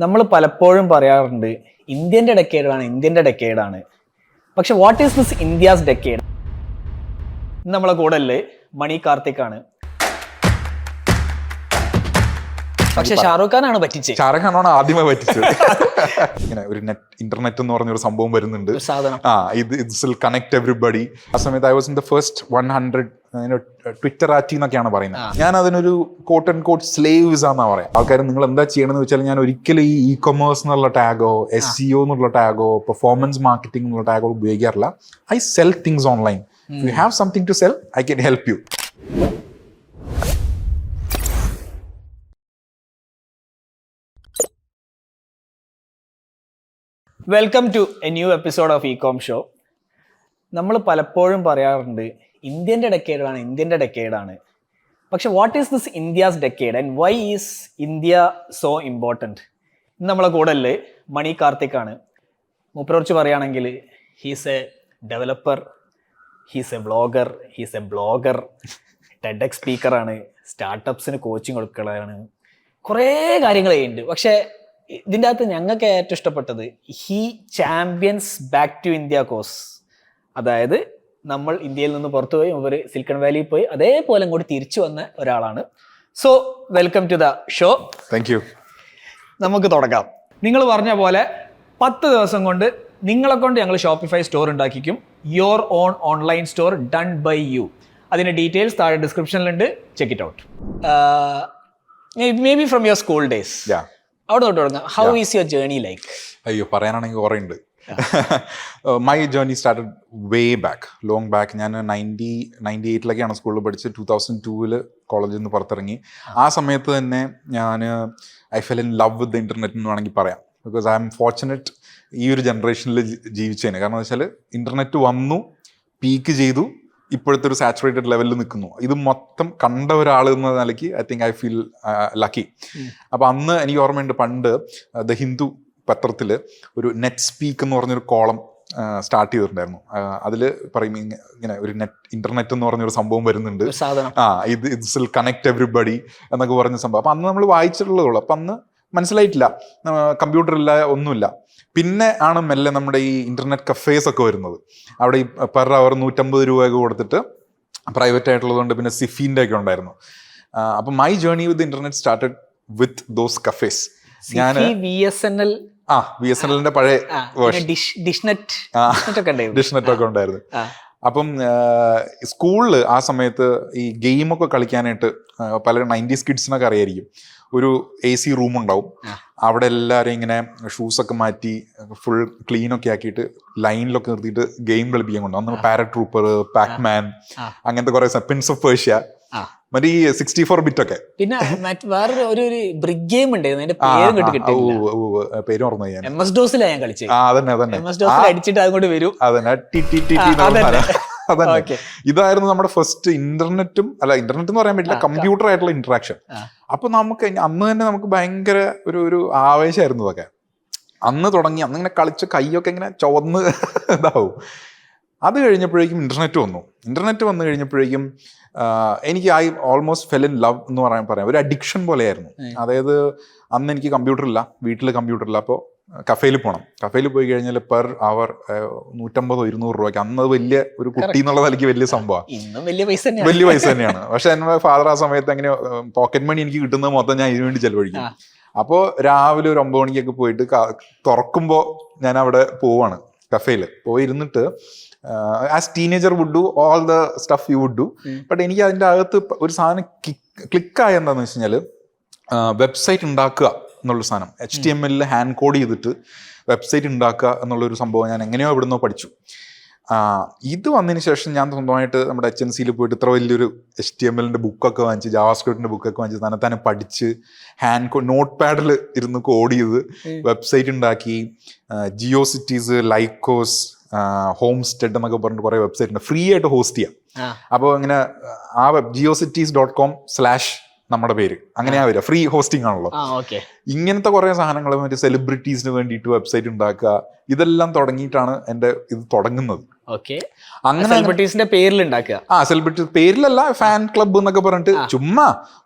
നമ്മൾ പലപ്പോഴും പറയാറുണ്ട് ഇന്ത്യൻ്റെ ഡെക്കേഡാണ്. പക്ഷെ what is this India's decade? നമ്മളെ കൂടെ മണി കാർത്തിക് ആണ്. പക്ഷെ ഷാറൂഖ് ഖാനാണ് പറ്റിച്ചത്. ഷാറൂഖ് ഖാനാണ് ആദ്യമേ പറ്റിച്ചത്. ഇങ്ങനെ ഒരു ഇന്റർനെറ്റ് എന്ന് പറഞ്ഞൊരു സംഭവം വരുന്നുണ്ട്. ഇത് കണക്ട് എവരിബഡി. ആ സമയത്ത് I was in the first 100 Twitter ആറ്റി എന്നൊക്കെയാണ് പറയുന്നത്. ഞാൻ അതിനൊരു quote and quote slave visa എന്നാ പറയാം. ആൾക്കാർ നിങ്ങൾ എന്താ ചെയ്യണമെന്ന് വെച്ചാൽ ഞാൻ ഒരിക്കലും ഈ ഇ-കൊമേഴ്സ് എന്നുള്ള ടാഗോ SEO എന്നുള്ള ടാഗോ പെർഫോമൻസ് മാർക്കറ്റിംഗ് എന്നുള്ള ടാഗോ ഉപയോഗിക്കാറില്ല. I sell things online. You have something to sell, I can help you. Welcome to a new episode of ecom show. നമ്മൾ പലപ്പോഴും പറയാറുണ്ട് ഇന്ത്യൻ്റെ ഡെക്കേഡാണ്. പക്ഷെ what is this India's decade and why is India so important? ഇന്ന് നമ്മളെ കൂടെ മണി കാർത്തിക് ആണ്. മൂപ്പരെക്കുറിച്ച് പറയുകയാണെങ്കിൽ he's a developer, he's a vlogger, he's a blogger, TEDx സ്പീക്കറാണ്, സ്റ്റാർട്ടപ്സിന് കോച്ചിങ് കൊടുക്കലാണ്, കുറേ കാര്യങ്ങൾ ചെയ്യുന്നുണ്ട്. പക്ഷേ ഇതിൻ്റെ അകത്ത് ഞങ്ങൾക്ക് ഏറ്റവും ഇഷ്ടപ്പെട്ടത് he champions back to India cause. അതായത് നമ്മൾ ഇന്ത്യയിൽ നിന്ന് പുറത്തു പോയി അവർ സിലിക്കൺ വാലിയിൽ പോയി അതേപോലെ കൂടി തിരിച്ചു വന്ന ഒരാളാണ്. So welcome to the show. Thank you. നമുക്ക് തുടങ്ങാം. നിങ്ങൾ പറഞ്ഞ പോലെ 10 ദിവസം കൊണ്ട് നിങ്ങളെ കൊണ്ട് ഞങ്ങൾ ഷോപ്പിഫൈ സ്റ്റോർ ഉണ്ടാക്കിക്കും. Your own online store done by you. അതിൻ്റെ ഡീറ്റെയിൽസ് താഴെ ഡിസ്ക്രിപ്ഷനിലുണ്ട്. Check it out. Maybe from your school days. അവിടെ തൊട്ട് തുടങ്ങാം. How is your journey like? അയ്യോ, പറയാനാണെങ്കിൽ കുറേ ഉണ്ട്. My journey started way back, long back. ഞാൻ 98 സ്കൂളിൽ പഠിച്ച് 2002 കോളേജിൽ നിന്ന് പുറത്തിറങ്ങി. ആ സമയത്ത് തന്നെ ഞാൻ I fell in love with the internet എന്ന് വേണമെങ്കിൽ പറയാം. ബിക്കോസ് ഐ എം ഫോർച്ചുനേറ്റ് ഈ ഒരു ജനറേഷനിൽ ജീവിച്ചതിന്. കാരണം എന്ന് വെച്ചാൽ ഇൻ്റർനെറ്റ് വന്നു, പീക്ക് ചെയ്തു, ഇപ്പോഴത്തെ ഒരു സാച്ചുറേറ്റഡ് ലെവലിൽ നിൽക്കുന്നു. ഇത് മൊത്തം കണ്ട ഒരാൾ എന്ന നിലയ്ക്ക് I think I feel lucky. അപ്പം അന്ന് എനിക്ക് ഓർമ്മയുണ്ട്, പണ്ട് ദ ഹിന്ദു പത്രത്തിൽ ഒരു നെറ്റ് സ്പീക്ക് എന്ന് പറഞ്ഞൊരു കോളം സ്റ്റാർട്ട് ചെയ്തിട്ടുണ്ടായിരുന്നു. അതിൽ പറയും ഇങ്ങനെ ഒരു ഇന്റർനെറ്റ് എന്ന് പറഞ്ഞൊരു സംഭവം വരുന്നുണ്ട്, ഇത് കണക്ട് എവരിബഡി എന്നൊക്കെ പറഞ്ഞ സംഭവം. അപ്പം അന്ന് നമ്മൾ വായിച്ചിട്ടുള്ളതുള്ളൂ. അപ്പം അന്ന് മനസ്സിലായിട്ടില്ല, കമ്പ്യൂട്ടർ ഇല്ല, ഒന്നുമില്ല. പിന്നെ ആണ് മെല്ലെ നമ്മുടെ ഈ ഇന്റർനെറ്റ് കഫേസ് ഒക്കെ വരുന്നത്. അവിടെ ഈ പെർ അവർ 150 രൂപയൊക്കെ കൊടുത്തിട്ട് പ്രൈവറ്റ് ആയിട്ടുള്ളതുകൊണ്ട് പിന്നെ സിഫീൻ്റെ ഒക്കെ ഉണ്ടായിരുന്നു. അപ്പം my journey with internet started with those cafes. ഞാൻ BSNLന്റെ പഴയ ഡിഷ്നെറ്റ് ഒക്കെ ഉണ്ടായിരുന്നു. അപ്പം സ്കൂളിൽ ആ സമയത്ത് ഈ ഗെയിമൊക്കെ കളിക്കാനായിട്ട് പല 90s കിഡ്സിനൊക്കെ അറിയായിരിക്കും, ഒരു AC റൂം ഉണ്ടാവും. അവിടെ എല്ലാവരും ഇങ്ങനെ ഷൂസൊക്കെ മാറ്റി ഫുൾ ക്ലീനൊക്കെ ആക്കിയിട്ട് ലൈനിലൊക്കെ നിർത്തിയിട്ട് ഗെയിം കളിപ്പിക്കാൻ കൊണ്ടുപോകും. അന്ന് പാരറ്റ് ട്രൂപ്പർ, പാക്മാൻ, അങ്ങനത്തെ കുറെ പ്രിൻസ് ഓഫ് പേർഷ്യ, മറ്റേ ഈ 64 ബിറ്റ് ഒക്കെ. പിന്നെ വേറെ ഒരു ബ്രിഗ് ഗെയിം ഉണ്ടായിരുന്നു, പേര് ഓർമ്മ ചെയ്യാൻ. MS-DOSിലാണ് ഞാൻ കളിച്ചത്. അടിച്ചിട്ട് അതുകൊണ്ട് വരും. ഇതായിരുന്നു നമ്മുടെ ഫസ്റ്റ് ഇന്റർനെറ്റും ഇന്റർനെറ്റ് എന്ന് പറയാൻ പറ്റില്ല, കമ്പ്യൂട്ടർ ആയിട്ടുള്ള ഇന്ററാക്ഷൻ. അപ്പൊ നമുക്ക് അന്ന് തന്നെ നമുക്ക് ഭയങ്കര ഒരു ആവേശമായിരുന്നു ഇതൊക്കെ. അന്ന് തുടങ്ങി, അന്ന് ഇങ്ങനെ കളിച്ച് കൈയൊക്കെ ഇങ്ങനെ ചുവന്ന് ഇതാവും. അത് കഴിഞ്ഞപ്പോഴേക്കും ഇന്റർനെറ്റ് വന്നു കഴിഞ്ഞപ്പോഴേക്കും എനിക്ക് ഓൾമോസ്റ്റ് ഫെൽ ഇൻ ലവ് എന്ന് പറയാം. ഒരു അഡിക്ഷൻ പോലെയായിരുന്നു. അതായത് അന്ന് എനിക്ക് കമ്പ്യൂട്ടറില്ല, വീട്ടിൽ കമ്പ്യൂട്ടറില്ല. അപ്പോൾ കഫേയിൽ പോകണം. കഫേയിൽ പോയി കഴിഞ്ഞാൽ പെർ അവർ 150-200 രൂപയ്ക്ക്. അന്ന് വലിയ ഒരു കുട്ടി എന്നുള്ള നിലയ്ക്ക് വലിയ സംഭവമാണ്, വലിയ പൈസ തന്നെയാണ്. പക്ഷെ എൻ്റെ ഫാദർ ആ സമയത്ത് അങ്ങനെ പോക്കറ്റ് മണി എനിക്ക് കിട്ടുന്നത് മൊത്തം ഞാൻ ഇതിനു വേണ്ടി ചെലവഴിക്കും. അപ്പോൾ രാവിലെ ഒരു 9 മണിക്കൊക്കെ പോയിട്ട് തുറക്കുമ്പോൾ ഞാൻ അവിടെ പോവാണ്, കഫേയിൽ പോയിരുന്നിട്ട് as teenager would do all the stuff you would do. But എനിക്ക് അതിൻ്റെ അകത്ത് ഒരു സാധനം ക്ലിക്കായ എന്താണെന്ന് വെച്ച് കഴിഞ്ഞാൽ വെബ്സൈറ്റ് ഉണ്ടാക്കുക എന്നുള്ളൊരു സാധനം. HTML ഹാൻഡ് കോഡ് ചെയ്തിട്ട് വെബ്സൈറ്റ് ഉണ്ടാക്കുക എന്നുള്ളൊരു സംഭവം ഞാൻ എങ്ങനെയോ എവിടുന്നോ പഠിച്ചു. ഇത് വന്നതിന് ശേഷം ഞാൻ സ്വന്തമായിട്ട് നമ്മുടെ HNC പോയിട്ട് ഇത്ര വലിയൊരു HTMLന്റെ ബുക്കൊക്കെ വാങ്ങിച്ച്, ജാവാസ്ക്രിപ്റ്റിന്റെ ബുക്കൊക്കെ വാങ്ങിച്ച് തന്നെ പഠിച്ച് ഹാൻഡ് കോഡ് നോട്ട് പാഡിൽ ഇരുന്ന് കോഡ് ചെയ്ത് വെബ്സൈറ്റ് ഉണ്ടാക്കി. ജിയോ സിറ്റീസ്, ലൈക്കോസ്, ഹോംസ്റ്റെഡ് എന്നൊക്കെ പറഞ്ഞിട്ട് കുറെ വെബ്സൈറ്റ് ഉണ്ട്, ഫ്രീ ആയിട്ട് ഹോസ്റ്റ് ചെയ്യാം. അപ്പോൾ ഇങ്ങനെ ആ geocities.com/ നമ്മുടെ പേര് അങ്ങനെയാ വരിക, ഫ്രീ ഹോസ്റ്റിംഗ് ആണല്ലോ. ഇങ്ങനത്തെ കുറെ സാധനങ്ങൾ, മറ്റേ സെലിബ്രിറ്റീസിന് വേണ്ടിയിട്ട് വെബ്സൈറ്റ് ഉണ്ടാക്കുക, ഇതെല്ലാം തുടങ്ങിയിട്ടാണ് എൻ്റെ ഇത് തുടങ്ങുന്നത്. ഓക്കെ. അങ്ങനെ സെലിബ്രിറ്റീസിന്റെ പേരിൽ ഉണ്ടാക്കുക. സെലിബ്രിറ്റി പേരിലല്ല, ഫാൻ ക്ലബ്ബ് എന്നൊക്കെ പറഞ്ഞിട്ട് ചുമ്മാ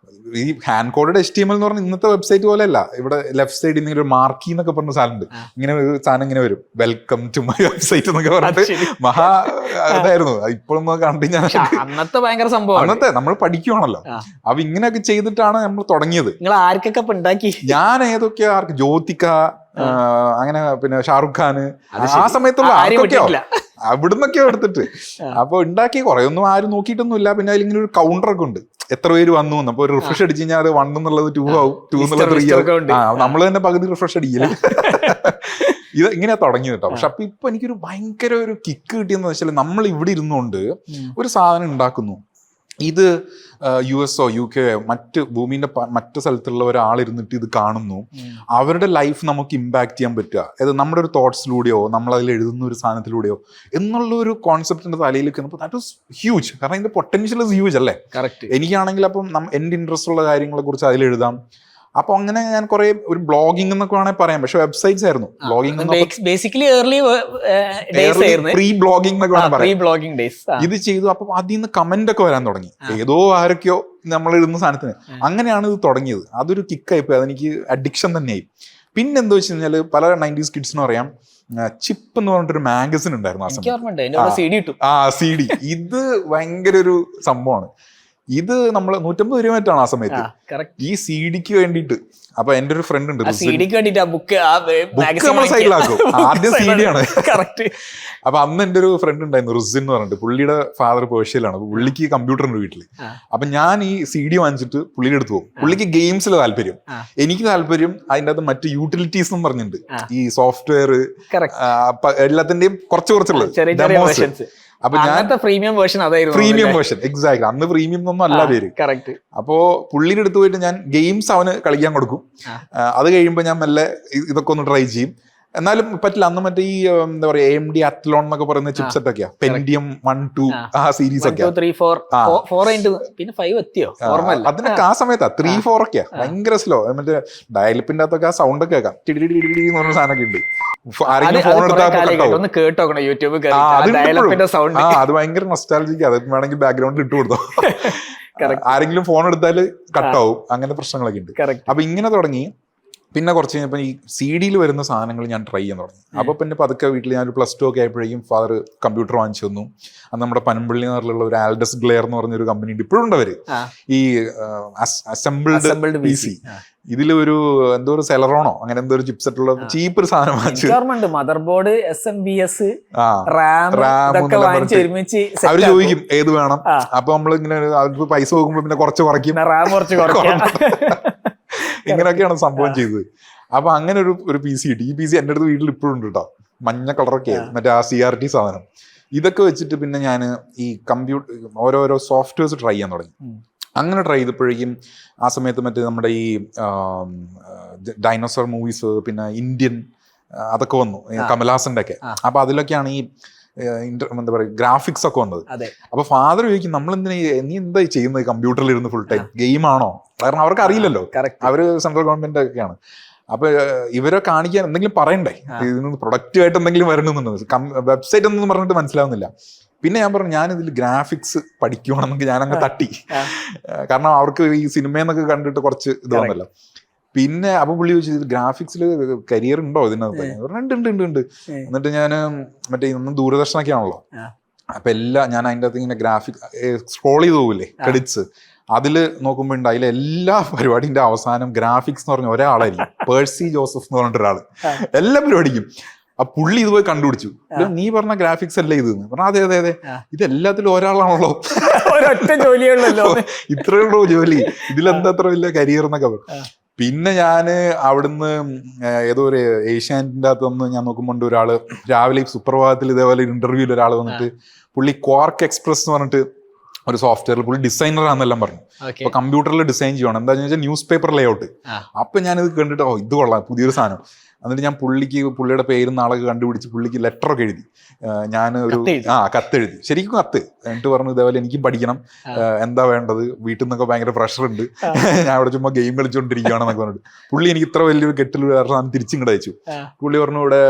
ഈ ഹാൻഡ് കോഡഡ് HTML എന്ന് പറഞ്ഞ ഇന്നത്തെ വെബ്സൈറ്റ് പോലെയല്ല. ഇവിടെ ലെഫ്റ്റ് സൈഡിൽ ഇങ്ങനെ ഒരു മാർക്കി എന്നൊക്കെ പറഞ്ഞ സാധനം ഉണ്ട്. ഇങ്ങനെ ഒരു സാധനം ഇങ്ങനെ വരും, വെൽക്കം ടു മൈ വെബ്സൈറ്റ് എന്നൊക്കെ പറഞ്ഞിട്ട് മഹാ ഇതായിരുന്നു. ഇപ്പോഴൊന്നും കണ്ടു ഞാൻ, അന്നത്തെ ഭയങ്കര സംഭവം. അന്നത്തെ നമ്മൾ പഠിക്കുവാണല്ലോ. അപ്പൊ ഇങ്ങനെയൊക്കെ ചെയ്തിട്ടാണ് നമ്മൾ തുടങ്ങിയത്. നിങ്ങൾ ആർക്കൊക്കെ ഉണ്ടാക്കി? ഞാൻ ഏതൊക്കെയാ, ആർക്ക് ജ്യോതിക, അങ്ങനെ പിന്നെ ഷാറുഖ് ഖാന്, ആ സമയത്തുള്ള ആർക്കൊക്കെയോ അവിടുന്നൊക്കെയോ എടുത്തിട്ട് അപ്പൊ ഉണ്ടാക്കി. കുറെ ഒന്നും ആരും നോക്കിയിട്ടൊന്നും ഇല്ല. പിന്നെ അതിലിങ്ങനെ ഒരു കൗണ്ടർ ഒക്കെ ഉണ്ട്, എത്ര പേര് വന്നു. അപ്പൊ റിഫ്രഷ് അടിച്ചു കഴിഞ്ഞാൽ അത് 1 എന്നുള്ളത് 2 ആവും, 2 എന്നുള്ളത് 3 ആവും. നമ്മൾ തന്നെ പകുതി റിഫ്രഷ് അടിക്കില്ല. ഇത് ഇങ്ങനെയാ തുടങ്ങിയത് കേട്ടോ. പക്ഷെ അപ്പൊ ഇപ്പൊ എനിക്കൊരു ഭയങ്കര ഒരു കിക്ക് കിട്ടിയെന്ന് വെച്ചാൽ, നമ്മൾ ഇവിടെ ഇരുന്നുകൊണ്ട് ഒരു സാധനം ഉണ്ടാക്കുന്നു. ഇത് US UK മറ്റ് ഭൂമിന്റെ മറ്റു സ്ഥലത്തുള്ള ഒരാളിരുന്നിട്ട് ഇത് കാണുന്നു. അവരുടെ ലൈഫ് നമുക്ക് ഇമ്പാക്ട് ചെയ്യാൻ പറ്റുക, അത് നമ്മുടെ ഒരു തോട്ട്സിലൂടെയോ നമ്മൾ അതിൽ എഴുതുന്ന ഒരു സാധനത്തിലൂടെയോ എന്നുള്ള ഒരു കോൺസെപ്റ്റിന്റെ തലയിലേക്ക് വന്നപ്പോൾ ദാറ്റ് വാസ് ഹ്യൂജ്. കാരണം ഇതിന്റെ പൊട്ടൻഷ്യൽ ഇസ് ഹ്യൂജ് അല്ലേ. എനിക്കാണെങ്കിൽ അപ്പം എന്റെ ഇൻട്രസ്റ്റ് ഉള്ള കാര്യങ്ങളെ കുറിച്ച് അതിൽ എഴുതാം. അപ്പൊ അങ്ങനെ ഞാൻ കുറെ ഒരു ബ്ലോഗിംഗ് എന്നൊക്കെ വേണമെങ്കിൽ പറയാം. പക്ഷെ വെബ്സൈറ്റ്സ് ആയിരുന്നു ബ്ലോഗിംഗ്, ബേസിക്കലി പ്രീ ബ്ലോഗിംഗ് എന്നൊക്കെ വേണം പറയാം. ഇത് ചെയ്തു. അപ്പൊ അതിൽ നിന്ന് കമന്റ് ഒക്കെ വരാൻ തുടങ്ങി. ഏതോ ആരൊക്കെയോ നമ്മൾ ഇടുന്ന സാധനത്തിന്. അങ്ങനെയാണ് ഇത് തുടങ്ങിയത്. അതൊരു കിക്കായിപ്പോയി, അതെനിക്ക് അഡിക്ഷൻ തന്നെയായി. പിന്നെ എന്താ വെച്ച് കഴിഞ്ഞാൽ, പല 90s കിഡ്സിനും അറിയാം, ചിപ്പ് എന്ന് പറഞ്ഞിട്ടൊരു മാഗസിൻ ഉണ്ടായിരുന്നു ആ സമയത്ത്. CD. ഇത് ഭയങ്കര ഒരു സംഭവമാണ്. ഇത് നമ്മൾ 150 രൂപ മറ്റാണ് ആ സമയത്ത് ഈ CD-ക്ക് വേണ്ടിയിട്ട്. അപ്പൊ എന്റെ ഒരു ഫ്രണ്ട് ഉണ്ട്, ബുക്ക് നമ്മൾ സൈഡിലാക്കും, ആദ്യം CD ആണ്. അപ്പൊ അന്ന് എന്റെ ഒരു ഫ്രണ്ട് ഉണ്ടായിരുന്നു, റുസിൻ എന്ന് പറഞ്ഞിട്ട്. പുള്ളിയുടെ ഫാദർ പേർഷ്യയിലാണ്. അപ്പൊ പുള്ളിക്ക് കമ്പ്യൂട്ടറിന്റെ വീട്ടില്. അപ്പൊ ഞാൻ ഈ CD വാങ്ങിച്ചിട്ട് പുള്ളിയുടെ അടുത്ത് പോകും. പുള്ളിക്ക് ഗെയിംസിൽ താല്പര്യം, എനിക്ക് താല്പര്യം അതിൻ്റെ അകത്ത് മറ്റു യൂട്ടിലിറ്റീസ് എന്നും പറഞ്ഞിട്ടുണ്ട്, ഈ സോഫ്റ്റ്വെയർ എല്ലാത്തിന്റെയും കുറച്ചുള്ളത്. അപ്പൊ ഞാൻ പ്രീമിയം വേർഷൻ എക്സാക്ട്, അന്ന് പ്രീമിയം എന്നൊന്നും അല്ല പേര്. അപ്പോ പുള്ളിയുടെ അടുത്ത് പോയിട്ട് ഞാൻ ഗെയിംസ് അവന് കളിക്കാൻ കൊടുക്കും. അത് കഴിയുമ്പോ ഞാൻ മെല്ലെ ഇതൊക്കെ ഒന്ന് ട്രൈ ചെയ്യും. എന്നാലും പറ്റില്ല, അന്ന് മറ്റേ ഈ എന്താ പറയാ AMD അത്ലോൺ എന്നൊക്കെ പറയുന്ന ചിപ്സെറ്റ് ഒക്കെയാ, പെന്റിയം 1, 2 ആ സീരീസ് ഒക്കെ. അതിനൊക്കെ ആ സമയത്താ 3, 4 ഒക്കെയാ ഭയങ്കര സ്ലോ. മറ്റേ ഡയലിപ്പിന്റെ അകത്തൊക്കെ ആ സൗണ്ട് ഒക്കെ കേൾക്കാം, ടിടിടിടിന്ന് പറഞ്ഞ സാധനമൊക്കെ ഉണ്ട്. ആരെങ്കിലും ഫോൺ എടുത്താൽ അത് ഭയങ്കര നൊസ്റ്റാൾജിക്. അത് വേണമെങ്കിൽ ബാക്ക്ഗ്രൗണ്ടിൽ ഇട്ട് കൊടുത്തോ. ആരെങ്കിലും ഫോൺ എടുത്താൽ കട്ടാവും, അങ്ങനത്തെ പ്രശ്നങ്ങളൊക്കെ ഉണ്ട്. അപ്പൊ ഇങ്ങനെ തുടങ്ങി. പിന്നെ കുറച്ച് കഴിഞ്ഞപ്പോൾ ഈ CD-യിൽ വരുന്ന സാധനങ്ങൾ ഞാൻ ട്രൈ ചെയ്യാൻ തുടങ്ങി. അപ്പോൾ പിന്നെ പതുക്കെ വീട്ടിൽ ഞാനൊരു +2 ഒക്കെ ആയപ്പോഴേക്കും ഫാദർ കമ്പ്യൂട്ടർ വാങ്ങിച്ചു തന്നു. അത് നമ്മുടെ പനമ്പള്ളി നാട്ടിലുള്ള ഒരു ആൽഡസ് ഗ്ലെയർ എന്ന് പറഞ്ഞൊരു കമ്പനി ഉണ്ട്, ഇപ്പോഴും ഉണ്ട്. അവര് ഈ അസംബിൾഡ് PC, ഇതിലൊരു എന്തോ ഒരു സെലറോണോ അങ്ങനെ എന്തോ ഒരു ചിപ്സെറ്റ് ഉള്ള ചീപ്പ് ഒരു സാധനം വാങ്ങിച്ചു. മദർ ബോർഡ്, SMBS, അവര് ചോദിക്കും ഏത് വേണം. അപ്പൊ നമ്മൾ ഇങ്ങനെ അവർക്ക് പൈസ നോക്കുമ്പോ പിന്നെ കുറച്ച് കുറയ്ക്കും. ഇങ്ങനെയൊക്കെയാണ് സംഭവം ചെയ്തത്. അപ്പൊ അങ്ങനെ ഒരു PC കിട്ടി. ഈ PC എൻ്റെ അടുത്ത് വീട്ടിൽ ഇപ്പോഴും ഉണ്ട് കേട്ടോ, മഞ്ഞ കളറൊക്കെ ആയിരുന്നു, മറ്റേ ആ CRT സാധനം. ഇതൊക്കെ വെച്ചിട്ട് പിന്നെ ഞാൻ ഈ ഓരോരോ സോഫ്റ്റ്വെയർസ് ട്രൈ ചെയ്യാൻ തുടങ്ങി. അങ്ങനെ ട്രൈ ചെയ്തപ്പോഴേക്കും ആ സമയത്ത് മറ്റേ നമ്മുടെ ഈ ഡൈനോസർ മൂവീസ്, പിന്നെ ഇന്ത്യൻ അതൊക്കെ വന്നു, കമൽഹാസന്റെ ഒക്കെ. അപ്പൊ അതിലൊക്കെയാണ് ഈ എന്താ പറയുക ഗ്രാഫിക്സ് ഒക്കെ വന്നത്. അപ്പൊ ഫാദർ ചോദിക്കും, നീ എന്താ ചെയ്യുന്നത് കമ്പ്യൂട്ടറിൽ ഇരുന്ന് ഫുൾ ടൈം, ഗെയിമാണോ? കാരണം അവർക്ക് അറിയില്ലല്ലോ, അവര് സെൻട്രൽ ഗവൺമെന്റ് ഒക്കെയാണ്. അപ്പൊ ഇവരെ കാണിക്കാൻ എന്തെങ്കിലും പറയണ്ടേ, ഇതിന് പ്രൊഡക്റ്റീവായിട്ട് എന്തെങ്കിലും വരണമെന്നുണ്ട്. വെബ്സൈറ്റ് ഒന്നും പറഞ്ഞിട്ട് മനസ്സിലാവുന്നില്ല. പിന്നെ ഞാൻ പറഞ്ഞു, ഞാനിതിൽ ഗ്രാഫിക്സ് പഠിക്കുവാണെന്നൊക്കെ ഞാനങ്ങ് തട്ടി. കാരണം അവർക്ക് ഈ സിനിമയെന്നൊക്കെ കണ്ടിട്ട് കുറച്ച് ഇത് വന്നല്ലോ. പിന്നെ അപ്പൊ പുള്ളി ചോദിച്ചു, ഗ്രാഫിക്സിൽ കരിയർ ഉണ്ടോ ഇതിനകത്ത്? ഉണ്ട്. എന്നിട്ട് ഞാൻ മറ്റേ ഇന്നും ദൂരദർശനൊക്കെ ആണല്ലോ, അപ്പൊ ഞാൻ അതിൻ്റെ അകത്ത് ഇങ്ങനെ ഗ്രാഫിക് സ്ക്രോൾ ചെയ്ത് പോകില്ലേ ക്രെഡിറ്റ്സ്, അതില് നോക്കുമ്പോ ഉണ്ട് അതിലെ എല്ലാ പരിപാടിന്റെ അവസാനം ഗ്രാഫിക്സ് എന്ന് പറഞ്ഞ ഒരാളായിരിക്കും, പേഴ്സി ജോസഫ് എന്ന് പറഞ്ഞിട്ട് ഒരാള് എല്ലാ പരിപാടിക്കും. ആ പുള്ളി ഇത് പോയി കണ്ടുപിടിച്ചു, നീ പറഞ്ഞ ഗ്രാഫിക്സ് അല്ലേ ഇത്? പറഞ്ഞാൽ അതെ ഇത് എല്ലാത്തിലും ഒരാളാണല്ലോ, ഒരൊറ്റ ജോലിയുള്ളല്ലോ, ഇത്രയുള്ളൂ ജോലി, ഇതിലെന്താ അത്ര വലിയ കരിയർ എന്നൊക്കെ. പിന്നെ ഞാന് അവിടുന്ന് ഏതോ ഒരു ഏഷ്യാനെറ്റിന്റെ അകത്തൊന്ന് ഞാൻ നോക്കുമ്പോൾ ഒരാള് രാവിലെ സുപ്രഭാതത്തിൽ ഇതേപോലെ ഇന്റർവ്യൂവിൽ ഒരാൾ വന്നിട്ട്, പുള്ളി ക്വാർക്ക് എക്സ്പ്രസ് എന്ന് പറഞ്ഞിട്ട് ഒരു സോഫ്റ്റ്വെയർ, പുള്ളി ഡിസൈനർ ആണെന്നെല്ലാം പറഞ്ഞു. അപ്പൊ കമ്പ്യൂട്ടറിൽ ഡിസൈൻ ചെയ്യണം, എന്താ വെച്ചാൽ ന്യൂസ് പേപ്പർ ലേഔട്ട്. അപ്പൊ ഞാനിത് കണ്ടിട്ട് ഇത് കൊള്ളാം, പുതിയൊരു സാധനം. എന്നിട്ട് ഞാൻ പുള്ളിയുടെ പേരും നാളൊക്കെ കണ്ടുപിടിച്ച് പുള്ളിക്ക് ലെറ്ററൊക്കെ എഴുതി. ഞാൻ ഒരു കത്തെഴുതി, ശരിക്കും കത്ത്. എന്നിട്ട് പറഞ്ഞു, ഇതേപോലെ എനിക്കും പഠിക്കണം, എന്താ വേണ്ടത്, വീട്ടിൽ നിന്നൊക്കെ ഭയങ്കര പ്രഷർ ഉണ്ട്, ഞാൻ അവിടെ ചുമ്മാ ഗെയിം കളിച്ചുകൊണ്ടിരിക്കുകയാണെന്നൊക്കെ പറഞ്ഞിട്ട്. പുള്ളി എനിക്ക് ഇത്ര വലിയൊരു കെട്ടിൽ വേറെ തിരിച്ചിങ്ങോട്ട് അയച്ചു. പുള്ളി പറഞ്ഞു, ഇവിടെ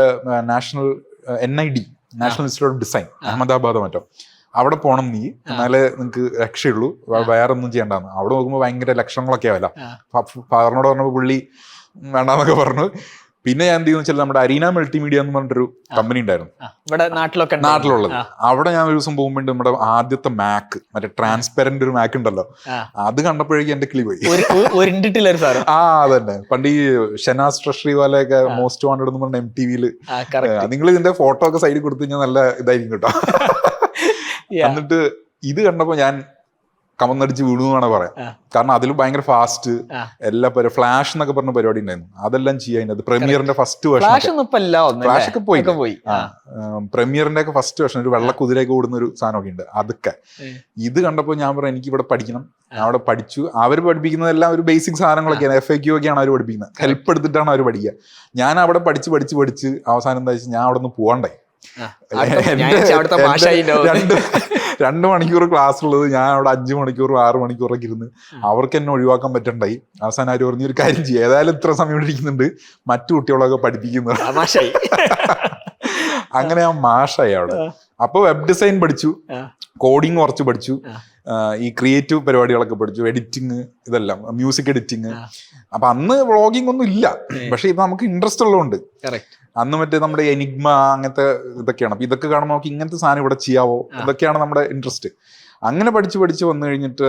national NID national institute of design, അഹമ്മദാബാദോ മറ്റോ. അവിടെ പോകണം നീ, എന്നാലേ നിനക്ക് രക്ഷയുള്ളൂ, വേറെ ഒന്നും ചെയ്യണ്ടെന്ന്. അവിടെ നോക്കുമ്പോൾ ഭയങ്കര ലക്ഷങ്ങളൊക്കെ ആവില്ല. ഫാദറിനോട് പറഞ്ഞപ്പോൾ പുള്ളി വേണ്ടാന്നൊക്കെ പറഞ്ഞു. പിന്നെ ഞാൻ എന്ത് ചെയ്യുന്ന വെച്ചാൽ നമ്മുടെ അരീന മൾട്ടിമീഡിയ എന്ന് പറഞ്ഞിട്ടൊരു കമ്പനി ഉണ്ടായിരുന്നു നാട്ടിലുള്ളത്. അവിടെ ഞാൻ ഒരു ദിവസം പോകുമ്പോൾ നമ്മുടെ ആദ്യത്തെ മാക്ക്, മറ്റേ ട്രാൻസ്പെറന്റ് ഒരു മാക്ക് ഉണ്ടല്ലോ, അത് കണ്ടപ്പോഴേക്കും എന്റെ കിളി പോയി. അതന്നെ, പണ്ട് ഈ ഷെനാസ് ട്രഷറി വാലയൊക്കെ മോസ്റ്റ് വാണ്ടഡ് എന്ന് പറഞ്ഞ MTV നിങ്ങൾ ഇതിന്റെ ഫോട്ടോ ഒക്കെ സൈഡിൽ കൊടുത്തു കഴിഞ്ഞാൽ നല്ല ഇതായിരിക്കും കേട്ടോ. എന്നിട്ട് ഇത് കണ്ടപ്പോ ഞാൻ കമന്നടിച്ച് വീണു എന്നാണ് പറയാം. കാരണം അതിൽ ഭയങ്കര ഫാസ്റ്റ് എല്ലാ ഫ്ലാഷ് എന്നൊക്കെ പറഞ്ഞ പരിപാടി ഉണ്ടായിരുന്നു. അതെല്ലാം ചെയ്യാൻ പ്രീമിയറിന്റെ ഫസ്റ്റ് വേർഷൻ, ഫ്ലാഷ് ഒക്കെ പോയി. പ്രീമിയറിന്റെ ഒക്കെ ഫസ്റ്റ് വേർഷൻ, ഒരു വെള്ള കുതിരയൊക്കെ ഓടുന്ന ഒരു സാധനമൊക്കെ ഉണ്ട്. അതൊക്കെ ഇത് കണ്ടപ്പോൾ ഞാൻ പറഞ്ഞു എനിക്ക് ഇവിടെ പഠിക്കണം. ഞാൻ അവിടെ പഠിച്ചു. അവർ പഠിപ്പിക്കുന്നതെല്ലാം ഒരു ബേസിക് സാധനങ്ങളൊക്കെയാണ്, FAQ ഒക്കെയാണ് അവർ പഠിപ്പിക്കുന്നത്. ഹെൽപ്പ് എടുത്തിട്ടാണ് അവർ പഠിക്കുക. ഞാൻ അവിടെ പഠിച്ച് അവസാനം എന്താ വെച്ചാൽ ഞാൻ അവിടെ നിന്ന് പോകണ്ടേ. 2 മണിക്കൂർ ക്ലാസ് ഉള്ളത് ഞാൻ അവിടെ 5 മണിക്കൂർ 6 മണിക്കൂറൊക്കെ ഇരുന്ന് അവർക്ക് എന്നെ ഒഴിവാക്കാൻ പറ്റണ്ടായി. അവസാനം ആര് പറഞ്ഞൊരു കാര്യം ചെയ്യും, ഏതായാലും ഇത്ര സമയം ഇരിക്കുന്നുണ്ട്, മറ്റു കുട്ടികളൊക്കെ പഠിപ്പിക്കുന്നത്. അങ്ങനെ ഞാൻ മാഷായി അവിടെ. അപ്പൊ വെബ് ഡിസൈൻ പഠിച്ചു, കോഡിങ് കുറച്ച് പഠിച്ചു, ഈ ക്രിയേറ്റീവ് പരിപാടികളൊക്കെ പഠിച്ചു, എഡിറ്റിങ്, ഇതെല്ലാം മ്യൂസിക് എഡിറ്റിങ്. അപ്പൊ അന്ന് വ്ളോഗിങ് ഒന്നും ഇല്ല, പക്ഷെ ഇത് നമുക്ക് ഇൻട്രസ്റ്റ് ഉള്ളതുകൊണ്ട്. അന്ന് മറ്റേ നമ്മുടെ എനിഗ്മ അങ്ങനത്തെ ഇതൊക്കെയാണ്. അപ്പൊ ഇതൊക്കെ കാണുമ്പോൾ നമുക്ക് ഇങ്ങനത്തെ സാധനം ഇവിടെ ചെയ്യാവോ, ഇതൊക്കെയാണ് നമ്മുടെ ഇൻട്രസ്റ്റ്. അങ്ങനെ പഠിച്ച് വന്നു കഴിഞ്ഞിട്ട്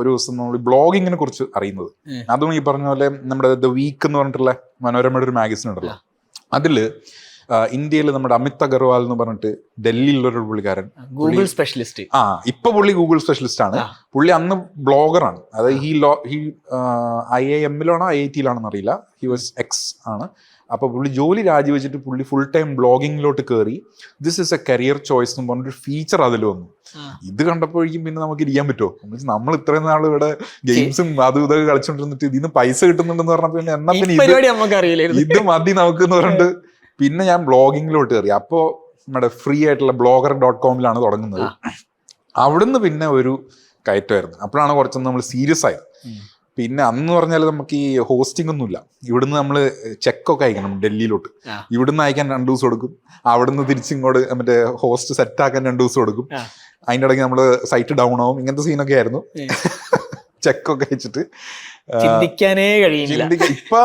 ഒരു ദിവസം നമ്മൾ ബ്ലോഗിങ്ങിനെ കുറിച്ച് അറിയുന്നത്. അതും ഈ പറഞ്ഞ പോലെ നമ്മുടെ ദ വീക്ക് എന്ന് പറഞ്ഞിട്ടുള്ള മനോരമയുടെ ഒരു മാഗസിൻ ഉണ്ടല്ലോ, അതില് ഇന്ത്യയിൽ നമ്മുടെ അമിത് അഗർവാൾ എന്ന് പറഞ്ഞിട്ട് ഡൽഹിയിലുള്ളൊരു പുള്ളിക്കാരൻ, ഗൂഗിൾ സ്പെഷ്യലിസ്റ്റ്. ഇപ്പൊ പുള്ളി ഗൂഗിൾ സ്പെഷ്യലിസ്റ്റ് ആണ്. പുള്ളി അന്ന് ബ്ലോഗറാണ്. അതായത് IIM-ലാണോ IIT-ലാണെന്ന് അറിയില്ല, ഹി വാസ് എക്സ് ആണ്. അപ്പൊ പുള്ളി ജോലി രാജിവെച്ചിട്ട് പുള്ളി ഫുൾ ടൈം ബ്ലോഗിങ്ങിലോട്ട് കയറി. This is A career choice എന്ന് പറഞ്ഞൊരു ഫീച്ചർ അതിൽ വന്നു. ഇത് കണ്ടപ്പോഴേക്കും പിന്നെ നമുക്ക് ഇരിക്കാൻ പറ്റുമോ, നമ്മൾ ഇത്രയും നാൾ ഇവിടെ ഗെയിംസും അതും ഇതൊക്കെ കളിച്ചോണ്ടിരുന്നിട്ട് ഇതിന് പൈസ കിട്ടുന്നുണ്ടെന്ന് പറഞ്ഞപ്പോ പിന്നെ എന്നാ പിന്നെ ഇത് മതി നമുക്ക് എന്ന് പറഞ്ഞിട്ട് പിന്നെ ഞാൻ ബ്ലോഗിങ്ങിലോട്ട് കയറി. അപ്പോൾ നമ്മുടെ ഫ്രീ ആയിട്ടുള്ള blogger.com-ലാണ് തുടങ്ങുന്നത്. അവിടുന്ന് പിന്നെ ഒരു കയറ്റമായിരുന്നു. അപ്പോഴാണ് കുറച്ചൊന്ന് നമ്മൾ സീരിയസ് ആയത്. പിന്നെ അന്ന് പറഞ്ഞാൽ നമുക്ക് ഈ ഹോസ്റ്റിംഗ് ഒന്നുമില്ല. ഇവിടുന്ന് നമ്മൾ ചെക്കൊക്കെ അയക്കണം ഡൽഹിയിലോട്ട്. ഇവിടുന്ന് അയക്കാൻ 2 ദിവസം കൊടുക്കും, അവിടുന്ന് തിരിച്ചിങ്ങോട്ട് മറ്റേ ഹോസ്റ്റ് സെറ്റ് ആക്കാൻ 2 ദിവസം കൊടുക്കും. അതിൻ്റെ ഇടയ്ക്ക് നമ്മൾ സൈറ്റ് ഡൗൺ ആവും. ഇങ്ങനത്തെ സീനൊക്കെ ആയിരുന്നു. ചെക്കൊക്കെ അയച്ചിട്ട് ചിന്തിക്കാനേ കഴിയില്ല. ഇപ്പൊ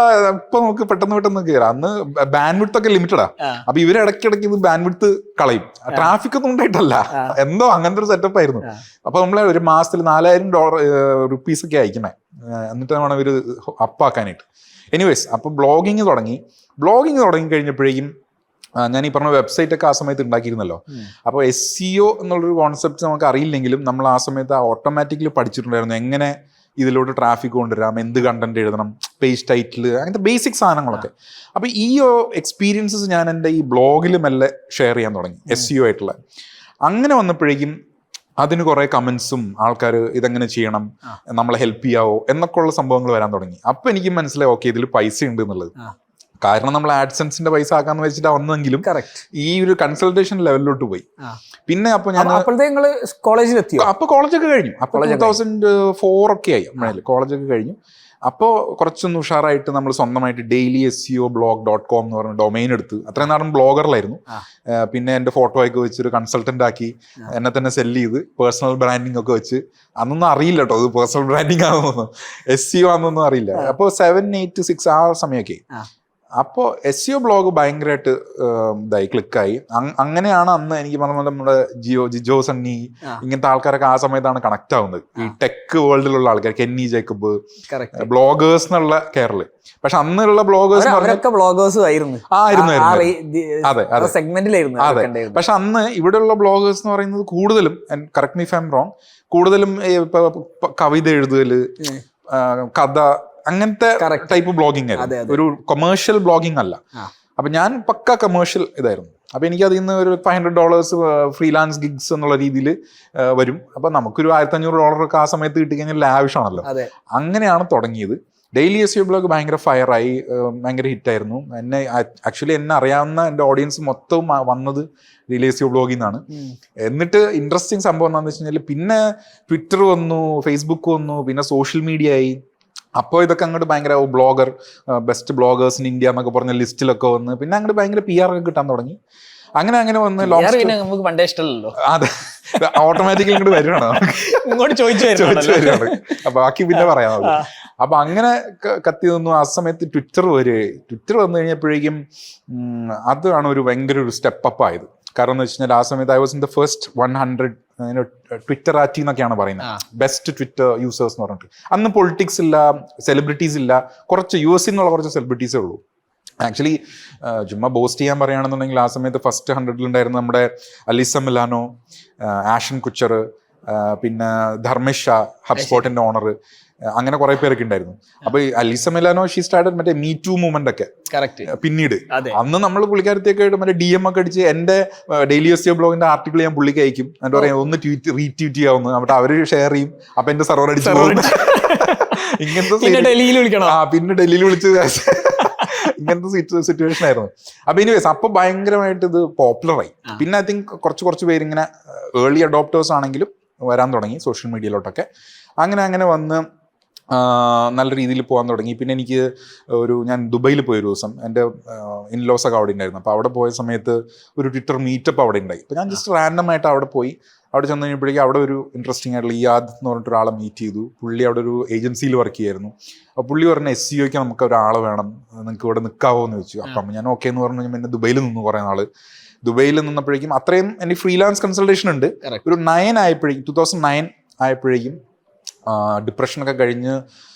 നമുക്ക് പെട്ടെന്ന് കയറാം. അന്ന് ബാൻഡ് വിഡ്ത്ത് ഒക്കെ ലിമിറ്റഡാ. അപ്പൊ ഇവര് ഇടയ്ക്കിടയ്ക്ക് ഇത് ബാൻഡ് വിഡ്ത്ത് കളയും. ട്രാഫിക് ഒന്നും ഉണ്ടായിട്ടല്ല, എന്തോ അങ്ങനത്തെ ഒരു സെറ്റപ്പ് ആയിരുന്നു. അപ്പൊ നമ്മളെ ഒരു മാസത്തിൽ $4,000 ഒക്കെ അയക്കണേ, എന്നിട്ട് വേണം ഇവര് അപ്പാക്കാനായിട്ട്. എനിവേസ്, അപ്പൊ ബ്ലോഗിങ് തുടങ്ങി കഴിഞ്ഞപ്പോഴേക്കും ഞാൻ ഈ പറഞ്ഞ വെബ്സൈറ്റ് ഒക്കെ ആ സമയത്ത് ഉണ്ടാക്കിയിരുന്നല്ലോ. അപ്പോൾ SEO എന്നുള്ളൊരു കോൺസെപ്റ്റ് നമുക്ക് അറിയില്ലെങ്കിലും നമ്മൾ ആ സമയത്ത് ഓട്ടോമാറ്റിക്കലി പഠിച്ചിട്ടുണ്ടായിരുന്നു എങ്ങനെ ഇതിലോട്ട് ട്രാഫിക് കൊണ്ടുവരാം, എന്ത് കണ്ടന്റ് എഴുതണം, പേജ് ടൈറ്റിൽ, അങ്ങനത്തെ ബേസിക് സാധനങ്ങളൊക്കെ. അപ്പൊ ഈ എക്സ്പീരിയൻസസ് ഞാൻ എൻ്റെ ഈ ബ്ലോഗിൽ മെല്ലെ ഷെയർ ചെയ്യാൻ തുടങ്ങി, SEO ആയിട്ടുള്ള. അങ്ങനെ വന്നപ്പോഴേക്കും അതിന് കുറെ കമന്റ്സും ആൾക്കാർ ഇതെങ്ങനെ ചെയ്യണം, നമ്മളെ ഹെൽപ്പ് ചെയ്യാവോ എന്നൊക്കെ ഉള്ള സംഭവങ്ങൾ വരാൻ തുടങ്ങി. അപ്പൊ എനിക്ക് മനസ്സിലായി ഓക്കെ ഇതിൽ പൈസ ഉണ്ട് എന്നുള്ളത്. കാരണം നമ്മൾ ആഡ്സെൻസിന്റെ പൈസ ആക്കാന്ന് വെച്ചിട്ട് വന്നെങ്കിലും ഈ ഒരു കൺസൾട്ടേഷൻ ലെവലിലോട്ട് പോയി. പിന്നെ അപ്പൊ ഞാൻ കോളേജിലെത്തി. അപ്പൊ കോളേജൊക്കെ കഴിഞ്ഞു. അപ്പൊ 2004 ഒക്കെ ആയി കോളേജൊക്കെ കഴിഞ്ഞു. അപ്പോൾ കുറച്ചൊന്ന് ഉഷാറായിട്ട് നമ്മൾ സ്വന്തമായിട്ട് ഡെയിലി SEOblog.com എന്ന് പറഞ്ഞ ഡൊമൈൻ എടുത്ത്. അത്രയും നാളും ബ്ലോഗറിലായിരുന്നു. പിന്നെ എൻ്റെ ഫോട്ടോ ഒക്കെ വെച്ചൊരു കൺസൾട്ടന്റ് ആക്കി എന്നെ തന്നെ സെല്ല് ചെയ്ത് പേഴ്സണൽ ബ്രാൻഡിങ് ഒക്കെ വെച്ച്. അന്നൊന്നും അറിയില്ല കേട്ടോ അത് പേഴ്സണൽ ബ്രാൻഡിങ് ആണെന്നൊന്നും SEO ആണെന്നൊന്നും അറിയില്ല. അപ്പോൾ 7, 8, 6 ആ സമയമൊക്കെ. അപ്പോൾ SEO ബ്ലോഗ് ഭയങ്കരമായിട്ട് ഇതായി ക്ലിക്കായി. അങ്ങനെയാണ് അന്ന് എനിക്ക് പറഞ്ഞ പോലെ നമ്മുടെ ജിജോ സണ്ണി ഇങ്ങനത്തെ ആൾക്കാരൊക്കെ ആ സമയത്താണ് കണക്ട് ആവുന്നത്. ഈ ടെക് വേൾഡിലുള്ള ആൾക്കാർ, കെന്നി ജേക്കബ്, ബ്ലോഗേഴ്സ് എന്നുള്ള കേരള. പക്ഷെ അന്നുള്ള ബ്ലോഗേഴ്സ് അതെ. പക്ഷെ അന്ന് ഇവിടെയുള്ള ബ്ലോഗേഴ്സ് എന്ന് പറയുന്നത് കൂടുതലും, correct me if I am wrong, കൂടുതലും കവിത എഴുതല്, കഥ, അങ്ങനത്തെ ടൈപ്പ് ബ്ലോഗിങ് ആയിരുന്നു. ഒരു കൊമേഴ്ഷ്യൽ ബ്ലോഗിങ് അല്ല. അപ്പൊ ഞാൻ പക്ക കമേഴ്ഷ്യൽ ഇതായിരുന്നു. അപ്പൊ എനിക്ക് അതിൽ നിന്ന് ഒരു $500 ഫ്രീലാൻസ് ഗിഗ്സ് എന്നുള്ള രീതിയിൽ വരും. അപ്പൊ നമുക്കൊരു $1,500 ഒക്കെ ആ സമയത്ത് കിട്ടിക്കഴിഞ്ഞാൽ ലാവിഷാണല്ലോ. അങ്ങനെയാണ് തുടങ്ങിയത്. ഡെയിലി SEO ബ്ലോഗ് ഭയങ്കര ഫയറായി, ഭയങ്കര ഹിറ്റായിരുന്നു. എന്നെ അറിയാവുന്ന എൻ്റെ ഓഡിയൻസ് മൊത്തവും വന്നത് ഡെയിലി SEO ബ്ലോഗിൽ നിന്നാണ്. എന്നിട്ട് ഇൻട്രസ്റ്റിംഗ് സംഭവം എന്താണെന്ന് വെച്ച് കഴിഞ്ഞാൽ പിന്നെ ട്വിറ്റർ വന്നു, ഫേസ്ബുക്ക് വന്നു, പിന്നെ സോഷ്യൽ മീഡിയ ആയി. അപ്പോൾ ഇതൊക്കെ അങ്ങോട്ട് ഭയങ്കര blogger, best bloggers in India എന്നൊക്കെ പറഞ്ഞ ലിസ്റ്റിലൊക്കെ വന്ന് പിന്നെ അങ്ങോട്ട് ഭയങ്കര PR ഒക്കെ കിട്ടാൻ തുടങ്ങി. അങ്ങനെ അങ്ങനെ വന്ന് പിന്നെ നമുക്ക് പണ്ടേ ഇഷ്ടമല്ലല്ലോ, അതെ ഓട്ടോമാറ്റിക്കലി ഇങ്ങോട്ട് വരുവാണ് ഇങ്ങോട്ട് ചോദിച്ചു വരികയാണ്. അപ്പൊ ബാക്കി പിന്നെ പറയാം. അപ്പൊ അങ്ങനെ കത്തി നിന്നു. ആ സമയത്ത് ട്വിറ്റർ വന്നു കഴിഞ്ഞപ്പോഴേക്കും അതാണ് ഒരു ഭയങ്കര ഒരു സ്റ്റെപ്പ് അപ്പ് ആയത്. കാരണം എന്ന് വെച്ച് കഴിഞ്ഞാൽ ആ സമയത്ത് I was in the first 100 Twitter ആറ്റി എന്നൊക്കെയാണ് പറയുന്നത്, ബെസ്റ്റ് ട്വിറ്റർ യൂസേഴ്സ് എന്ന് പറഞ്ഞിട്ട്. അന്ന് പൊളിറ്റിക്സ് ഇല്ല, സെലിബ്രിറ്റീസ് ഇല്ല, കുറച്ച് US നിന്നുള്ള കുറച്ച് സെലിബ്രിറ്റീസേ ഉള്ളൂ. ആക്ച്വലി ചുമ്മാ ബോസ്റ്റ് ചെയ്യാൻ പറയുകയാണെന്നുണ്ടെങ്കിൽ ആ സമയത്ത് ഫസ്റ്റ് 100 ഉണ്ടായിരുന്ന നമ്മുടെ അലിസ മിലാനോ, ആഷൻ കുച്ചർ, പിന്നെ ധർമ്മേഷ് ഷാ, ഹബ്സ്പോട്ടിന്റെ ഓണർ, അങ്ങനെ കുറെ പേരൊക്കെ ഉണ്ടായിരുന്നു. അപ്പൊ അലിസ മിലാനോ ഷീ സ്റ്റാർട്ടഡ് മറ്റേ മീ ടു മൂവ്മെന്റ് ഒക്കെ പിന്നീട്. അന്ന് നമ്മൾ പുള്ളിക്കാരത്തേക്ക് ആയിട്ട് മറ്റേ DM ഒക്കെ അടിച്ച് എന്റെ ഡെയിലി SEO ബ്ലോഗിന്റെ ആർട്ടിക്കിൾ ഞാൻ പുള്ളിക്ക് അയക്കും, എന്നിട്ട് പറയാം ഒന്ന് റീട്വീറ്റ് ചെയ്യാവുന്നു, എന്നിട്ട് അവര് ഷെയർ ചെയ്യും, അപ്പൊ എന്റെ സെർവർ അടിച്ചു പോകും. ഇങ്ങനത്തെ പിന്നെ ഡൽഹിയിൽ വിളിച്ച് ഇങ്ങനത്തെ സിറ്റുവേഷൻ ആയിരുന്നു. അപ്പൊ എനിവേസ് അപ്പൊ ഭയങ്കരമായിട്ട് ഇത് പോപ്പുലറായി. പിന്നെ ഐ തിങ്ക് കുറച്ച് പേരിങ്ങനെ ഏർലി അഡോപ്റ്റേഴ്സ് ആണെങ്കിലും വരാൻ തുടങ്ങി സോഷ്യൽ മീഡിയയിലോട്ടൊക്കെ. അങ്ങനെ വന്ന് നല്ല രീതിയിൽ പോകാൻ തുടങ്ങി. പിന്നെ എനിക്ക് ഞാൻ ദുബൈയിൽ പോയൊരു ദിവസം, എൻ്റെ ഇൻലോസൊക്കെ അവിടെ ഉണ്ടായിരുന്നു. അപ്പോൾ അവിടെ പോയ സമയത്ത് ഒരു ട്വിറ്റർ മീറ്റപ്പ് അവിടെ ഉണ്ടായി. അപ്പോൾ ഞാൻ ജസ്റ്റ് റാൻഡമായിട്ട് അവിടെ പോയി. അവിടെ ചെന്ന് കഴിഞ്ഞപ്പോഴേക്കും അവിടെ ഒരു ഇൻട്രസ്റ്റിംഗ് ആയിട്ടുള്ള ഇയാദ് എന്ന് പറഞ്ഞിട്ട് ഒരാളെ മീറ്റ് ചെയ്തു. പുള്ളി അവിടെ ഒരു ഏജൻസിയിൽ വർക്ക് ചെയ്യായിരുന്നു. അപ്പോൾ പുള്ളി പറഞ്ഞ SEOയ്ക്ക് നമുക്ക് ഒരാളെ വേണം, നിങ്ങൾക്ക് ഇവിടെ നിൽക്കാവോ എന്ന് ചോദിച്ചു. അപ്പം ഞാൻ ഓക്കെ എന്ന് പറഞ്ഞു. പിന്നെ ദുബൈയിൽ നിന്നു കുറേ നാൾ. ദുബൈയിൽ നിന്നപ്പോഴേക്കും അത്രയും എനിക്ക് ഫ്രീലാൻസ് കൺസൾട്ടേഷൻ ഉണ്ട്. ഒരു 2009 ആയപ്പോഴേക്കും ഡിപ്രഷനൊക്കെ കഴിഞ്ഞ്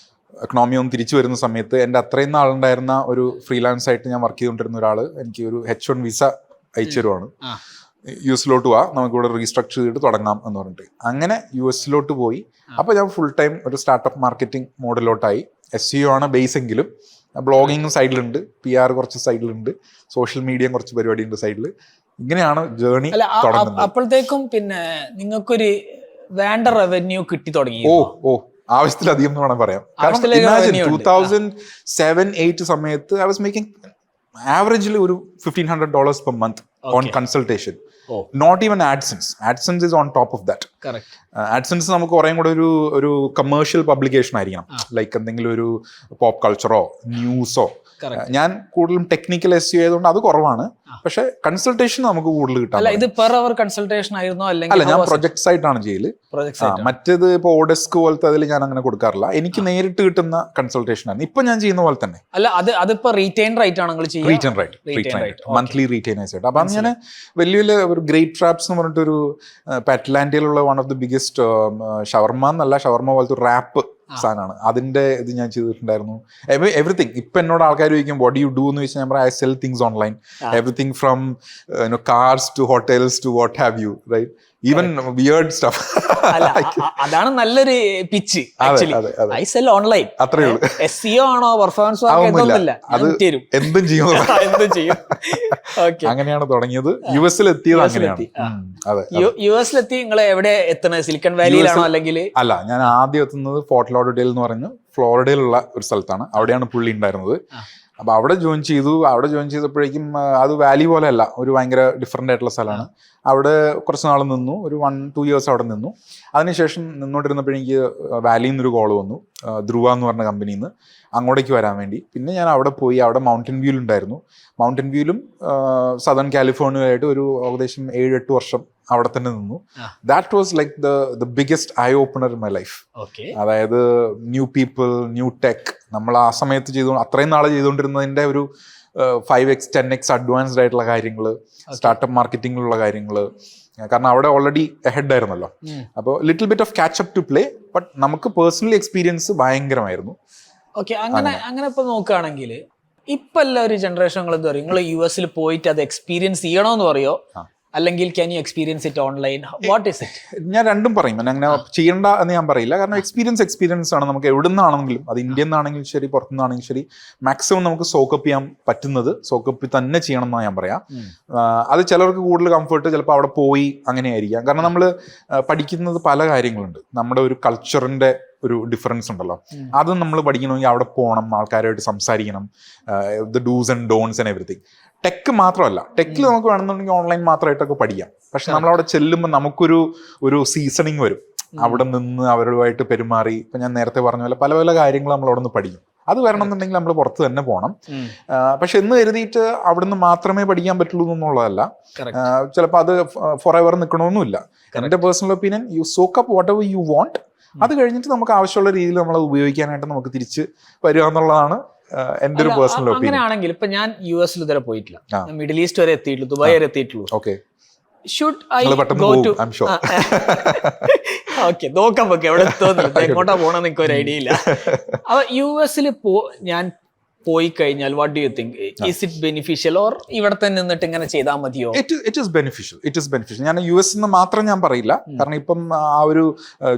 എക്കണോമി ഒന്ന് തിരിച്ചു വരുന്ന സമയത്ത് എൻ്റെ അത്രയും നാളുണ്ടായിരുന്ന ഒരു ഫ്രീലാൻസ് ആയിട്ട് ഞാൻ വർക്ക് ചെയ്തുകൊണ്ടിരുന്ന ഒരാൾ എനിക്ക് ഒരു H1 വിസ അയച്ചു തരുവാണ്. US-ലോട്ട് പോവാ, നമുക്കിവിടെ റീസ്ട്രക്ചർ ചെയ്തിട്ട് തുടങ്ങാം എന്ന് പറഞ്ഞിട്ട്. അങ്ങനെ US-ലോട്ട് പോയി. അപ്പോൾ ഞാൻ ഫുൾ ടൈം ഒരു സ്റ്റാർട്ടപ്പ് മാർക്കറ്റിംഗ് മോഡിലോട്ടായി. SEO ആണ് ബേസ് എങ്കിലും ബ്ലോഗിങ്ങും സൈഡിലുണ്ട്, PR കുറച്ച് സൈഡിലുണ്ട്, സോഷ്യൽ മീഡിയ കുറച്ച് പരിപാടി ഉണ്ട് സൈഡിൽ. ഇങ്ങനെയാണ് ജേർണി തുടങ്ങുന്നത്. അപ്പോഴത്തേക്കും പിന്നെ നിങ്ങൾക്കൊരു വേണ്ട റവന്യൂ കിട്ടി തുടങ്ങി. ആവശ്യത്തിലധികം എന്ന് വേണം പറയാം. കാരണം 2007-8 സമയത്ത് ഐ വാസ് മേക്കിംഗ് ആവറേജിൽ ഒരു $1,500 per month on consultation. Not even AdSense. AdSense is on top of that. Correct. AdSense നമുക്ക് കുറേ കൂടെ ഒരു കമേഴ്ഷ്യൽ പബ്ലിക്കേഷൻ ആയിരിക്കണം. ലൈക്ക് എന്തെങ്കിലും ഒരു പോപ്പ് കൾച്ചറോ ന്യൂസോ. ഞാൻ കൂടുതലും ടെക്നിക്കൽ SEO ആയതുകൊണ്ട് അത് കുറവാണ്. പക്ഷെ കൺസൾട്ടേഷൻ നമുക്ക് കൂടുതൽ കിട്ടാം. ഇത് പെർ അവർ കൺസൾട്ടേഷൻ ആയിരുന്നോ? അല്ല, ഞാൻ പ്രൊജക്ട്സ് ആയിട്ടാണ് ചെയ്യല്. മറ്റേത് ഇപ്പോൾ ഓഡെസ്ക് പോലത്തെ അതിൽ ഞാൻ അങ്ങനെ കൊടുക്കാറില്ല. എനിക്ക് നേരിട്ട് കിട്ടുന്ന കൺസൾട്ടേഷൻ ആണ് ഇപ്പൊ ഞാൻ ചെയ്യുന്ന പോലെ തന്നെ. അല്ല, അതിപ്പോ റീറ്റെയിൻ റൈറ്റ് ആണ് റീറ്റെയിൻ റൈറ്റ് മന്ത്ലി റീറ്റെയിനേഴ്സ് ആയിട്ട്. അപ്പൊ അങ്ങനെ വലിയ ഒരു ഗ്രേറ്റ് ട്രാപ്സ് എന്ന് പറഞ്ഞിട്ടൊരു പാറ്റ്ലാൻഡിലുള്ള വൺ ഓഫ് ദി ബിഗസ്റ്റ് ഷവർമ പോലത്തെ ഒരു റാപ്പ് സാധനമാണ്. അതിന്റെ ഇത് ഞാൻ ചെയ്തിട്ടുണ്ടായിരുന്നു. എവറിത്തിങ്. ഇപ്പൊ എന്നോട് ആൾക്കാർ ചോദിക്കും വാട്ട് യു ഡു എന്ന് ചോദിച്ചാൽ ഞാൻ പറയാം I sell things online. Everything from cars to hotels to what have you, right? Even weird stuff. അതാണ് നല്ലൊരു പിച്ച്. I cell online. അത്രേ ഉള്ളൂ. SEO ആണോ പെർഫോമൻസ് എന്തും ചെയ്യും. അങ്ങനെയാണ് തുടങ്ങിയത്. US-ലെത്തിയത് അങ്ങനെയാണ്. US-ലെത്തി നിങ്ങൾ എവിടെ എത്തുന്നത്? സിലിക്കൺ വാലിയിലാണോ അല്ലെങ്കിൽ? അല്ല, ഞാൻ ആദ്യം എത്തുന്നത് ഫോർട്ട് ലോഡർഡെയിൽ എന്ന് പറഞ്ഞു ഫ്ലോറിഡയിലുള്ള ഒരു സ്ഥലത്താണ്. അവിടെയാണ് പുള്ളി ഉണ്ടായിരുന്നത്. അപ്പോൾ അവിടെ ജോയിൻ ചെയ്തപ്പോഴേക്കും അത് വാലി പോലെ അല്ല, ഒരു ഭയങ്കര ഡിഫറെൻ്റ് ആയിട്ടുള്ള സ്ഥലമാണ്. അവിടെ കുറച്ച് നാൾ നിന്നു, ഒരു 1-2 years അവിടെ നിന്നു. അതിനുശേഷം നിന്നോണ്ടിരുന്നപ്പോഴെനിക്ക് വാലിയിൽ നിന്നൊരു കോൾ വന്നു, ധ്രുവ എന്ന് പറഞ്ഞ കമ്പനിയിൽ നിന്ന്, അങ്ങോട്ടേക്ക് വരാൻ വേണ്ടി. പിന്നെ ഞാൻ അവിടെ പോയി. അവിടെ മൗണ്ടൻ വ്യൂലുണ്ടായിരുന്നു. മൗണ്ടൻ വ്യൂലും സദേൺ കാലിഫോർണിയയായിട്ട് ഒരു ഏകദേശം 7-8 വർഷം അവിടെ തന്നെ നിന്നു. That was like the biggest I opener in my life. അതായത് ന്യൂ പീപ്പിൾ, ന്യൂ ടെക്. നമ്മൾ ആ സമയത്ത് അത്രയും നാളെ ചെയ്തുകൊണ്ടിരുന്നതിൻ്റെ ഒരു 5x 10x അഡ്വാൻസ്ഡ് ആയിട്ടുള്ള കാര്യങ്ങൾ, സ്റ്റാർട്ടപ്പ് മാർക്കറ്റിങ്ങിലുള്ള കാര്യങ്ങൾ. കാരണം അവിടെ ഓൾറെഡി ഹെഡ് ആയിരുന്നല്ലോ. അപ്പോൾ little bit of catch up to play. But നമുക്ക് പേഴ്സണലി എക്സ്പീരിയൻസ് ഭയങ്കരമായിരുന്നു. ഓക്കെ, അങ്ങനെ ഇപ്പൊ നോക്കുകയാണെങ്കിൽ ഇപ്പൊ എല്ലാ ഒരു ജനറേഷൻ എന്താ പറയുക, നിങ്ങൾ US-ൽ പോയിട്ട് അത് എക്സ്പീരിയൻസ് ചെയ്യണമെന്ന് പറയോ, അല്ലെങ്കിൽ can you experience it online? What is it? ഞാൻ രണ്ടും പറയും. അങ്ങനെ ചെയ്യണ്ട എന്ന് ഞാൻ പറയില്ല. കാരണം എക്സ്പീരിയൻസ് ആണ്. നമുക്ക് എവിടെ നിന്നാണെങ്കിലും, അത് ഇന്ത്യയിൽ നിന്നാണെങ്കിലും ശരി, പുറത്തുനിന്നാണെങ്കിലും ശരി, മാക്സിമം നമുക്ക് സോക്കപ്പ് ചെയ്യാൻ പറ്റുന്നത് സോക്കപ്പ് തന്നെ ചെയ്യണം എന്നാണ് ഞാൻ പറയാം. അത് ചിലർക്ക് കൂടുതൽ കംഫർട്ട് ചിലപ്പോൾ അവിടെ പോയി അങ്ങനെയായിരിക്കാം. കാരണം നമ്മൾ പഠിക്കുന്നത് പല കാര്യങ്ങളുണ്ട്. നമ്മുടെ ഒരു കൾച്ചറിന്റെ ഒരു ഡിഫറൻസ് ഉണ്ടല്ലോ. അത് നമ്മൾ പഠിക്കണമെങ്കിൽ അവിടെ പോകണം, ആൾക്കാരുമായിട്ട് സംസാരിക്കണം, the dos and don'ts and everything. Tech മാത്രമല്ല, ടെക്കിൽ നമുക്ക് വേണമെന്നുണ്ടെങ്കിൽ ഓൺലൈൻ മാത്രമായിട്ടൊക്കെ പഠിക്കാം. പക്ഷെ നമ്മളവിടെ ചെല്ലുമ്പോൾ നമുക്കൊരു സീസണിങ് വരും. അവിടെ നിന്ന് അവരുമായിട്ട് പെരുമാറി, ഇപ്പം ഞാൻ നേരത്തെ പറഞ്ഞ പോലെ പല കാര്യങ്ങൾ നമ്മൾ അവിടെ നിന്ന് പഠിക്കും. അത് വരണം എന്നുണ്ടെങ്കിൽ നമ്മൾ പുറത്ത് തന്നെ പോകണം. പക്ഷെ എന്ന് കരുതിയിട്ട് അവിടുന്ന് മാത്രമേ പഠിക്കാൻ പറ്റുള്ളൂ എന്നുള്ളതല്ല. ചിലപ്പോൾ അത് ഫോർ എവർ നിൽക്കണമെന്നില്ല. എൻ്റെ personal opinion, you soak up whatever you want. അത് കഴിഞ്ഞിട്ട് നമുക്ക് ആവശ്യമുള്ള രീതിയിൽ നമ്മൾ ഉപയോഗിക്കാനായിട്ട് നമുക്ക് തിരിച്ച് വരിക എന്നുള്ളതാണ് എൻ്റെ ഒരു പേഴ്സണൽ ഒപ്പീനിയൻ. അങ്ങനെയാണെങ്കിൽ ഇപ്പൊ ഞാൻ US ഇതുവരെ പോയിട്ടില്ല, മിഡിൽ ഈസ്റ്റ് വരെ എത്തിയിട്ടുള്ളൂ, ദുബായ് വരെ എത്തിയിട്ടുള്ളൂ. Okay, should I go to okay നോക്കാൻ പറ്റും എവിടെ എത്തുന്നില്ല, എങ്ങോട്ടാ പോണെന്ന് എനിക്ക് ഒരു ഐഡിയ ഇല്ല. അപ്പൊ US ഞാൻ പോയി കഴിഞ്ഞാൽ what do you think, is it beneficial or ഇവിടെ തന്നെ നിന്നിട്ട് ഇങ്ങനെ ചെയ്താൽ മതിയോ? It is beneficial. ഞാൻ US എന്ന് മാത്രം ഞാൻ പറയില്ല, കാരണം ഇപ്പം ആ ഒരു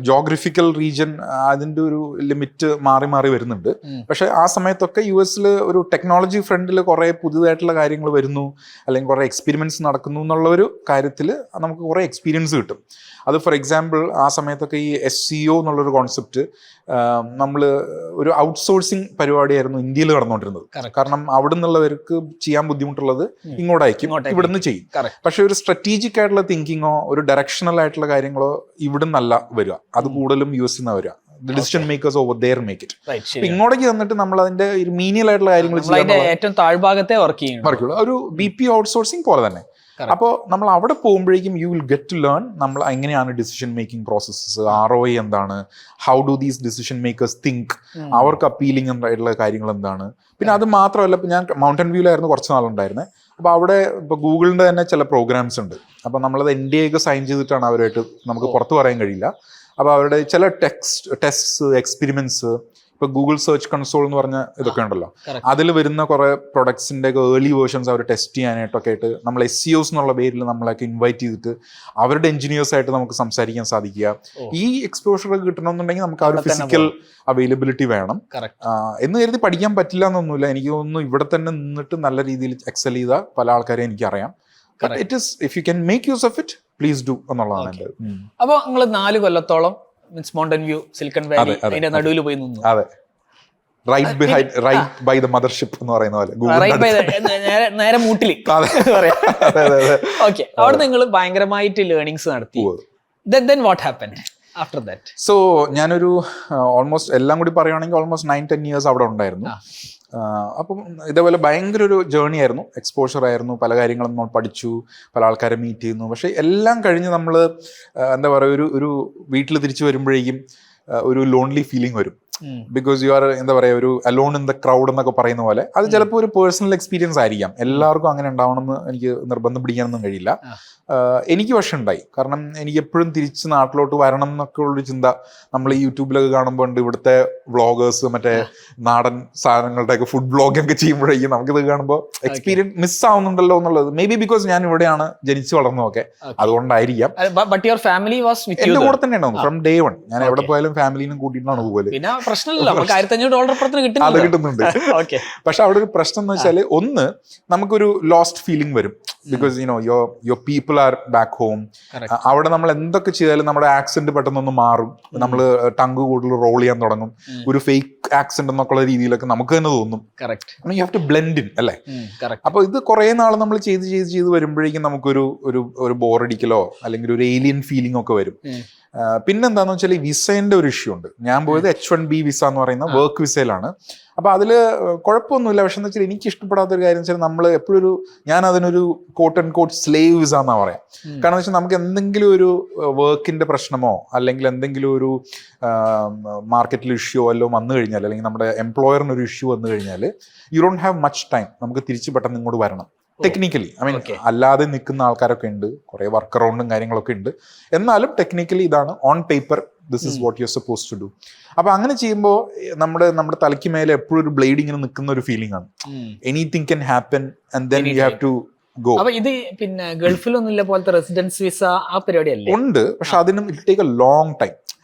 ജോഗ്രഫിക്കൽ റീജിയൻ അതിന്റെ ഒരു ലിമിറ്റ് മാറി മാറി വരുന്നുണ്ട്. പക്ഷെ ആ സമയത്തൊക്കെ US ഒരു ടെക്നോളജി ഫ്രണ്ടിൽ കുറെ പുതുതായിട്ടുള്ള കാര്യങ്ങൾ വരുന്നു, അല്ലെങ്കിൽ കുറെ എക്സ്പെരിമെന്റ്സ് നടക്കുന്നു എന്നുള്ള ഒരു കാര്യത്തിൽ നമുക്ക് കുറെ എക്സ്പീരിയൻസ് കിട്ടും. അത് ഫോർ എക്സാമ്പിൾ ആ സമയത്തൊക്കെ ഈ SEO എന്നുള്ളൊരു കോൺസെപ്റ്റ് നമ്മൾ ഒരു ഔട്ട്സോഴ്സിങ് പരിപാടിയായിരുന്നു ഇന്ത്യയിൽ നടന്നുകൊണ്ടിരുന്നത്. കാരണം അവിടെ നിന്നുള്ളവർക്ക് ചെയ്യാൻ ബുദ്ധിമുട്ടുള്ളത് ഇങ്ങോട്ടായിരിക്കും, ഇവിടുന്ന് ചെയ്യും. പക്ഷെ ഒരു സ്ട്രാറ്റജിക് ആയിട്ടുള്ള തിങ്കിങ്ങോ ഒരു ഡയറക്ഷണൽ ആയിട്ടുള്ള കാര്യങ്ങളോ ഇവിടെ നിന്നല്ല വരിക, അത് കൂടുതലും US നിന്ന് വരിക. Decision makers over there make it. ഇങ്ങോട്ടേക്ക് വന്നിട്ട് നമ്മൾ അതിന്റെ ഒരു മീനിയൽ ആയിട്ടുള്ള കാര്യങ്ങൾ ഏറ്റവും താഴ്ഭാഗത്തെ വർക്കുള്ളൂ, ഒരു BPO ഔട്ട്സോഴ്സിങ് പോലെ തന്നെ. അപ്പോൾ നമ്മൾ അവിടെ പോകുമ്പോഴേക്കും you will get to learn നമ്മൾ എങ്ങനെയാണ് ഡിസിഷൻ മേക്കിംഗ് പ്രോസസ്സസ്, ROI എന്താണ്, how do these decision makers think, അവർക്ക് അപ്പീലിംഗ് ആയിട്ടുള്ള കാര്യങ്ങൾ എന്താണ്. പിന്നെ അത് മാത്രമല്ല, ഇപ്പം ഞാൻ മൗണ്ടൻ വ്യൂലായിരുന്നു കുറച്ച് നാളുണ്ടായിരുന്നത്. അപ്പോൾ അവിടെ ഇപ്പോൾ ഗൂഗിളിൻ്റെ തന്നെ ചില പ്രോഗ്രാംസ് ഉണ്ട്. അപ്പോൾ നമ്മളത് NDA ഒക്കെ സൈൻ ചെയ്തിട്ടാണ് അവരായിട്ട്, നമുക്ക് പുറത്ത് പറയാൻ കഴിയില്ല. അപ്പോൾ അവരുടെ ചില ടെസ്റ്റ്സ്, എക്സ്പെരിമെന്റ്സ്, ഇപ്പൊ ഗൂഗിൾ സെർച്ച് കൺസോൾ എന്ന് പറഞ്ഞ ഇതൊക്കെ ഉണ്ടല്ലോ, അതിൽ വരുന്ന കുറെ പ്രൊഡക്ട്സിന്റെ ഒക്കെ ഏർലി വേർഷൻസ് അവർ ടെസ്റ്റ് ചെയ്യാനായിട്ടൊക്കെ ആയിട്ട് നമ്മൾ SEOs എന്നുള്ള പേരിൽ നമ്മളൊക്കെ ഇൻവൈറ്റ് ചെയ്തിട്ട് അവരുടെ എഞ്ചിനീയേഴ്സ് ആയിട്ട് നമുക്ക് സംസാരിക്കാൻ സാധിക്കുക. ഈ എക്സ്പോഷർ കിട്ടണമെന്നുണ്ടെങ്കിൽ നമുക്ക് ആ ഒരു ഫിസിക്കൽ അവൈലബിലിറ്റി വേണം. എന്ന് കരുതി പഠിക്കാൻ പറ്റില്ല എന്നൊന്നുമില്ല. എനിക്ക് തോന്നുന്നു ഇവിടെ തന്നെ നിന്നിട്ട് നല്ല രീതിയിൽ എക്സൽ ചെയ്ത പല ആൾക്കാരെയും എനിക്കറിയാം. It is if you can make use of it, please do എന്നുള്ളതാണ് എൻ്റെ. അപ്പോൾ നിങ്ങൾ 4 കൊല്ലത്തോളം മൗണ്ടൻ വ്യൂ, സിലിക്കൺ വാലി, അതിന്റെ നടുവിൽ പോയി നിന്നു. അതെ, റൈറ്റ് ബൈ ദ മദർഷിപ്പ് എന്ന് പറയുന്ന പോലെ, നേരെ മൂട്ടില്. ഓക്കെ, അവിടെ നിങ്ങൾ ഭയങ്കരമായിട്ട് ലേണിങ്സ് നടത്തി. Then what happened after that? So ഞാനൊരു ഓൾമോസ്റ്റ് എല്ലാം കൂടി പറയുകയാണെങ്കിൽ ഓൾമോസ്റ്റ് 9-10 years അവിടെ ഉണ്ടായിരുന്നു. അപ്പം ഇതേപോലെ ഭയങ്കര ഒരു ജേർണി ആയിരുന്നു, എക്സ്പോഷർ ആയിരുന്നു, പല കാര്യങ്ങളും നമ്മൾ പഠിച്ചു, പല ആൾക്കാരെ മീറ്റ് ചെയ്യുന്നു. പക്ഷെ എല്ലാം കഴിഞ്ഞ് നമ്മൾ എന്താ പറയുക, ഒരു വീട്ടിൽ തിരിച്ചു വരുമ്പോഴേക്കും ഒരു ലോൺലി ഫീലിംഗ് വരും. ബിക്കോസ് യു ആർ എന്താ പറയുക, ഒരു അലോൺ ഇൻ ദ ക്രൗഡ് എന്നൊക്കെ പറയുന്ന പോലെ. അത് ചിലപ്പോൾ ഒരു പേഴ്സണൽ എക്സ്പീരിയൻസ് ആയിരിക്കാം, എല്ലാവർക്കും അങ്ങനെ ഉണ്ടാവണമെന്ന് എനിക്ക് നിർബന്ധം പിടിക്കാനൊന്നും കഴിയില്ല. എനിക്ക് പക്ഷെ ഉണ്ടായി. കാരണം എനിക്ക് എപ്പോഴും തിരിച്ച് നാട്ടിലോട്ട് വരണം എന്നൊക്കെ ഉള്ളൊരു ചിന്ത നമ്മൾ ഈ യൂട്യൂബിലൊക്കെ കാണുമ്പോൾ ഉണ്ട്. ഇവിടുത്തെ വ്ളോഗേഴ്സ് മറ്റേ നാടൻ സാധനങ്ങളുടെയൊക്കെ ഫുഡ് വ്ളോഗൊക്കെ ചെയ്യുമ്പോഴേക്കും നമുക്കിത് കാണുമ്പോൾ എക്സ്പീരിയൻസ് മിസ്സാവുന്നുണ്ടല്ലോ എന്നുള്ളത്. മേ ബി ബിക്കോസ് ഞാൻ ഇവിടെയാണ് ജനിച്ചു വളർന്നതൊക്കെ, അതുകൊണ്ടായിരിക്കാം. എന്റെ കൂടെ തന്നെ ഉണ്ടാവും ഫ്രം ഡേ വൺ. ഞാൻ എവിടെ പോയാലും ഫാമിലിനും കൂട്ടിയിട്ടാണ് പോകല്. അത് കിട്ടുന്നുണ്ട്. പക്ഷെ അവിടെ ഒരു പ്രശ്നം എന്ന് വെച്ചാൽ, ഒന്ന് നമുക്കൊരു ലോസ്റ്റ് ഫീലിംഗ് വരും. Because your people are back home. അവിടെ നമ്മൾ എന്തൊക്കെ ചെയ്താലും നമ്മുടെ ആക്സെന്റ് പെട്ടെന്നൊന്ന് മാറും. നമ്മൾ ടങ്ക് കൂടുതൽ റോൾ ചെയ്യാൻ തുടങ്ങും. ഒരു ഫേക്ക് ആക്സെന്റ് എന്നൊക്കെയുള്ള രീതിയിലൊക്കെ നമുക്ക് തന്നെ തോന്നും. You have to blend in അല്ലേ. അപ്പൊ ഇത് കുറെ നാൾ നമ്മൾ ചെയ്ത് വരുമ്പോഴേക്കും നമുക്കൊരു ഒരു ബോറടിക്കലോ അല്ലെങ്കിൽ ഒരു ഏലിയൻ ഫീലിംഗ് ഒക്കെ വരും. പിന്നെന്താന്ന് വെച്ചാൽ ഈ വിസേന്റെ ഒരു ഇഷ്യൂ ഉണ്ട്. ഞാൻ പോയത് H1B വിസ എന്ന് പറയുന്ന വർക്ക് വിസയിലാണ്. അപ്പൊ അതില് കുഴപ്പമൊന്നുമില്ല. പക്ഷെ എന്ന് വെച്ചാൽ എനിക്ക് ഇഷ്ടപ്പെടാത്തൊരു കാര്യം വെച്ചാൽ നമ്മൾ എപ്പോഴും ഞാൻ അതിനൊരു quote and quote slave visa എന്നാ പറയാം. കാരണം വെച്ചാൽ നമുക്ക് എന്തെങ്കിലും ഒരു വർക്കിന്റെ പ്രശ്നമോ അല്ലെങ്കിൽ എന്തെങ്കിലും ഒരു മാർക്കറ്റിൽ ഇഷ്യൂ വല്ലോ വന്നു കഴിഞ്ഞാൽ, അല്ലെങ്കിൽ നമ്മുടെ എംപ്ലോയറിന് ഒരു ഇഷ്യൂ വന്നു കഴിഞ്ഞാൽ you don't have much time. നമുക്ക് തിരിച്ച് പെട്ടെന്ന് ഇങ്ങോട്ട് വരണം. ടെക്നിക്കലി അല്ലാതെ നിൽക്കുന്ന ആൾക്കാരൊക്കെ ഉണ്ട്, കുറെ വർക്ക് അറൗണ്ടും കാര്യങ്ങളൊക്കെ ഉണ്ട്. എന്നാലും ടെക്നിക്കലി ഇതാണ്, on paper this is what you are suppose to do. അപ്പൊ അങ്ങനെ ചെയ്യുമ്പോൾ നമ്മുടെ തലയ്ക്ക് മേലെ എപ്പോഴും ഒരു ബ്ലേഡ് ഇങ്ങനെ നിൽക്കുന്ന ഒരു ഫീലിംഗ് ആണ്. Anything can happen and then you have to go. ഇത് പിന്നെ ഗൾഫിലൊന്നും ഇല്ല പോലത്തെ റെസിഡൻസ് വിസ ആ പരിപാടിയല്ലേ? ഉണ്ട്, പക്ഷെ അതിനും it take a long time.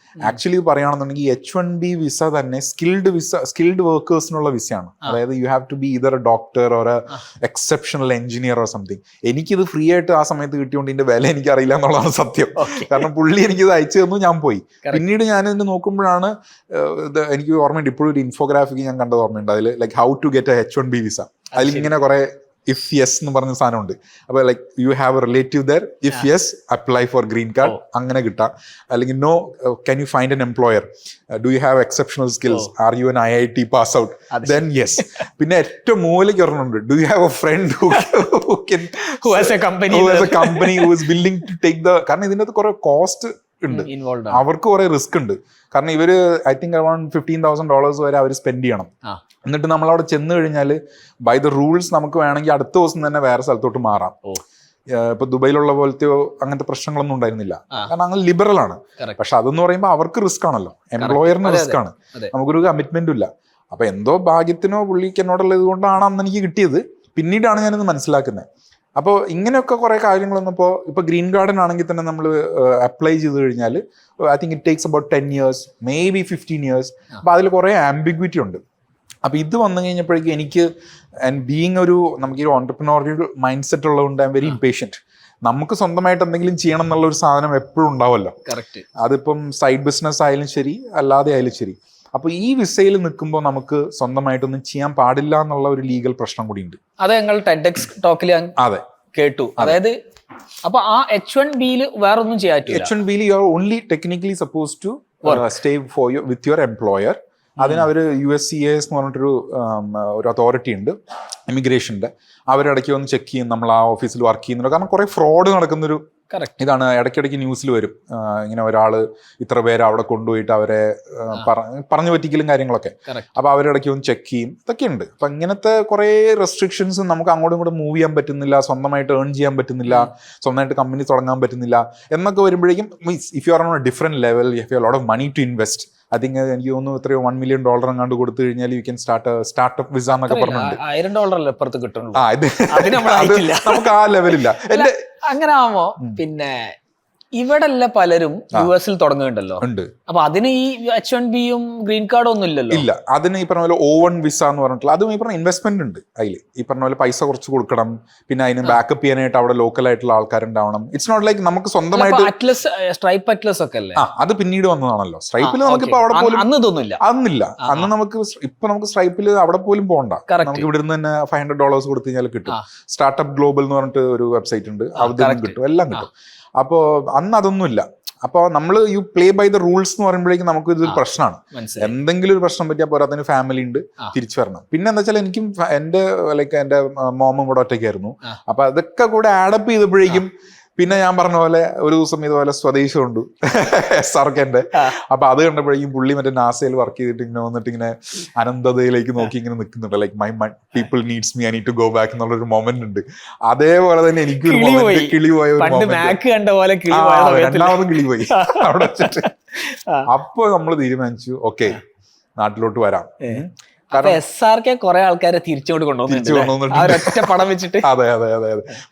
Actually പറയുകയാണെന്നുണ്ടെങ്കിൽ H1B വിസ തന്നെ സ്കിൽഡ് വർക്കേഴ്സിനുള്ള വിസയാണ്. അതായത് you have to be either a doctor or a exceptional engineer or something. എനിക്കിത് ഫ്രീ ആയിട്ട് ആ സമയത്ത് കിട്ടിയോണ്ട് ഇതിന്റെ വില എനിക്ക് അറിയില്ല എന്നുള്ളതാണ് സത്യം. കാരണം പുള്ളി എനിക്കിത് അയച്ചു തന്നു, ഞാൻ പോയി. പിന്നീട് ഞാൻ ഇതിന് നോക്കുമ്പോഴാണ് എനിക്ക് ഓർമ്മയുണ്ട്, ഇപ്പോഴും ഒരു ഇൻഫോഗ്രാഫിക്ക് ഞാൻ കണ്ടത് ഓർമ്മയുണ്ട്. അതിൽ like how to get a H1B visa. അതിലിങ്ങനെ കുറെ ഇഫ് യെസ് എന്ന് പറഞ്ഞ സാധനമുണ്ട്. അപ്പോൾ like you have a relative there, if yes apply for green card, അങ്ങനെ കിട്ടാം. അല്ലെങ്കിൽ no, can you find an employer, do you have exceptional skills, are you an IIT pass out, then yes. പിന്നെ ഏറ്റവും മൂലയ്ക്ക് ഒരെണ്ണമുണ്ട്, do you have a friend who has a company who is willing to take the, കാരണം ഇതിൻ്റെ അകത്ത് കുറെ cost ഉണ്ട്, അവർക്ക് കുറെ റിസ്ക് ഉണ്ട്. കാരണം ഇവര് ഐ തിങ്ക് അറൌണ്ട് $15,000 വരെ അവർ സ്പെൻഡ് ചെയ്യണം. എന്നിട്ട് നമ്മൾ അവിടെ ചെന്ന് കഴിഞ്ഞാൽ ബൈ ദ റൂൾസ് നമുക്ക് വേണമെങ്കിൽ അടുത്ത ദിവസം തന്നെ വേറെ സ്ഥലത്തോട്ട് മാറാം. ഇപ്പൊ ദുബൈയിലുള്ള പോലത്തെ അങ്ങനത്തെ പ്രശ്നങ്ങളൊന്നും ഉണ്ടായിരുന്നില്ല, കാരണം അങ്ങനെ ലിബറൽ ആണ്. പക്ഷെ അതെന്ന് പറയുമ്പോൾ അവർക്ക് റിസ്ക് ആണല്ലോ, എംപ്ലോയറിന് റിസ്ക് ആണ്, നമുക്കൊരു കമ്മിറ്റ്മെന്റും ഇല്ല. അപ്പൊ എന്തോ ഭാഗ്യത്തിനോ പുള്ളിക്ക് എന്നോടുള്ളത് കൊണ്ടാണ് അന്ന് എനിക്ക് കിട്ടിയത്. പിന്നീടാണ് ഞാനിത് മനസ്സിലാക്കുന്നത്. അപ്പോൾ ഇങ്ങനെയൊക്കെ കുറെ കാര്യങ്ങൾ വന്നപ്പോൾ ഇപ്പൊ ഗ്രീൻ കാർഡിന് ആണെങ്കിൽ തന്നെ നമ്മൾ അപ്ലൈ ചെയ്ത് കഴിഞ്ഞാൽ I think it takes about 10 years, may be 15 years. അപ്പൊ അതിൽ കുറെ ആംബിഗ്വിറ്റി ഉണ്ട്. അപ്പൊ ഇത് വന്നു കഴിഞ്ഞപ്പോഴേക്കും എനിക്ക്, ആൻഡ് ബീങ് ഒരു നമുക്കൊരു ഓൺടർപ്രനോറിയൽ മൈൻഡ് സെറ്റ് ഉള്ളതുകൊണ്ട് ഐ എം വെരി ഇംപേഷ്യന്റ്. നമുക്ക് സ്വന്തമായിട്ട് എന്തെങ്കിലും ചെയ്യണം എന്നുള്ള ഒരു സാധനം എപ്പോഴും ഉണ്ടാവുമല്ലോ. അതിപ്പം സൈഡ് ബിസിനസ് ആയാലും ശരി, അല്ലാതെ ആയാലും ശരി. അപ്പൊ ഈ വിസയിൽ നിൽക്കുമ്പോൾ നമുക്ക് സ്വന്തമായിട്ടൊന്നും ചെയ്യാൻ പാടില്ല എന്നുള്ള ഒരു ലീഗൽ പ്രശ്നം കൂടി ഉണ്ട്. അതെ, ഞങ്ങൾ TEDx ടോക്കിൽ അതെ കേട്ടു. അതായത് അപ്പൊ ആ H1B വേറെ ഒന്നും ചെയ്യാൻ പറ്റില്ല. H1B you are only technically suppose to stay for you with your employer. അതിന് അവർ USCIS എന്ന് പറഞ്ഞിട്ടൊരു അതോറിറ്റി ഉണ്ട് ഇമിഗ്രേഷൻ്റെ. അവരിടയ്ക്ക് വന്ന് ചെക്ക് ചെയ്യും നമ്മൾ ആ ഓഫീസിൽ വർക്ക് ചെയ്യുന്നുണ്ട്. കാരണം കുറെ ഫ്രോഡ് നടക്കുന്നൊരു ഇതാണ്. ഇടയ്ക്കിടയ്ക്ക് ന്യൂസിൽ വരും, ഇങ്ങനെ ഒരാൾ ഇത്ര പേര് അവിടെ കൊണ്ടുപോയിട്ട് അവരെ പറഞ്ഞു പറ്റിക്കലും കാര്യങ്ങളൊക്കെ. അപ്പൊ അവരിടയ്ക്ക് ഒന്ന് ചെക്ക് ചെയ്യും, ഇതൊക്കെ ഉണ്ട്. അപ്പൊ ഇങ്ങനത്തെ കുറെ റെസ്ട്രിക്ഷൻസ്, നമുക്ക് അങ്ങോട്ടും ഇങ്ങോട്ടും മൂവ് ചെയ്യാൻ പറ്റുന്നില്ല, സ്വന്തമായിട്ട് ഏൺ ചെയ്യാൻ പറ്റുന്നില്ല, സ്വന്തമായിട്ട് കമ്പനി തുടങ്ങാൻ പറ്റുന്നില്ല എന്നൊക്കെ വരുമ്പോഴേക്കും, if you are on a different level, if you are lot of money to invest, I think എനിക്ക് തോന്നുന്നു എത്രയോ $1 million അങ്ങാണ്ട് കൊടുത്തു കഴിഞ്ഞാൽ യു ക്യാൻ സ്റ്റാർട്ടപ്പ് വിസ എന്നൊക്കെ പറഞ്ഞിട്ടുണ്ട്. നമുക്ക് ആ ലെവലില്ല. അങ്ങനെ ആവുമോ പിന്നെ ഇവിടെ പലരും US തുടങ്ങുന്നുണ്ടല്ലോ. ഉണ്ട്. അപ്പൊ അതിന് ഈ H1Bയും ഗ്രീൻ കാർഡും ഒന്നും ഇല്ലല്ലോ. ഇല്ല, അതിന് ഈ പറഞ്ഞ പോലെ O1 വിസ എന്ന് പറഞ്ഞിട്ടുള്ള അതും ഈ പറഞ്ഞ ഇൻവെസ്റ്റ്മെന്റ് ഉണ്ട് അതിൽ. ഈ പറഞ്ഞ പോലെ പൈസ കുറച്ച് കൊടുക്കണം, പിന്നെ അതിന് ബാക്കപ്പ് ചെയ്യാനായിട്ട് അവിടെ ലോക്കൽ ആയിട്ടുള്ള ആൾക്കാരുണ്ടാവണം. ഇറ്റ്സ് നോട്ട് ലൈക്ക് നമുക്ക് സ്വന്തമായിട്ട് സ്ട്രൈപ്പ് അറ്റ്ലസ് ഒക്കെ അല്ലേ. അത് പിന്നീട് വന്നതാണല്ലോ. സ്ട്രൈപ്പിൽ നമുക്ക് ഇപ്പൊ അവിടെ പോലും അന്നില്ല. അന്ന് നമുക്ക് ഇപ്പൊ നമുക്ക് സ്ട്രൈപ്പിൽ അവിടെ പോലും പോകണ്ട. നമുക്ക് ഇവിടെ നിന്ന് തന്നെ $500 കൊടുത്തു കഴിഞ്ഞാൽ കിട്ടും. സ്റ്റാർട്ടപ്പ് ഗ്ലോബൽ എന്ന് പറഞ്ഞിട്ട് ഒരു വെബ്സൈറ്റ് ഉണ്ട്, അതിനും കിട്ടും, എല്ലാം കിട്ടും. അപ്പോൾ അന്ന് അതൊന്നുമില്ല. അപ്പോൾ നമ്മൾ you play by the rules എന്ന് പറയുമ്പോഴേക്കും നമുക്ക് ഇതൊരു പ്രശ്നമാണ്. എന്തെങ്കിലും ഒരു പ്രശ്നം പറ്റിയാൽ പോരാ, അതിന് ഫാമിലി ഉണ്ട്, തിരിച്ചു വരണം. പിന്നെ എന്താ വെച്ചാൽ എനിക്കും എൻ്റെ മോമും ഇവിടെ ഒറ്റയ്ക്കായിരുന്നു. അപ്പൊ അതൊക്കെ കൂടെ ആഡപ്പ് ചെയ്തപ്പോഴേക്കും പിന്നെ ഞാൻ പറഞ്ഞ പോലെ ഒരു ദിവസം ഇതുപോലെ സ്വദേശം ഉണ്ട് SRKന്റെ. അപ്പൊ അത് കണ്ടപ്പോഴേക്കും പുള്ളി മറ്റേ നാസയിൽ വർക്ക് ചെയ്തിട്ട് ഇങ്ങനെ വന്നിട്ട് ഇങ്ങനെ അനന്തതയിലേക്ക് നോക്കി ഇങ്ങനെ നിൽക്കുന്നുണ്ട്. Like my people needs me, I need to go back എന്നുള്ളൊരു മൊമെന്റ് ഉണ്ട്. അതേപോലെ തന്നെ എനിക്കൊരു കിളി പോയ ഒരു രണ്ടാമതും കിളി പോയി അവിടെ വെച്ചിട്ട്. അപ്പൊ നമ്മൾ തീരുമാനിച്ചു, ഓക്കെ നാട്ടിലോട്ട് വരാം. SRK കുറെ ആൾക്കാരെ തിരിച്ചോട്ട് കൊണ്ടുവന്നിട്ട് പടം വെച്ചിട്ട്. അതെ.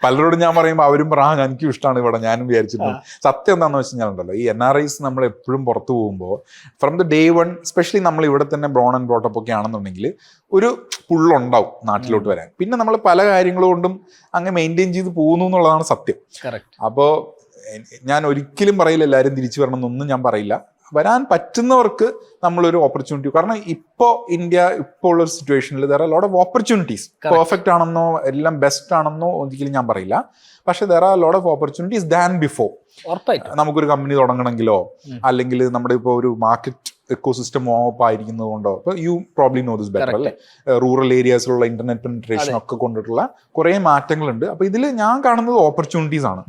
പലരോടും ഞാൻ പറയുമ്പോൾ അവരും പറയാം എനിക്കും ഇഷ്ടമാണ് ഇവിടെ, ഞാനും വിചാരിച്ചിരുന്നു. സത്യം എന്താണെന്ന് വെച്ച് കഴിഞ്ഞാൽ ഉണ്ടല്ലോ, ഈ NRIs നമ്മൾ എപ്പോഴും പുറത്തു പോകുമ്പോൾ from the day one, specially നമ്മൾ ഇവിടെ തന്നെ ബ്രോൺ ആൻഡ് ബ്രോട്ടപ്പ് ഒക്കെ ആണെന്നുണ്ടെങ്കിൽ ഒരു പുള്ളുണ്ടാവും നാട്ടിലോട്ട് വരാൻ. പിന്നെ നമ്മൾ പല കാര്യങ്ങൾ കൊണ്ടും അങ്ങ് മെയിൻറ്റെയിൻ ചെയ്ത് പോകുന്നു എന്നുള്ളതാണ് സത്യം. അപ്പോൾ ഞാൻ ഒരിക്കലും പറയില്ല എല്ലാവരും തിരിച്ചു വരണം എന്നൊന്നും ഞാൻ പറയില്ല. വരാൻ പറ്റുന്നവർക്ക് നമ്മളൊരു ഓപ്പർച്യൂണിറ്റി, കാരണം ഇപ്പോൾ ഇന്ത്യ ഇപ്പോൾ ഉള്ള ഒരു സിറ്റുവേഷനിൽ there are a lot of opportunities. Perfect ആണെന്നോ എല്ലാം ബെസ്റ്റ് ആണെന്നോ ഒരിക്കലും ഞാൻ പറയില്ല. പക്ഷെ there are a lot of opportunities than before. നമുക്കൊരു കമ്പനി തുടങ്ങണമെങ്കിലോ അല്ലെങ്കിൽ നമ്മുടെ ഇപ്പോൾ ഒരു മാർക്കറ്റ് എക്കോസിസ്റ്റം ഓപ്പ് ആയിരിക്കുന്നത് കൊണ്ടോ, ഇപ്പൊ you probably know this better അല്ലേ, റൂറൽ ഏരിയാസിലുള്ള ഇന്റർനെറ്റ് പെനിട്രേഷൻ ഒക്കെ കൊണ്ടിട്ടുള്ള കുറെ മാറ്റങ്ങളുണ്ട്. അപ്പൊ ഇതിൽ ഞാൻ കാണുന്നത് ഓപ്പർച്യൂണിറ്റീസ് ആണ്.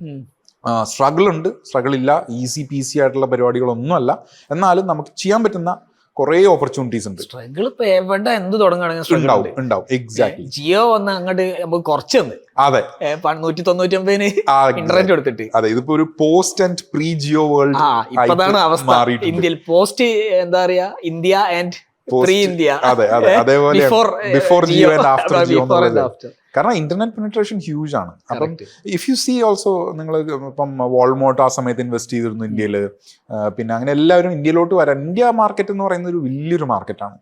സ്ട്രഗിൾ ഉണ്ട്, സ്ട്രഗിൾ ഇല്ല, ഈസി പീസി ആയിട്ടുള്ള പരിപാടികളൊന്നുമല്ല. എന്നാലും നമുക്ക് ചെയ്യാൻ പറ്റുന്ന കുറെ ഓപ്പർച്യൂണിറ്റീസ് ഉണ്ട്. സ്ട്രഗിൾ ഇപ്പൊ എവിടെ എന്ത് തുടങ്ങുകയാണെങ്കിൽ ഉണ്ടാവും. എക്സാക്ട്ലി. ജിയോ വന്ന് അങ്ങോട്ട് നമുക്ക് കുറച്ച് അതെ 199 ഇന്റർനെറ്റ് കൊടുത്തിട്ട്. അതെ, ഇതിപ്പോ ഒരു post and pre Jio world ഇപ്പതാണ് അവസ്ഥ ഇന്ത്യയിൽ. പോസ്റ്റ് എന്താ പറയാ, ഇന്ത്യ ആൻഡ് പ്രീ ഇന്ത്യ. അതെ, അതേപോലെ before Jio and after Jio. കാരണം ഇന്റർനെറ്റ് പെനിട്രേഷൻ ഹ്യൂജ് ആണ്. അപ്പം ഇഫ് യു സീ ഓൾസോ, നിങ്ങൾ ഇപ്പം വാൾമോർട്ട് ആ സമയത്ത് ഇൻവെസ്റ്റ് ചെയ്തിരുന്നു ഇന്ത്യയിൽ. പിന്നെ അങ്ങനെ എല്ലാവരും ഇന്ത്യയിലോട്ട് വരാൻ, ഇന്ത്യ മാർക്കറ്റ് എന്ന് പറയുന്നത് ഒരു വലിയൊരു മാർക്കറ്റാണ്.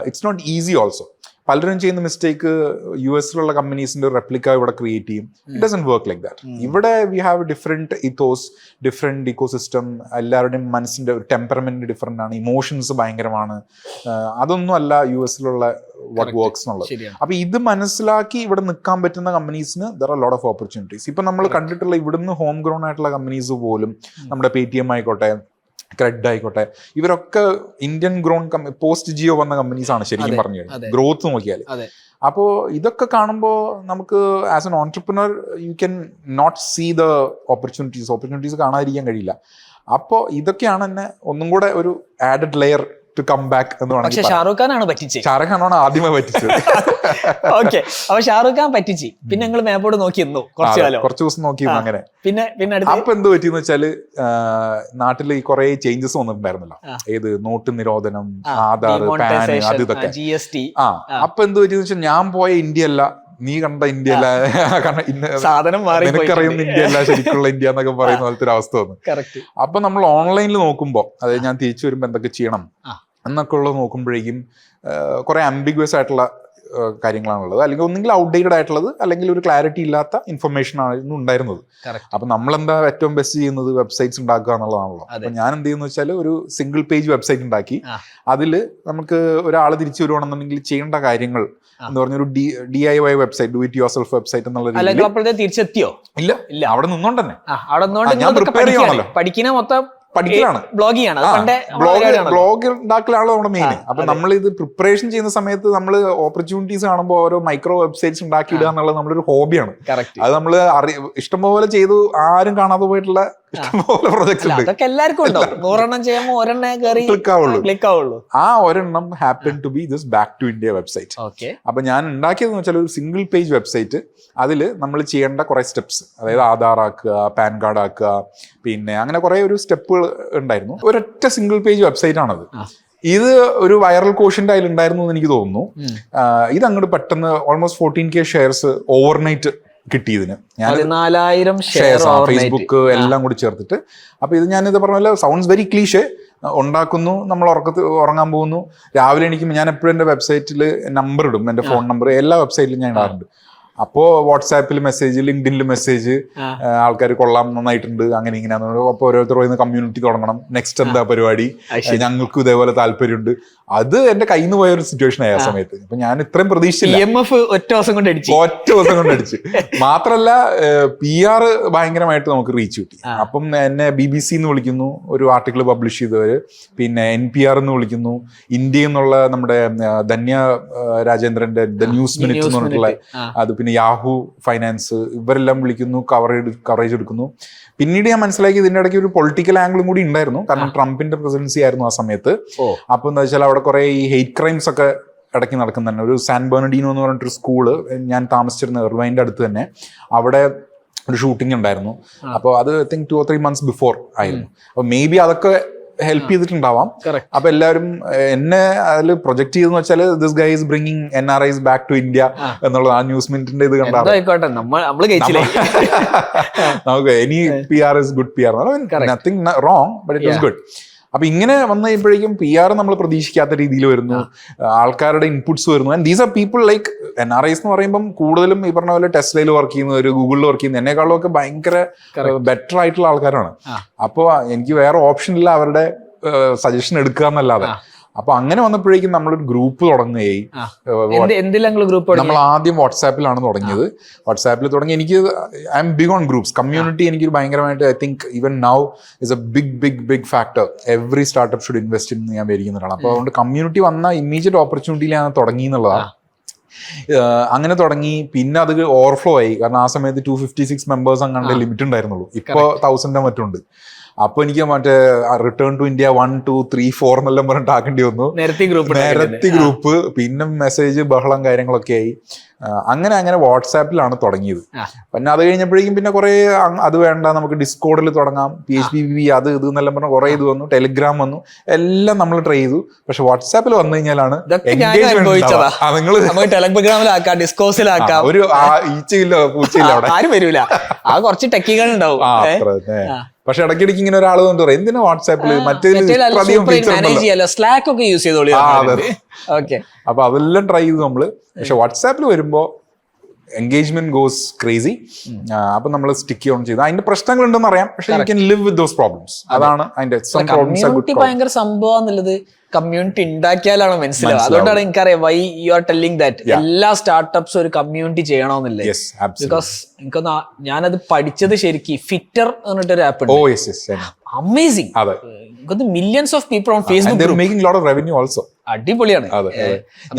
It's not easy also. പലരും ചെയ്യുന്ന മിസ്റ്റേക്ക് US-ലുള്ള കമ്പനീസിന്റെ റെപ്ലിക്ക ഇവിടെ ക്രിയേറ്റ് ചെയ്യും. It doesn't work like that. ഇവിടെ we have different ethos, different ecosystem. എല്ലാവരുടെയും മനസ്സിന്റെ ടെമ്പറമെന്റ് ഡിഫറെന്റ് ആണ്, ഇമോഷൻസ് ഭയങ്കരമാണ്. അതൊന്നും അല്ല US-ലുള്ള വാട്ട് വർക്ക്സ് എന്നുള്ളത്. അപ്പൊ ഇത് മനസ്സിലാക്കി ഇവിടെ നിൽക്കാൻ പറ്റുന്ന കമ്പനീസിന് there are lot of opportunities. ഇപ്പൊ നമ്മൾ കണ്ടിട്ടുള്ള ഇവിടുന്ന് ഹോം ഗ്രോൺ ആയിട്ടുള്ള കമ്പനീസ് പോലും, നമ്മുടെ Paytm ആയിക്കോട്ടെ, ക്രെഡ് ആയിക്കോട്ടെ, ഇവരൊക്കെ ഇന്ത്യൻ ഗ്രോൺ പോസ്റ്റ് ജിയോ വന്ന കമ്പനീസ് ആണ് ശരിക്കും പറഞ്ഞു കഴിഞ്ഞാൽ, ഗ്രോത്ത് നോക്കിയാൽ. അപ്പോൾ ഇതൊക്കെ കാണുമ്പോൾ നമുക്ക് as an entrepreneur you can not see the opportunities കാണാതിരിക്കാൻ കഴിയില്ല. അപ്പോൾ ഇതൊക്കെയാണ് എന്നെ ഒന്നും കൂടെ ഒരു added layer to come back എന്ന് പക്ഷെ ഷാറൂഖ് ഖാനാണ് പറ്റിച്ചത്. ഷാറൂഖ് ഖാനാണ് ആദ്യമേ പറ്റിച്ചത്. ഓക്കെ, അപ്പൊ ഷാറൂഖ് ഖാൻ പറ്റിച്ച്. പിന്നെ ഞങ്ങൾ മാപ്പോട് നോക്കിയിരുന്നു കുറച്ച് ദിവസം നോക്കിയിരുന്നു. അങ്ങനെ പിന്നെ അപ്പൊ എന്ത് പറ്റിയെന്ന് വെച്ചാല് നാട്ടിൽ കുറെ ചേഞ്ചസ് വന്നിട്ടുണ്ടായിരുന്നല്ലോ. ഏത് നോട്ട് നിരോധനം, ആധാർ, പാൻ, അത് ഇതൊക്കെ GST. അപ്പൊ എന്ത് പറ്റിയെന്ന് വെച്ചാൽ ഞാൻ പോയ ഇന്ത്യ അല്ല, നീ കണ്ട ഇന്ത്യ അല്ല, സാധനം നിനക്കറിയുന്ന ഇന്ത്യ അല്ല ശരിക്കുള്ള ഇന്ത്യ എന്നൊക്കെ പറയുന്ന പോലത്തെ ഒരു അവസ്ഥ വന്നു. അപ്പൊ നമ്മൾ ഓൺലൈനിൽ നോക്കുമ്പോ, അതായത് ഞാൻ തിരിച്ചു വരുമ്പോ എന്തൊക്കെ ചെയ്യണം എന്നൊക്കെ ഉള്ളത് നോക്കുമ്പോഴേക്കും കുറെ ആംബിഗ്വസ് ആയിട്ടുള്ള കാര്യങ്ങളാണുള്ളത്. അല്ലെങ്കിൽ ഒന്നെങ്കിൽ ഔട്ട്ഡേറ്റഡ് ആയിട്ടുള്ളത്, അല്ലെങ്കിൽ ഒരു ക്ലാരിറ്റി ഇല്ലാത്ത ഇൻഫർമേഷൻ ആയിരുന്നു ഉണ്ടായിരുന്നത്. അപ്പൊ നമ്മളെന്താ ഏറ്റവും ബെസ്റ്റ് ചെയ്യുന്നത്, വെബ്സൈറ്റ്സ് ഉണ്ടാക്കുക എന്നുള്ളതാണല്ലോ. അപ്പൊ ഞാൻ എന്ത് ചെയ്യുന്ന വെച്ചാൽ ഒരു സിംഗിൾ പേജ് വെബ്സൈറ്റ് ഉണ്ടാക്കി, അതിൽ നമുക്ക് ഒരാൾ തിരിച്ചു വരുവാണെന്നുണ്ടെങ്കിൽ ചെയ്യേണ്ട കാര്യങ്ങൾ എന്ന് പറഞ്ഞൊരു DIY website, do it your self website എന്നുള്ള. തിരിച്ചെത്തിയോ? ഇല്ല, അവിടെ നിന്നോണ്ട് തന്നെ ഞാൻ പ്രിപ്പയർ ചെയ്യണമല്ലോ, പഠിക്കുന്ന മൊത്തം പഠിക്കലാണ്, ബ്ലോഗ് ഉണ്ടാക്കലാണ് നമ്മുടെ മെയിൻ. അപ്പൊ നമ്മൾ ഇത് പ്രിപ്പറേഷൻ ചെയ്യുന്ന സമയത്ത് നമ്മൾ ഓപ്പർച്യൂണിറ്റീസ് കാണുമ്പോൾ ഓരോ മൈക്രോ വെബ്സൈറ്റ്സ് ഉണ്ടാക്കിയിടുക എന്നുള്ളത് നമ്മളൊരു ഹോബിയാണ്. അത് നമ്മൾ ഇഷ്ടംപോലെ ചെയ്തു, ആരും കാണാതെ പോയിട്ടുള്ള ഇഷ്ടംപോലെ പ്രൊജക്ട്സ് ഉണ്ട്. അതൊക്കെ എല്ലാവർക്കും ഉണ്ടാവും. 100 ചെയ്യുമ്പോൾ ഒരെണ്ണം ക്ലിക്ക് ആവുള്ളൂ. ആ ഒരെണ്ണം happen to be this back to India website. അപ്പൊ ഞാൻ ഉണ്ടാക്കിയതെന്ന് വെച്ചാൽ ഒരു സിംഗിൾ പേജ് വെബ്സൈറ്റ്. അതിൽ നമ്മൾ ചെയ്യേണ്ട കുറെ സ്റ്റെപ്സ്, അതായത് ആധാർ ആക്കുക, പാൻ കാർഡ് ആക്കുക, പിന്നെ അങ്ങനെ കുറെ ഒരു സ്റ്റെപ്പുകൾ ഉണ്ടായിരുന്നു. ഒരൊറ്റ സിംഗിൾ പേജ് വെബ്സൈറ്റ് ആണത്. ഇത് ഒരു വൈറൽ കോഷ്യന്റ് അതിലുണ്ടായിരുന്നു എന്ന് എനിക്ക് തോന്നുന്നു. ഇത് അങ്ങോട്ട് പെട്ടെന്ന് ഓൾമോസ്റ്റ് 14K ഷെയർസ് ഓവർനൈറ്റ് കിട്ടിയതിന്. ഞാൻ 14,000 ഷെയർ ഫേസ്ബുക്ക് എല്ലാം കൂടി ചേർത്തിട്ട്. അപ്പൊ ഇത് ഞാനിത് പറഞ്ഞ പോലെ സൗണ്ട്സ് വെരി ക്ലീഷേ. ഉണ്ടാക്കുന്നു, നമ്മൾ ഉറങ്ങാൻ പോകുന്നു, രാവിലെ എണീക്കുമ്പോൾ ഞാൻ എപ്പോഴും എൻ്റെ വെബ്സൈറ്റിൽ നമ്പർ ഇടും, എൻ്റെ ഫോൺ നമ്പർ എല്ലാ വെബ്സൈറ്റിലും ഞാൻ ഇടാറുണ്ട്. അപ്പോൾ വാട്സാപ്പിൽ മെസ്സേജ്, ലിങ്ക്ഡിനിൽ മെസ്സേജ്, ആൾക്കാർ കൊള്ളാം, നന്നായിട്ടുണ്ട്, അങ്ങനെ ഇങ്ങനെ. അപ്പോൾ ഓരോരുത്തർ പറയുന്ന കമ്മ്യൂണിറ്റി തുടങ്ങണം, നെക്സ്റ്റ് എന്താ പരിപാടി, ഞങ്ങൾക്കും ഇതേപോലെ താല്പര്യമുണ്ട്. അത് എന്റെ കയ്യിൽ നിന്ന് പോയ ഒരു സിറ്റുവേഷൻ ആയ സമയത്ത്. അപ്പൊ ഞാൻ ഇത്രയും പ്രതീക്ഷിച്ചില്ല. ഒറ്റ ദിവസം കൊണ്ട് അടിച്ച്. മാത്രല്ല PR ഭയങ്കരമായിട്ട് നമുക്ക് റീച്ച് കിട്ടി. അപ്പം എന്നെ BBC എന്ന് വിളിക്കുന്നു, ഒരു ആർട്ടിക്കിൾ പബ്ലിഷ് ചെയ്തവര്. പിന്നെ NPR എന്ന് വിളിക്കുന്നു, ഇന്ത്യയിൽ നിന്നുള്ള നമ്മുടെ ധന്യ രാജേന്ദ്രന്റെ ദ ന്യൂസ് മിനിറ്റ് എന്ന് പറഞ്ഞിട്ടുള്ള അത്, പിന്നെ യാഹു ഫൈനാൻസ്, ഇവരെല്ലാം വിളിക്കുന്നു, കവറേജ് എടുക്കുന്നു. പിന്നീട് ഞാൻ മനസ്സിലാക്കി ഇതിന്റെ ഇടയ്ക്ക് ഒരു പൊളിറ്റിക്കൽ ആംഗിളും കൂടി ഉണ്ടായിരുന്നു. കാരണം ട്രംപിന്റെ പ്രസിഡൻസി ആയിരുന്നു ആ സമയത്ത്. അപ്പൊ എന്താ വെച്ചാൽ അവിടെ കുറെ ഈ ഹെയ്റ്റ് ക്രൈംസ് ഒക്കെ ഇടയ്ക്ക് നടക്കുന്നുണ്ട്. ഒരു സാൻ ബെർണഡിനോ എന്ന് പറഞ്ഞിട്ടൊരു സ്കൂള്, ഞാൻ താമസിച്ചിരുന്ന എർവൈൻ്റെ അടുത്ത് തന്നെ, അവിടെ ഒരു ഷൂട്ടിംഗ് ഉണ്ടായിരുന്നു. അപ്പോൾ അത് I think 2 or 3 months before ആയിരുന്നു. അപ്പൊ മേ ബി അതൊക്കെ ഹെൽപ്പ് ചെയ്തിട്ടുണ്ടാവാം. അപ്പൊ എല്ലാവരും എന്നെ അതിൽ പ്രൊജക്ട് ചെയ്തെന്ന് വെച്ചാൽ this guy is bringing NRIs back to India എന്നുള്ളത് ആ ന്യൂസ് മിനിറ്റിന്റെ ഇത് കണ്ടാൽ നമുക്ക് any PR is good PR, nothing wrong, but it was good. അപ്പൊ ഇങ്ങനെ വന്നു കഴിയുമ്പോഴേക്കും PR നമ്മൾ പ്രതീക്ഷിക്കാത്ത രീതിയിൽ വരുന്നു, ആൾക്കാരുടെ ഇൻപുട്സ് വരുന്നു. And these are people like NRIs എന്ന് പറയുമ്പം കൂടുതലും ഈ പറഞ്ഞ പോലെ ടെസ്ലയിൽ വർക്ക് ചെയ്യുന്നവർ, ഗൂഗിളിൽ വർക്ക് ചെയ്യുന്ന, എന്നെക്കാളും ഒക്കെ ഭയങ്കര ബെറ്റർ ആയിട്ടുള്ള ആൾക്കാരാണ്. അപ്പോൾ എനിക്ക് വേറെ ഓപ്ഷൻ ഇല്ല അവരുടെ സജഷൻ എടുക്കുക എന്നല്ലാതെ. അപ്പൊ അങ്ങനെ വന്നപ്പോഴേക്കും നമ്മളൊരു ഗ്രൂപ്പ് തുടങ്ങുകയായി. നമ്മൾ ആദ്യം വാട്സാപ്പിലാണ് തുടങ്ങിയത്. വാട്സാപ്പിൽ തുടങ്ങി എനിക്ക് I am big on groups. Community എനിക്കൊരു ഭയങ്കരമായിട്ട് I think even now is a big factor. Every startup should invest in ഞാൻ വിചാരിക്കുന്നതാണ്. അപ്പോൾ അതുകൊണ്ട് കമ്മ്യൂണിറ്റി വന്ന ഇമ്മീഡിയറ്റ് ഓപ്പർച്യൂണിറ്റിയിൽ ഞാൻ തുടങ്ങി എന്നുള്ളതാണ്. അങ്ങനെ തുടങ്ങി. പിന്നെ അത് ഓവർഫ്ലോ ആയി. കാരണം ആ സമയത്ത് 256 മെമ്പേഴ്സ് അങ്ങനെ ലിമിറ്റ് ഉണ്ടായിരുന്നുള്ളൂ. ഇപ്പോൾ 1000 മറ്റുണ്ട്. അപ്പൊ എനിക്ക് മറ്റേ റിട്ടേൺ ടു ഇന്ത്യ 1, 2, 3, 4 എന്നെല്ലാം പറഞ്ഞിട്ട് ആക്കേണ്ടി വന്നു. നിരത്തി ഗ്രൂപ്പ്, പിന്നെ മെസ്സേജ്, ബഹളം, കാര്യങ്ങളൊക്കെ ആയി. അങ്ങനെ വാട്സാപ്പിലാണ് തുടങ്ങിയത്. പിന്നെ അത് കഴിഞ്ഞപ്പോഴേക്കും പിന്നെ കുറെ അത് വേണ്ട, നമുക്ക് ഡിസ്കോഡിൽ തുടങ്ങാം, PHP അത് ഇത് എന്നെല്ലാം പറഞ്ഞ കുറെ ഇത് വന്നു. ടെലിഗ്രാം വന്നു, എല്ലാം നമ്മൾ ട്രൈ ചെയ്തു. പക്ഷെ വാട്സാപ്പിൽ വന്നു കഴിഞ്ഞാലാണ് ഒരു ഈച്ചയില്ല പൂച്ചയില്ല, അവിടെ ആരും വരില്ല. കുറച്ച് ടെക്കികൾ ഉണ്ടാവും. പക്ഷെ ഇടയ്ക്കിടയ്ക്ക് ഇങ്ങനെ ഒരാൾ കൊണ്ട് പറയും എന്തിനാ വാട്സാപ്പിൽ മറ്റേധികം ഫീച്ചർ ഉണ്ടല്ലോ. സ്ലാക്ക് ഒക്കെ യൂസ് ചെയ്തോളൂ. ഓക്കെ, അപ്പൊ അതെല്ലാം ട്രൈ ചെയ്തു നമ്മള്. പക്ഷെ വാട്സാപ്പിൽ വരുമ്പോ എൻഗേജ്മെന്റ് ഗോസ് ക്രേസി. അപ്പൊ നമ്മൾ സ്റ്റിക്ക് ഓൺ ചെയ്ത് അതിന്റെ പ്രശ്നങ്ങൾ ഉണ്ടെന്ന് അറിയാം, പക്ഷെ you can live with those problems. അതാണ് അതിന്റെ കമ്മ്യൂണിറ്റി ഭയങ്കര സംഭവം എന്നുള്ളത് കമ്മ്യൂണിറ്റി ഉണ്ടാക്കിയാലാണ് മനസ്സിലാവുക. അതുകൊണ്ടാണ് എനിക്കറിയാം why you are telling that എല്ലാ സ്റ്റാർട്ടപ്സും ഒരു കമ്മ്യൂണിറ്റി ചെയ്യണമെന്നില്ലേ. ബിക്കോസ് എനിക്കൊന്ന് ഞാനത് പഠിച്ചത് ശരിക്കും ഫിറ്റർ എന്നിട്ടൊരു ആപ്പ് ഉണ്ട്, amazing. Millions of people on Facebook making lot of revenue also. അടിപൊളിയാണ്.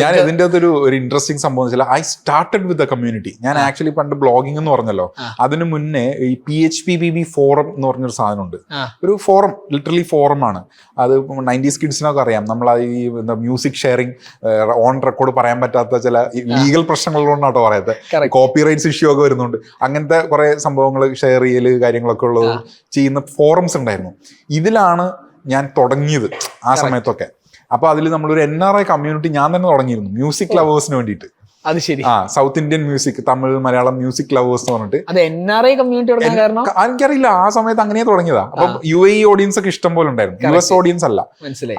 ഞാൻ ഇതിന്റെ അകത്തൊരു ഇൻട്രസ്റ്റിംഗ് സംഭവം വെച്ചാൽ I started with the community. ഞാൻ ആക്ച്വലി പണ്ട് ബ്ലോഗിംഗ് എന്ന് പറഞ്ഞല്ലോ, അതിന് മുന്നേ ഈ PHPBB ഫോറം എന്ന് പറഞ്ഞൊരു സാധനമുണ്ട്. ഒരു ഫോറം, ലിറ്ററലി ഫോറം ആണ് അത്. 90s കിഡ്സിനൊക്കെ അറിയാം. നമ്മൾ ഈ മ്യൂസിക് ഷെയറിംഗ് ഓൺ റെക്കോർഡ് പറയാൻ പറ്റാത്ത ചില ലീഗൽ പ്രശ്നങ്ങളുകൊണ്ടാട്ടോ പറയാത്തത്. കോപ്പിറൈറ്റ്സ് ഇഷ്യൂ ഒക്കെ വരുന്നുണ്ട്. അങ്ങനത്തെ കുറെ സംഭവങ്ങൾ ഷെയർ ചെയ്യല് കാര്യങ്ങളൊക്കെ ഉള്ളത് ചെയ്യുന്ന ഫോറംസ് ഉണ്ടായിരുന്നു. ഇതിലാണ് ഞാൻ തുടങ്ങിയത് ആ സമയത്തൊക്കെ. അപ്പൊ അതിൽ നമ്മളൊരു NRI കമ്മ്യൂണിറ്റി ഞാൻ തന്നെ തുടങ്ങിയിരുന്നു, മ്യൂസിക് ലവേഴ്സിന് വേണ്ടിയിട്ട്. അത് ശരി. South Indian music, Tamil, Malayalam music lovers എന്ന് പറഞ്ഞിട്ട്. അത് NRI കമ്മ്യൂണിറ്റി കാരണം എനിക്കറിയില്ല, ആ സമയത്ത് അങ്ങനെ തുടങ്ങിയതാ. അപ്പൊ UAE ഓഡിയൻസ് ഒക്കെ ഇഷ്ടം പോലെ ഉണ്ടായിരുന്നു, US ഓഡിയൻസ് അല്ല.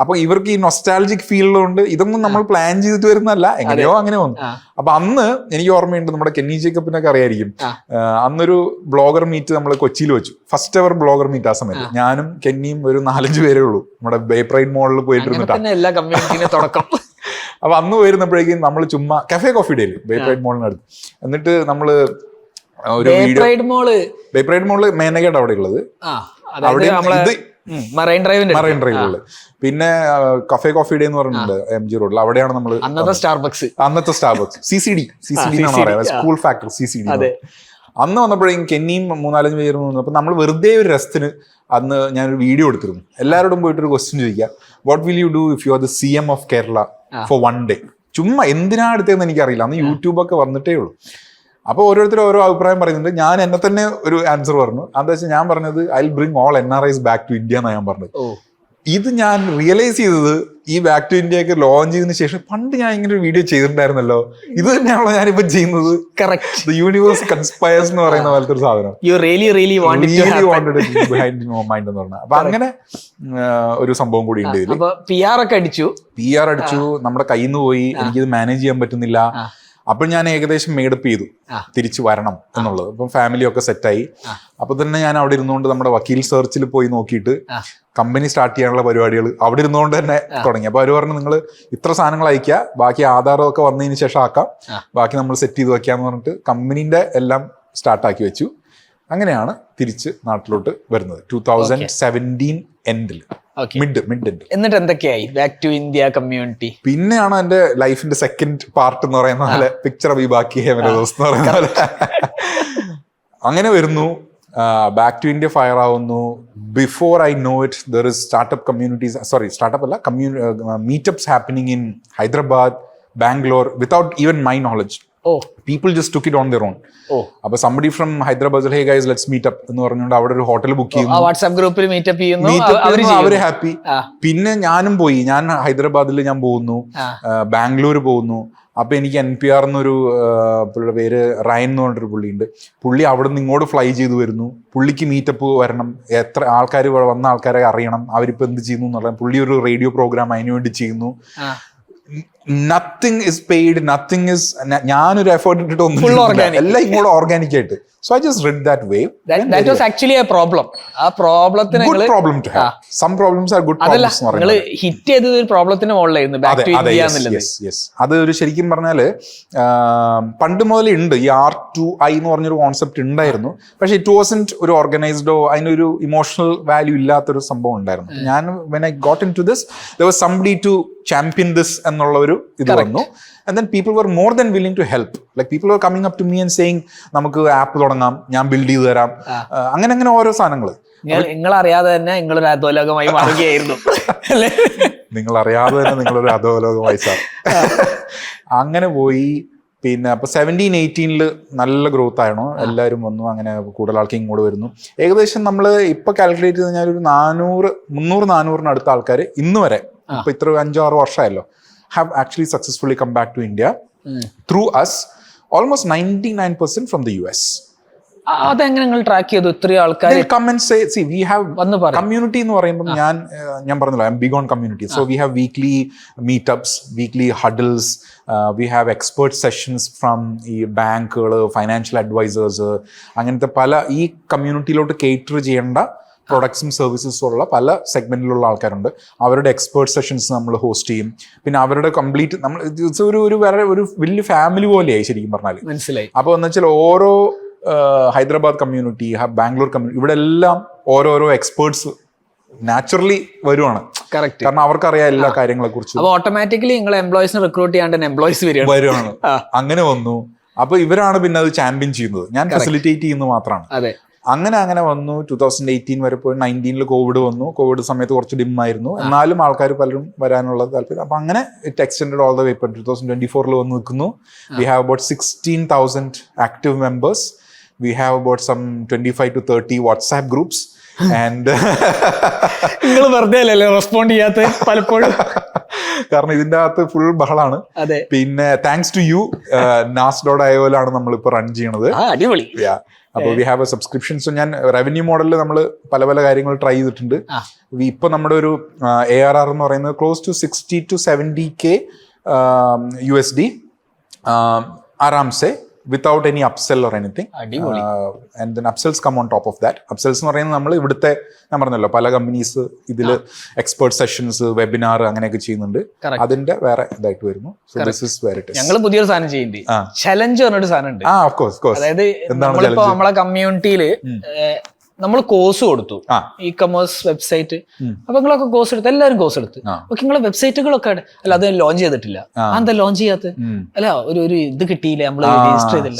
അപ്പൊ ഇവർക്ക് ഈ നൊസ്റ്റാൾജിക് ഫീൽഡുകൊണ്ട് ഇതൊന്നും നമ്മൾ പ്ലാൻ ചെയ്തിട്ട് വരുന്നതല്ല, എങ്ങനെയോ അങ്ങനെ വന്നു. അപ്പൊ അന്ന് എനിക്ക് ഓർമ്മയുണ്ട്, നമ്മുടെ കെന്നി ജേക്കബിനൊക്കെ അറിയായിരിക്കും, അന്നൊരു ബ്ലോഗർ മീറ്റ് നമ്മൾ കൊച്ചിയിൽ വെച്ചു. First ever blogger meet. ആ സമയത്ത് ഞാനും കെന്നിയും ഒരു 4-5 പേരേ ഉള്ളൂ. നമ്മുടെ ബേ പ്രൈഡ് മോളിൽ പോയിട്ടിരുന്നിട്ടാണ് എല്ലാ കമ്മ്യൂണിറ്റിയുടെ തുടക്കം. അപ്പൊ അന്ന് വരുന്നപ്പോഴേക്കും നമ്മൾ ചുമ്മാ കഫേ കോഫി ഡേയിൽ ബേ പ്രൈഡ് മോളിനടുത്ത് എന്നിട്ട് നമ്മള് ഒരു ബേ പ്രൈഡ് മോള് മേനകയുടെ അവിടെ ഉള്ളത്, അവിടെ മറൈൻ ഡ്രൈവില്. പിന്നെ കഫേ കോഫി ഡേ എന്ന് പറഞ്ഞിട്ടുണ്ട് MG റോഡിൽ. അവിടെയാണ് നമ്മൾ അന്നത്തെ സ്റ്റാർബക്സ് CCD എന്നാണ് പറയുന്നത്, സ്കൂൾ ഫാക്ടറി CCD. അന്ന് വന്നപ്പോഴേക്കും കെന്നിയും 3-4 പേര് വന്നു. അപ്പൊ നമ്മൾ വെറുതെ ഒരു രസത്തിന് അന്ന് ഞാനൊരു വീഡിയോ എടുത്തിരുന്നു. എല്ലാവരോടും പോയിട്ടൊരു ക്വസ്റ്റ്യൻ ചോദിക്കുക, what will you do if you are the CM of Kerala for 1 day? ചുമ്മാ എന്തിനാ എടുത്തതെന്ന് എനിക്കറിയില്ല, അന്ന് യൂട്യൂബൊക്കെ വന്നിട്ടേ ഉള്ളൂ. അപ്പൊ ഓരോരുത്തരും ഓരോ അഭിപ്രായം പറയുന്നുണ്ട്. ഞാൻ എന്നെ തന്നെ ഒരു ആൻസർ പറഞ്ഞു. എന്താ വെച്ചാൽ ഞാൻ പറഞ്ഞത് I will bring all NRIs back to India എന്നാണ് ഞാൻ പറഞ്ഞത്. ഇത് ഞാൻ റിയലൈസ് ചെയ്തത് ഈ ബാക്ക് ടു ഇന്ത്യ ഒക്കെ ലോഞ്ച് ചെയ്തതിനു ശേഷം. പണ്ട് ഞാൻ ഇങ്ങനെ ഒരു വീഡിയോ ചെയ്തിട്ടുണ്ടായിരുന്നല്ലോ, ഇത് തന്നെയാണല്ലോ ഞാനിപ്പോ ചെയ്യുന്നത്. ദ യൂണിവേഴ്സ് കൺസ്പയർസ് എന്ന് പറയുന്ന പോലത്തെ ഒരു സാധനം. അപ്പൊ അങ്ങനെ ഒരു സംഭവം കൂടി ഉണ്ട് ഇതിൽ. PR അടിച്ചു, നമ്മുടെ കയ്യിൽ നിന്ന് പോയി, എനിക്കിത് മാനേജ് ചെയ്യാൻ പറ്റുന്നില്ല. അപ്പോൾ ഞാൻ ഏകദേശം മേഡപ്പ് ചെയ്തു തിരിച്ചു വരണം എന്നുള്ളത്. അപ്പം ഫാമിലി ഒക്കെ സെറ്റായി. അപ്പൊ തന്നെ ഞാൻ അവിടെ ഇരുന്നുകൊണ്ട് നമ്മുടെ വക്കീൽ സെർച്ചിൽ പോയി നോക്കിയിട്ട് കമ്പനി സ്റ്റാർട്ട് ചെയ്യാനുള്ള പരിപാടികൾ അവിടെ ഇരുന്നുകൊണ്ട് തന്നെ തുടങ്ങി. അപ്പൊ അവർ പറഞ്ഞു, നിങ്ങൾ ഇത്ര സാധനങ്ങൾ അയക്കുക, ബാക്കി ആധാരമൊക്കെ വന്നതിന് ശേഷം ആക്കാം, ബാക്കി നമ്മൾ സെറ്റ് ചെയ്ത് വെക്കാന്ന് പറഞ്ഞിട്ട് കമ്പനീന്റെ എല്ലാം സ്റ്റാർട്ടാക്കി വെച്ചു. അങ്ങനെയാണ് തിരിച്ച് നാട്ടിലോട്ട് വരുന്നത് 2017 എൻഡിൽ, മിഡ് എൻഡിൽ. എന്നിട്ട് എന്തൊക്കെയായി ബാക്ക് ടു ഇന്ത്യ കമ്മ്യൂണിറ്റി? പിന്നെയാണ് എന്റെ ലൈഫിന്റെ സെക്കൻഡ് പാർട്ട് എന്ന് പറയുന്ന പോലെ, പിക്ചർ അഭി ബാക്കി ഹേ മേരെ ദോസ്ത് എന്ന് പറയുന്ന പോലെ അങ്ങനെ വരുന്നു. ബാക്ക് ടു ഇന്ത്യ ഫയർ ആവുന്നു. Before I know it there is startup communities, startup അല്ല, meetups happening in Hyderabad, Bangalore, without even my knowledge. People just took it on their own. അപ്പൊ somebody from Hyderabad said, hey guys, let's meet up എന്ന് പറഞ്ഞുകൊണ്ട് അവിടെ ഒരു hotel book ചെയ്യുന്നു, WhatsApp ഗ്രൂപ്പിൽ meetup ചെയ്യുന്നു, അവര് ഹാപ്പി. പിന്നെ ഞാനും പോയി, ഞാൻ ഹൈദരാബാദിൽ ഞാൻ പോകുന്നു, ബാംഗ്ലൂർ പോകുന്നു. അപ്പൊ എനിക്ക് NPR എന്നൊരു പുള്ളിയുടെ പേര് റയൻ എന്ന് പറഞ്ഞൊരു പുള്ളിയുണ്ട്. പുള്ളി അവിടെ നിന്ന് ഇങ്ങോട്ട് ഫ്ലൈ ചെയ്ത് വരുന്നു. പുള്ളിക്ക് മീറ്റപ്പ് വരണം, എത്ര ആൾക്കാർ വന്ന ആൾക്കാരെ അറിയണം, അവരിപ്പോ എന്ത് ചെയ്യുന്നു എന്നുള്ള. പുള്ളി ഒരു റേഡിയോ പ്രോഗ്രാം അതിനു വേണ്ടി ചെയ്യുന്നു. Nothing is paid, nothing is, ഞാനൊരു എഫേർട്ട് ഇട്ടിട്ട് ഒന്നും, എല്ലാം ഇങ്ങോട്ട് ഓർഗാനിക് ആയിട്ട്. So I just read that wave. That was actually a problem. ആ പ്രോബ്ലത്തിന് good problem to have. Some problems are good problems എന്ന് പറയുന്നത്. നിങ്ങൾ ഹിറ്റ് ചെയ്തത് ഒരു പ്രോബ്ലത്തിന് മുകളിലായിരുന്നു ബാക്ക് ടു ഇന്ത്യ എന്നുള്ളത്. Yes. അത് ഒരു ശരിക്കും പറഞ്ഞാല് പണ്ട് മുതലേ ഉണ്ട് ഈ R2I എന്ന് പറഞ്ഞൊരു കോൺസെപ്റ്റ് ഉണ്ടായിരുന്നു. പക്ഷെ ഇറ്റ് വാസന്റ് ഒരു ഓർഗനൈസ്ഡോ അതിനൊരു ഇമോഷണൽ വാല്യൂ ഇല്ലാത്തൊരു സംഭവം ഉണ്ടായിരുന്നു. ഞാൻ when I got into this, there was somebody to champion this എന്നുള്ള ഒരു ഇത് വന്നു. And then people were more than willing to help. Like people were coming up to me and saying, നമുക്ക് app തുടങ്ങാം, ഞാൻ ബിൽഡ് ചെയ്ത് തരാം, അങ്ങനെ ഓരോ സാധനങ്ങൾ. നിങ്ങൾ അറിയാതെ തന്നെ നിങ്ങളൊരു അധോലോകമായി മാറുകയായിരുന്നു. നിങ്ങൾ അറിയാതെ തന്നെ നിങ്ങളൊരു അധോലോകമായി സാർ. അങ്ങനെ പോയി. പിന്നെ അപ്പൊ 17-18 നല്ല ഗ്രോത്ത് ആയിരുന്നു, എല്ലാവരും വന്നു, അങ്ങനെ കൂടുതൽ ആൾക്ക് ഇങ്ങോട്ട് വരുന്നു. ഏകദേശം നമ്മൾ ഇപ്പൊ കാൽക്കുലേറ്റ് ചെയ്ത് കഴിഞ്ഞാൽ ഒരു 300-400 അടുത്ത ആൾക്കാർ ഇന്ന് വരെ, ഇപ്പൊ ഇത്ര 5-6 വർഷമായല്ലോ, have actually successfully come back to India through us. Almost 99% from the US. അതെങ്ങനെ നിങ്ങൾ ട്രാക്ക് ചെയ്തു ഇത്രയും ആൾക്കാർ വന്ന് പറയും? കമ്മ്യൂണിറ്റി എന്ന് പറയുമ്പോൾ ഞാൻ പറഞ്ഞല്ലോ, I am big on community. So we have weekly meetups, weekly huddles, we have expert sessions from ഈ ബാങ്കുകൾ, ഫൈനാൻഷ്യൽ അഡ്വൈസേഴ്സ്, അങ്ങനത്തെ പല ഈ കമ്മ്യൂണിറ്റിയിലോട്ട് കേറ്റർ ചെയ്യേണ്ട പ്രൊഡക്ട്സും സർവീസസും ഉള്ള പല സെഗ്മെന്റിലുള്ള ആൾക്കാരുണ്ട്. അവരുടെ എക്സ്പേർട്ട് സെഷൻസ് നമ്മൾ ഹോസ്റ്റ് ചെയ്യും. പിന്നെ അവരുടെ കംപ്ലീറ്റ് നമ്മൾ ഒരു വലിയ ഫാമിലി പോലെയായി ശരിക്കും പറഞ്ഞാൽ. മനസ്സിലായി. അപ്പോൾ എന്ന് വെച്ചാൽ ഓരോ ഹൈദരാബാദ് കമ്മ്യൂണിറ്റി, ബാംഗ്ലൂർ കമ്മ്യൂണിറ്റി, ഇവിടെ എല്ലാം ഓരോരോ എക്സ്പേർട്സ് നാച്ചുറലി വരുവാണ്. കാരണം അവർക്കറിയാം എല്ലാ കാര്യങ്ങളെ കുറിച്ചും. അപ്പോൾ ഓട്ടോമാറ്റിക്കലി നിങ്ങൾ എംപ്ലോയീസിനെ റിക്രൂട്ട് ചെയ്യാണ്ട് എംപ്ലോയീസ് വരുവാണ്. അങ്ങനെ വന്നു. അപ്പൊ ഇവരാണ് പിന്നെ അത് ചാമ്പ്യൻ ചെയ്യുന്നത്, ഞാൻ ഫെസിലിറ്റേറ്റ് ചെയ്യുന്നത് മാത്രമാണ്. അതെ, അങ്ങനെ വന്നു. 2018 വരെ പോയി. 19 കോവിഡ് വന്നു. കോവിഡ് സമയത്ത് കുറച്ച് ഡിം ആയിരുന്നു, എന്നാലും ആൾക്കാർ പലരും വരാനുള്ള താല്പര്യം. അപ്പൊ അങ്ങനെ it extended all the way. ഇപ്പൊ 2024 വന്ന് നിൽക്കുന്നു. We have about 16,000 active members. We have about some 25 to 30 WhatsApp groups. And നിങ്ങൾ വെറുതെ അല്ലല്ലോ റെസ്പോണ്ട് ചെയ്യാത്ത പലപ്പോഴും, കാരണം ഇതിന്റെ അകത്ത് ഫുൾ ബഹളാണ്. പിന്നെ താങ്ക്സ് ടു യു, nas.ioലാണ് നമ്മളിപ്പോ റൺ ചെയ്യണത്. അടിപൊളി. അപ്പോൾ we have A subscription. So ഞാൻ റവന്യൂ മോഡലിൽ നമ്മൾ പല കാര്യങ്ങൾ ട്രൈ ചെയ്തിട്ടുണ്ട്. ഇപ്പൊ നമ്മുടെ ഒരു ARR എന്ന് പറയുന്നത് close to 60 to 70K USD ആരാംസെ, without any upsell or anything. And then upsells come on top of that. Upsells എന്ന് പറയുന്നത് നമ്മൾ ഇവിടുത്തെ, ഞാൻ പറഞ്ഞല്ലോ, പല കമ്പനീസ് ഇതിൽ എക്സ്പേർട്ട് സെഷൻസ്, വെബിനാർ അങ്ങനെയൊക്കെ ചെയ്യുന്നുണ്ട്. അതിന്റെ വേറെ ഇതായിട്ട് വരുന്നു. So this is very it. ഞങ്ങൾ പുതിയൊരു സാധനം ചെയ്യുന്നുണ്ട്, ചലഞ്ച് പറഞ്ഞൊരു സാധനം ഉണ്ട്. Of course. അതായത് നമ്മളിപ്പോ നമ്മളെ കമ്മ്യൂണിറ്റിയില് നമ്മൾ കോഴ്സ് കൊടുത്തു, ഇ കൊമേഴ്സ് വെബ്സൈറ്റ്. അപ്പൊ നിങ്ങളൊക്കെ കോഴ്സ് എടുത്ത്, എല്ലാവരും കോഴ്സ് എടുത്ത്. പക്ഷെ നിങ്ങളെ വെബ്സൈറ്റുകളൊക്കെ അല്ല അത് ലോഞ്ച് ചെയ്തിട്ടില്ല. എന്താ ലോഞ്ച് ചെയ്യാത്ത? അല്ല ഒരു ഇത് കിട്ടിയില്ല, നമ്മൾ രജിസ്റ്റർ ചെയ്തില്ല.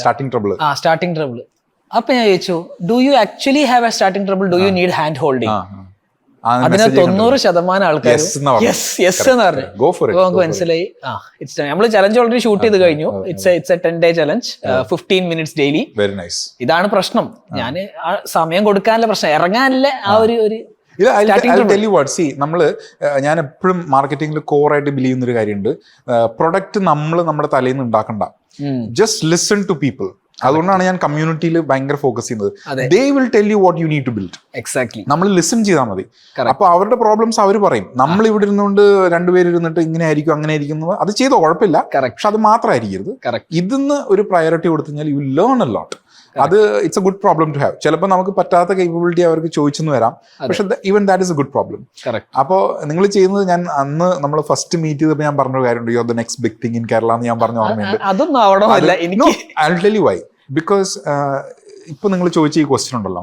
Starting trouble. അപ്പൊ ഞാൻ ചോദിച്ചു, do you actually have A starting trouble? Do you need hand holding? അതിന് 90% ആൾക്കാരും യെസ് എന്ന് പറഞ്ഞു. നമുക്ക് മനസ്സിലായി, നമ്മള് ചലഞ്ച് ഓൾറെഡി ഷൂട്ട് ചെയ്ത് കഴിഞ്ഞു. It's A 10-day challenge, 15 minutes daily. ഇതാണ് പ്രശ്നം. ഞാൻ സമയം കൊടുക്കാനല്ല പ്രശ്നം, ഇറങ്ങാനല്ല ആ ഒരു ഞാൻ എപ്പോഴും മാർക്കറ്റിംഗിൽ കോറായിട്ട് ബിലീവ് ചെയ്യുന്ന ഒരു കാര്യമുണ്ട്. പ്രൊഡക്റ്റ് നമ്മൾ നമ്മുടെ തലയിൽ നിന്ന് ഉണ്ടാക്കണ്ട, ജസ്റ്റ് ലിസൺ ടു പീപ്പിൾ. അതുകൊണ്ടാണ് ഞാൻ കമ്മ്യൂണിറ്റിയിൽ ഭയങ്കര ഫോക്കസ് ചെയ്യുന്നത്. They will tell you what you need to build. Exactly. നമ്മൾ ലിസൺ ചെയ്താൽ മതി. അപ്പൊ അവരുടെ പ്രോബ്ലംസ് അവർ പറയും. നമ്മൾ ഇവിടെ ഇരുന്നുകൊണ്ട് രണ്ടുപേര് ഇരുന്നിട്ട് ഇങ്ങനെ ആയിരിക്കും അങ്ങനെ ആയിരിക്കും, അത് ചെയ്തോ കുഴപ്പമില്ല, പക്ഷെ അത് മാത്രമായിരിക്കരുത്. ഇതിന്ന് ഒരു പ്രയോറിറ്റി കൊടുത്തു കഴിഞ്ഞാൽ യു ലേൺ എ ലോട്ട്. അത് it's a good problem to have. ചിലപ്പോൾ നമുക്ക് പറ്റാത്ത കേപ്പബിലിറ്റി അവർക്ക് ചോദിച്ചെന്ന് വരാം, പക്ഷെ even that is a good problem. അപ്പോൾ നിങ്ങൾ ചെയ്യുന്നത്, ഞാൻ അന്ന് നമ്മൾ ഫസ്റ്റ് മീറ്റ് ചെയ്തപ്പോൾ ഞാൻ പറഞ്ഞ കാര്യമുണ്ട്, you are the next big thing in Kerala എന്ന് ഞാൻ പറഞ്ഞ ഓർമ്മയുണ്ട്. I will tell you why. Because ഇപ്പൊ നിങ്ങൾ ചോദിച്ച ഈ ക്വസ്റ്റ്യൻ ഉണ്ടല്ലോ,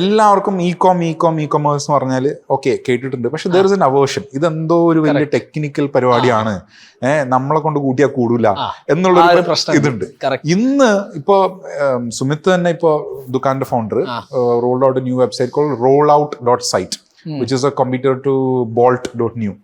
എല്ലാവർക്കും ഇ കൊമേഴ്സ് എന്ന് പറഞ്ഞാൽ ഓക്കെ കേട്ടിട്ടുണ്ട്, പക്ഷെ ദർ ഇസ് എൻ അവേർഷൻ. ഇതെന്തോ ഒരു വലിയ ടെക്നിക്കൽ പരിപാടിയാണ്, നമ്മളെ കൊണ്ട് കൂട്ടിയാൽ കൂടൂല എന്നുള്ളൊരു ഇതുണ്ട്. ഇന്ന് ഇപ്പോ സുമിത്ത് തന്നെ ഇപ്പോ ദുക്കാന്റെ founder rolled out a new website called rollout.site, which is a competitor to bolt.new.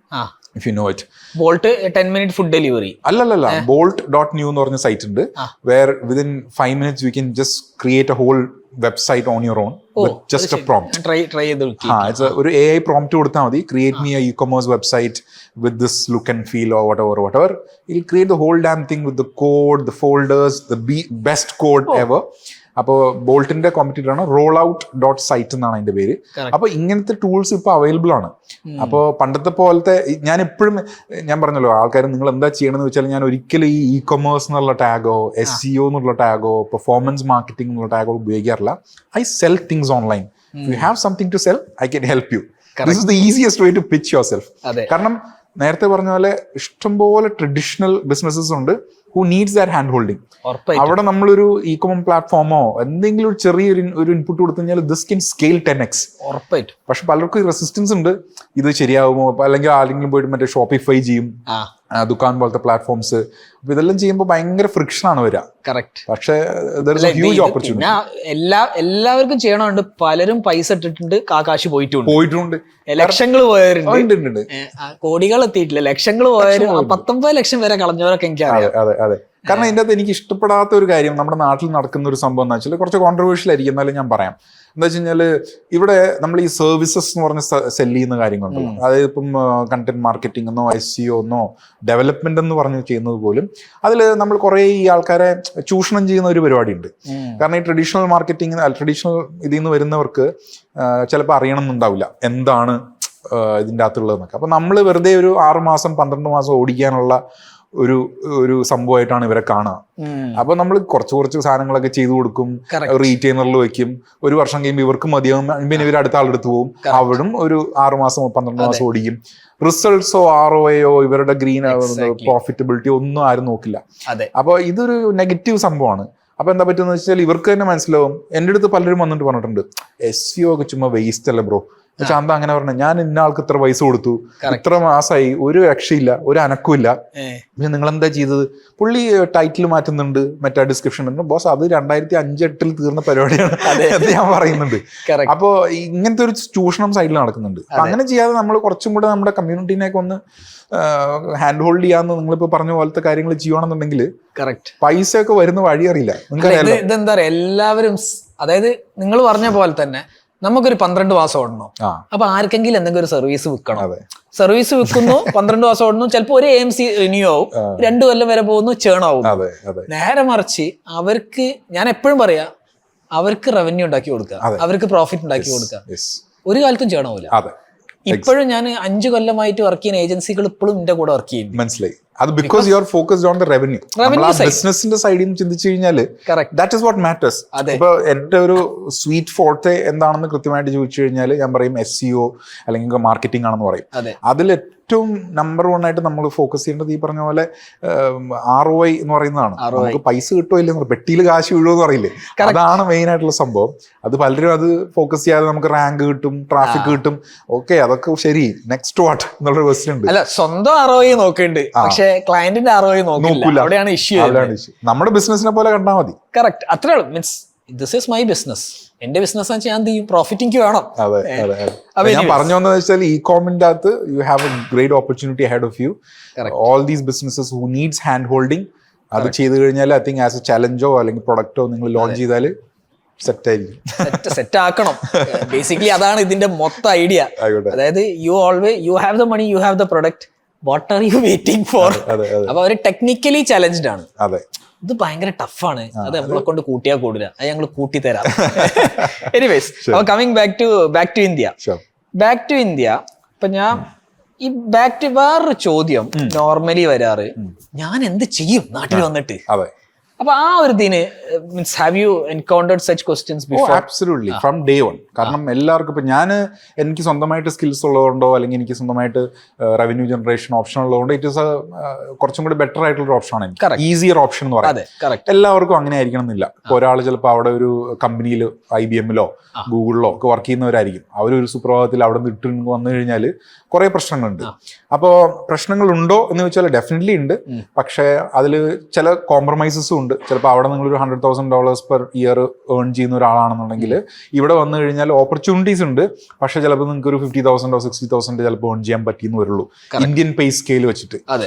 If you know it. Bolt 10-minute food delivery. അല്ലല്ല, bolt.new എന്ന് പറഞ്ഞ സൈറ്റ് ഉണ്ട്, where within 5 minutes we can just create a whole website on your own with just a prompt. Try ചെയ്ത് നോക്കി. It's ഒരു AI prompt കൊടുത്താൽ മതി, create me a e-commerce website with this look and feel or whatever. It'll create the whole damn thing with the code, the folders, the best code ever. അപ്പോൾ ബോൾട്ടിന്റെ competitor ആണ് rollout.site എന്നാണ് അതിന്റെ പേര്. അപ്പൊ ഇങ്ങനത്തെ tools ഇപ്പൊ അവൈലബിൾ ആണ്. അപ്പോൾ പണ്ടത്തെ പോലത്തെ, ഞാൻ എപ്പോഴും ഞാൻ പറഞ്ഞല്ലോ, ആൾക്കാർ നിങ്ങൾ എന്താ ചെയ്യണമെന്ന് വെച്ചാൽ, ഞാൻ ഒരിക്കലും ഈ ഇ കൊമേഴ്സ് എന്നുള്ള ടാഗോ SEO എന്നുള്ള ടാഗോ പെർഫോമൻസ് മാർക്കറ്റിംഗ് എന്നുള്ള ടാഗോ ഉപയോഗിക്കാറില്ല. I sell things online. You have something to sell, I can help you. This is the easiest way to pitch yourself. കാരണം നേരത്തെ പറഞ്ഞ പോലെ ഇഷ്ടംപോലെ ട്രഡീഷണൽ ബിസിനസ്സസ് ഉണ്ട് who needs that hand holding. അവിടെ നമ്മളൊരു ഇ-കൊമേഴ്സ് പ്ലാറ്റ്ഫോമോ എന്തെങ്കിലും ഒരു ചെറിയൊരു ഇൻപുട്ട് കൊടുത്തു കഴിഞ്ഞാൽ ദിസ് കെൻ സ്കെയിൽ 10x. പക്ഷെ പലർക്കും റെസിസ്റ്റൻസ് ഉണ്ട്, ഇത് ശരിയാവുമോ, അല്ലെങ്കിൽ ആരെങ്കിലും പോയിട്ട് മറ്റേ ഷോപ്പിഫൈ ചെയ്യും, ദുക്കാൻ പോലത്തെ പ്ലാറ്റ്ഫോംസ്. അപ്പൊ ഇതെല്ലാം ചെയ്യുമ്പോൾ ഭയങ്കര ഫ്രിക്ഷൻ ആണ് വരിക. പക്ഷേ ഹ്യൂജ് ഓപ്പർച്യൂണിറ്റി. എല്ലാവർക്കും ചെയ്യണമുണ്ട്. പലരും പൈസ ഇട്ടിട്ടുണ്ട്, കാശ് പോയിട്ടുണ്ട്. ലക്ഷങ്ങൾ പോയവരുണ്ട്, കോടികൾ എത്തിയിട്ടില്ല, ലക്ഷങ്ങൾ പോയവരും 19 ലക്ഷം വരെ കളഞ്ഞവരൊക്കെ എനിക്കറിയാം. കാരണം ഇതിൻ്റെ അകത്ത് എനിക്ക് ഇഷ്ടപ്പെടാത്ത ഒരു കാര്യം നമ്മുടെ നാട്ടിൽ നടക്കുന്ന ഒരു സംഭവം എന്ന് വെച്ചാൽ കുറച്ച് കോൺട്രവേഴ്ഷ്യൽ ആയിരിക്കും, എന്നാലും ഞാൻ പറയാം. എന്താ വെച്ച് കഴിഞ്ഞാൽ ഇവിടെ നമ്മൾ ഈ സർവീസസ് എന്ന് പറഞ്ഞ് സെല് ചെയ്യുന്ന കാര്യങ്ങളുണ്ടല്ലോ, അതായത് ഇപ്പം കണ്ടന്റ് മാർക്കറ്റിംഗ് എന്നോ SEO എന്നോ ഡെവലപ്മെന്റ് എന്ന് പറഞ്ഞ് ചെയ്യുന്നത് പോലും അതിൽ നമ്മൾ കുറേ ഈ ആൾക്കാരെ ചൂഷണം ചെയ്യുന്ന ഒരു പരിപാടിയുണ്ട്. കാരണം ഈ ട്രഡീഷണൽ മാർക്കറ്റിംഗ് ട്രഡീഷണൽ ഇതിൽ നിന്ന് വരുന്നവർക്ക് ചിലപ്പോൾ അറിയണമെന്നുണ്ടാവില്ല എന്താണ് ഇതിൻ്റെ അകത്തുള്ളതെന്നൊക്കെ. അപ്പം നമ്മൾ വെറുതെ ഒരു 6 മാസം 12 മാസം ഓടിക്കാനുള്ള ഒരു സംഭവമായിട്ടാണ് ഇവരെ കാണുക. അപ്പൊ നമ്മൾ കുറച്ച് സാധനങ്ങളൊക്കെ ചെയ്തു കൊടുക്കും, റീറ്റെയിനറിൽ വെക്കും, 1 വർഷം കഴിയുമ്പോൾ ഇവർക്ക് മതിയാവും, പിന്നെ ഇവർ അടുത്ത ആളെടുത്ത് പോകും, അവിടും ഒരു 6 മാസം 12 മാസം ഓടിക്കും. റിസൾട്ട്സോ ROIയോ ഇവരുടെ ഗ്രീൻ പ്രോഫിറ്റബിലിറ്റി ഒന്നും ആരും നോക്കില്ല. അപ്പൊ ഇതൊരു നെഗറ്റീവ് സംഭവമാണ്. അപ്പൊ എന്താ പറ്റുന്ന വെച്ചാൽ ഇവർക്ക് തന്നെ മനസ്സിലാവും. എൻ്റെ അടുത്ത് പലരും വന്നിട്ട് പറഞ്ഞിട്ടുണ്ട്, SEO ഒക്കെ ചുമ്മാ വേസ്റ്റ് അല്ലേ ബ്രോ. ചാന്ത അങ്ങനെ പറഞ്ഞു, ഞാൻ ഇന്ന ആൾക്ക് ഇത്ര പൈസ കൊടുത്തു, ഇത്ര മാസമായി, ഒരു രക്ഷയില്ല, ഒരു അനക്കുമില്ല, പിന്നെ നിങ്ങൾ എന്താ ചെയ്തത്? പുള്ളി ടൈറ്റിൽ മാറ്റുന്നുണ്ട്, മറ്റേ ഡിസ്ക്രിപ്ഷൻ. ബോസ് അത് 2005-2008 തീർന്ന പരിപാടിയാണ് എന്ന് ഞാൻ പറയുന്നുണ്ട്. അപ്പോ ഇങ്ങനത്തെ ഒരു ചൂഷണം സൈഡിൽ നടക്കുന്നുണ്ട്. അപ്പൊ അങ്ങനെ ചെയ്യാതെ നമ്മൾ കുറച്ചും കൂടെ നമ്മുടെ കമ്മ്യൂണിറ്റീനെയൊക്കെ ഒന്ന് ഹാൻഡ് ഹോൾഡ് ചെയ്യാന്ന് നിങ്ങളിപ്പോ പറഞ്ഞ പോലത്തെ കാര്യങ്ങൾ ചെയ്യുകയാണെന്നുണ്ടെങ്കിൽ പൈസ ഒക്കെ വരുന്ന വഴി അറിയില്ല. ഇതെന്താ പറയാ, എല്ലാവരും അതായത് നിങ്ങൾ പറഞ്ഞ പോലെ തന്നെ നമുക്കൊരു 12 മാസം ഓടണം. അപ്പൊ ആർക്കെങ്കിലും എന്തെങ്കിലും ഒരു സർവീസ് വിൽക്കണം. സർവീസ് വിൽക്കുന്നു, 12 മാസം ഓടുന്നു, ചിലപ്പോൾ ഒരു AMC റിന്യൂ ആവും, 2 കൊല്ലം വരെ പോകുന്നു, ചേൺ ആവും. നേരെ മറിച്ച് അവർക്ക്, ഞാൻ എപ്പോഴും പറയാ, അവർക്ക് റവന്യൂ ഉണ്ടാക്കി കൊടുക്കുക, അവർക്ക് പ്രോഫിറ്റ് ഉണ്ടാക്കി കൊടുക്കുക. ഒരു കാലത്തും ചേൺ ആവില്ല. ഇപ്പോഴും ഞാൻ 5 കൊല്ലമായിട്ട് വർക്ക് ചെയ്യുന്ന ഏജൻസികൾ ഇപ്പോഴും എന്റെ കൂടെ വർക്ക് ചെയ്യും. മനസ്സിലായി. അത് because you are focused on the revenue. ബിസിനസിന്റെ സൈഡിൽ നിന്ന് ചിന്തിച്ചു കഴിഞ്ഞാൽ ദാറ്റ് ഇസ് വാട്ട് മാറ്റേഴ്സ്. ഇപ്പൊ എന്റെ ഒരു സ്വീറ്റ് ഫോർത്തെ എന്താണെന്ന് കൃത്യമായിട്ട് ചോദിച്ചു കഴിഞ്ഞാൽ ഞാൻ പറയും SEO അല്ലെങ്കിൽ മാർക്കറ്റിംഗ് ആണെന്ന് പറയും. അതിൽ ഏറ്റവും നമ്പർ 1 ആയിട്ട് നമ്മൾ ഫോക്കസ് ചെയ്യേണ്ടത് ഈ പറഞ്ഞ പോലെ ROI എന്ന് പറയുന്നതാണ്. നമുക്ക് പൈസ കിട്ടുമോ ഇല്ലെന്ന്, പെട്ടിയിൽ കാശ് വീഴുമെന്ന് പറയില്ലേ, അതാണ് മെയിൻ ആയിട്ടുള്ള സംഭവം. അത് പലരും അത് ഫോക്കസ് ചെയ്യാതെ നമുക്ക് റാങ്ക് കിട്ടും, ട്രാഫിക് കിട്ടും, ഓക്കെ അതൊക്കെ ശരി, നെക്സ്റ്റ് വാട്ട് എന്നുള്ളൊരു ക്വസ്റ്റ്യൻ ഉണ്ട്. അല്ല, സ്വന്തം ROI നോക്കുന്നുണ്ട്, പക്ഷേ ക്ലയന്റിന്റെ ROI നോക്കില്ല. അവിടെയാണ് ഇഷ്യൂ. നമ്മുടെ ബിസിനസിനെ പോലെ കണ്ടാൽ മതി. കറക്റ്റ്, അത്രേ ഉള്ളൂ. Means this is my business, എന്റെ ബിസിനസ് ഞാൻ എന്ത് ചെയ്യും, പ്രോഫിറ്റ് എനിക്ക് വേണം. ഞാൻ പറഞ്ഞു വന്നത് വെച്ചാൽ ഇ-കോമിന്റെ അകത്ത് you have a great opportunity ahead of you. All these businesses who needs hand holding, അത് ചെയ്ത് കഴിഞ്ഞാൽ ഐ തിങ്ക് ആസ് എ ചലഞ്ചോ അല്ലെങ്കിൽ പ്രൊഡക്റ്റോ നിങ്ങൾ ലോഞ്ച് ചെയ്താൽ സെറ്റ് ആയിരിക്കും. സെറ്റ് ആക്കണം. ബേസിക്കലി അതാണ് ഇതിന്റെ മൊത്തം ഐഡിയ. അതായത് you have the money, you have the product, what are you waiting for? അപ്പൊ അവര് ടെക്നിക്കലി ചലഞ്ച്ഡ് ആണ്. ഇത് ഭയങ്കര ടഫാണ്, അത് നമ്മളെ കൊണ്ട് കൂട്ടിയാൽ കൂടില്ല, അത് ഞങ്ങൾ കൂട്ടിത്തരാം. എനിവേസ്, അപ്പൊ കമ്മിങ് ബാക്ക് ടു ഇന്ത്യ. ഇപ്പൊ ഞാൻ ഈ വേറൊരു ചോദ്യം നോർമലി വരാറ്, ഞാൻ എന്ത് ചെയ്യും നാട്ടിൽ വന്നിട്ട്? അപ്പൊ ആ ഒരു ഇതിന് means have you encountered such questions before? Absolutely, from day one. കാരണം എല്ലാവർക്കും ഇപ്പൊ എനിക്ക് സ്വന്തമായിട്ട് സ്കിൽസ് ഉള്ളതുകൊണ്ടോ അല്ലെങ്കിൽ എനിക്ക് സ്വന്തമായിട്ട് റവന്യൂ ജനറേഷൻ ഓപ്ഷൻ ഉള്ളതുകൊണ്ട് ഇറ്റ് ഇസ് കുറച്ചും കൂടി ബെറ്റർ ആയിട്ടുള്ള ഓപ്ഷൻ ആണ്, ഈസിയർ ഓപ്ഷൻ എന്ന് പറയുന്നത്. എല്ലാവർക്കും അങ്ങനെ ആയിരിക്കണം എന്നില്ല. ഇപ്പൊ ഒരാൾ ചിലപ്പോൾ അവിടെ ഒരു കമ്പനിയിൽ IBM-ലോ ഗൂഗിളിലോ ഒക്കെ വർക്ക് ചെയ്യുന്നവരായിരിക്കും. അവരൊരു സുപ്രഭാതത്തിൽ അവിടെ നിന്ന് ഇട്ട് വന്നു കഴിഞ്ഞാൽ കുറെ പ്രശ്നങ്ങളുണ്ട്. അപ്പോൾ പ്രശ്നങ്ങളുണ്ടോ എന്ന് ചോദിച്ചാൽ ഡെഫിനറ്റ്ലി ഉണ്ട്. പക്ഷേ അതിൽ ചില കോംപ്രമൈസസും ഉണ്ട്. ചിലപ്പോൾ അവിടെ നിങ്ങളൊരു $100,000 പെർ ഇയർ ഏൺ ചെയ്യുന്ന ഒരാളാണെന്നുണ്ടെങ്കിൽ ഇവിടെ വന്നു കഴിഞ്ഞാൽ ഓപ്പർച്യൂണിറ്റീസ് ഉണ്ട്. പക്ഷെ ചിലപ്പോൾ നിങ്ങൾക്ക് ഒരു 50,000 60,000 ചിലപ്പോൾ ഏൺ ചെയ്യാൻ പറ്റിയെന്ന് വരുള്ളൂ ഇന്ത്യൻ പേ സ്കെയിൽ വെച്ചിട്ട്.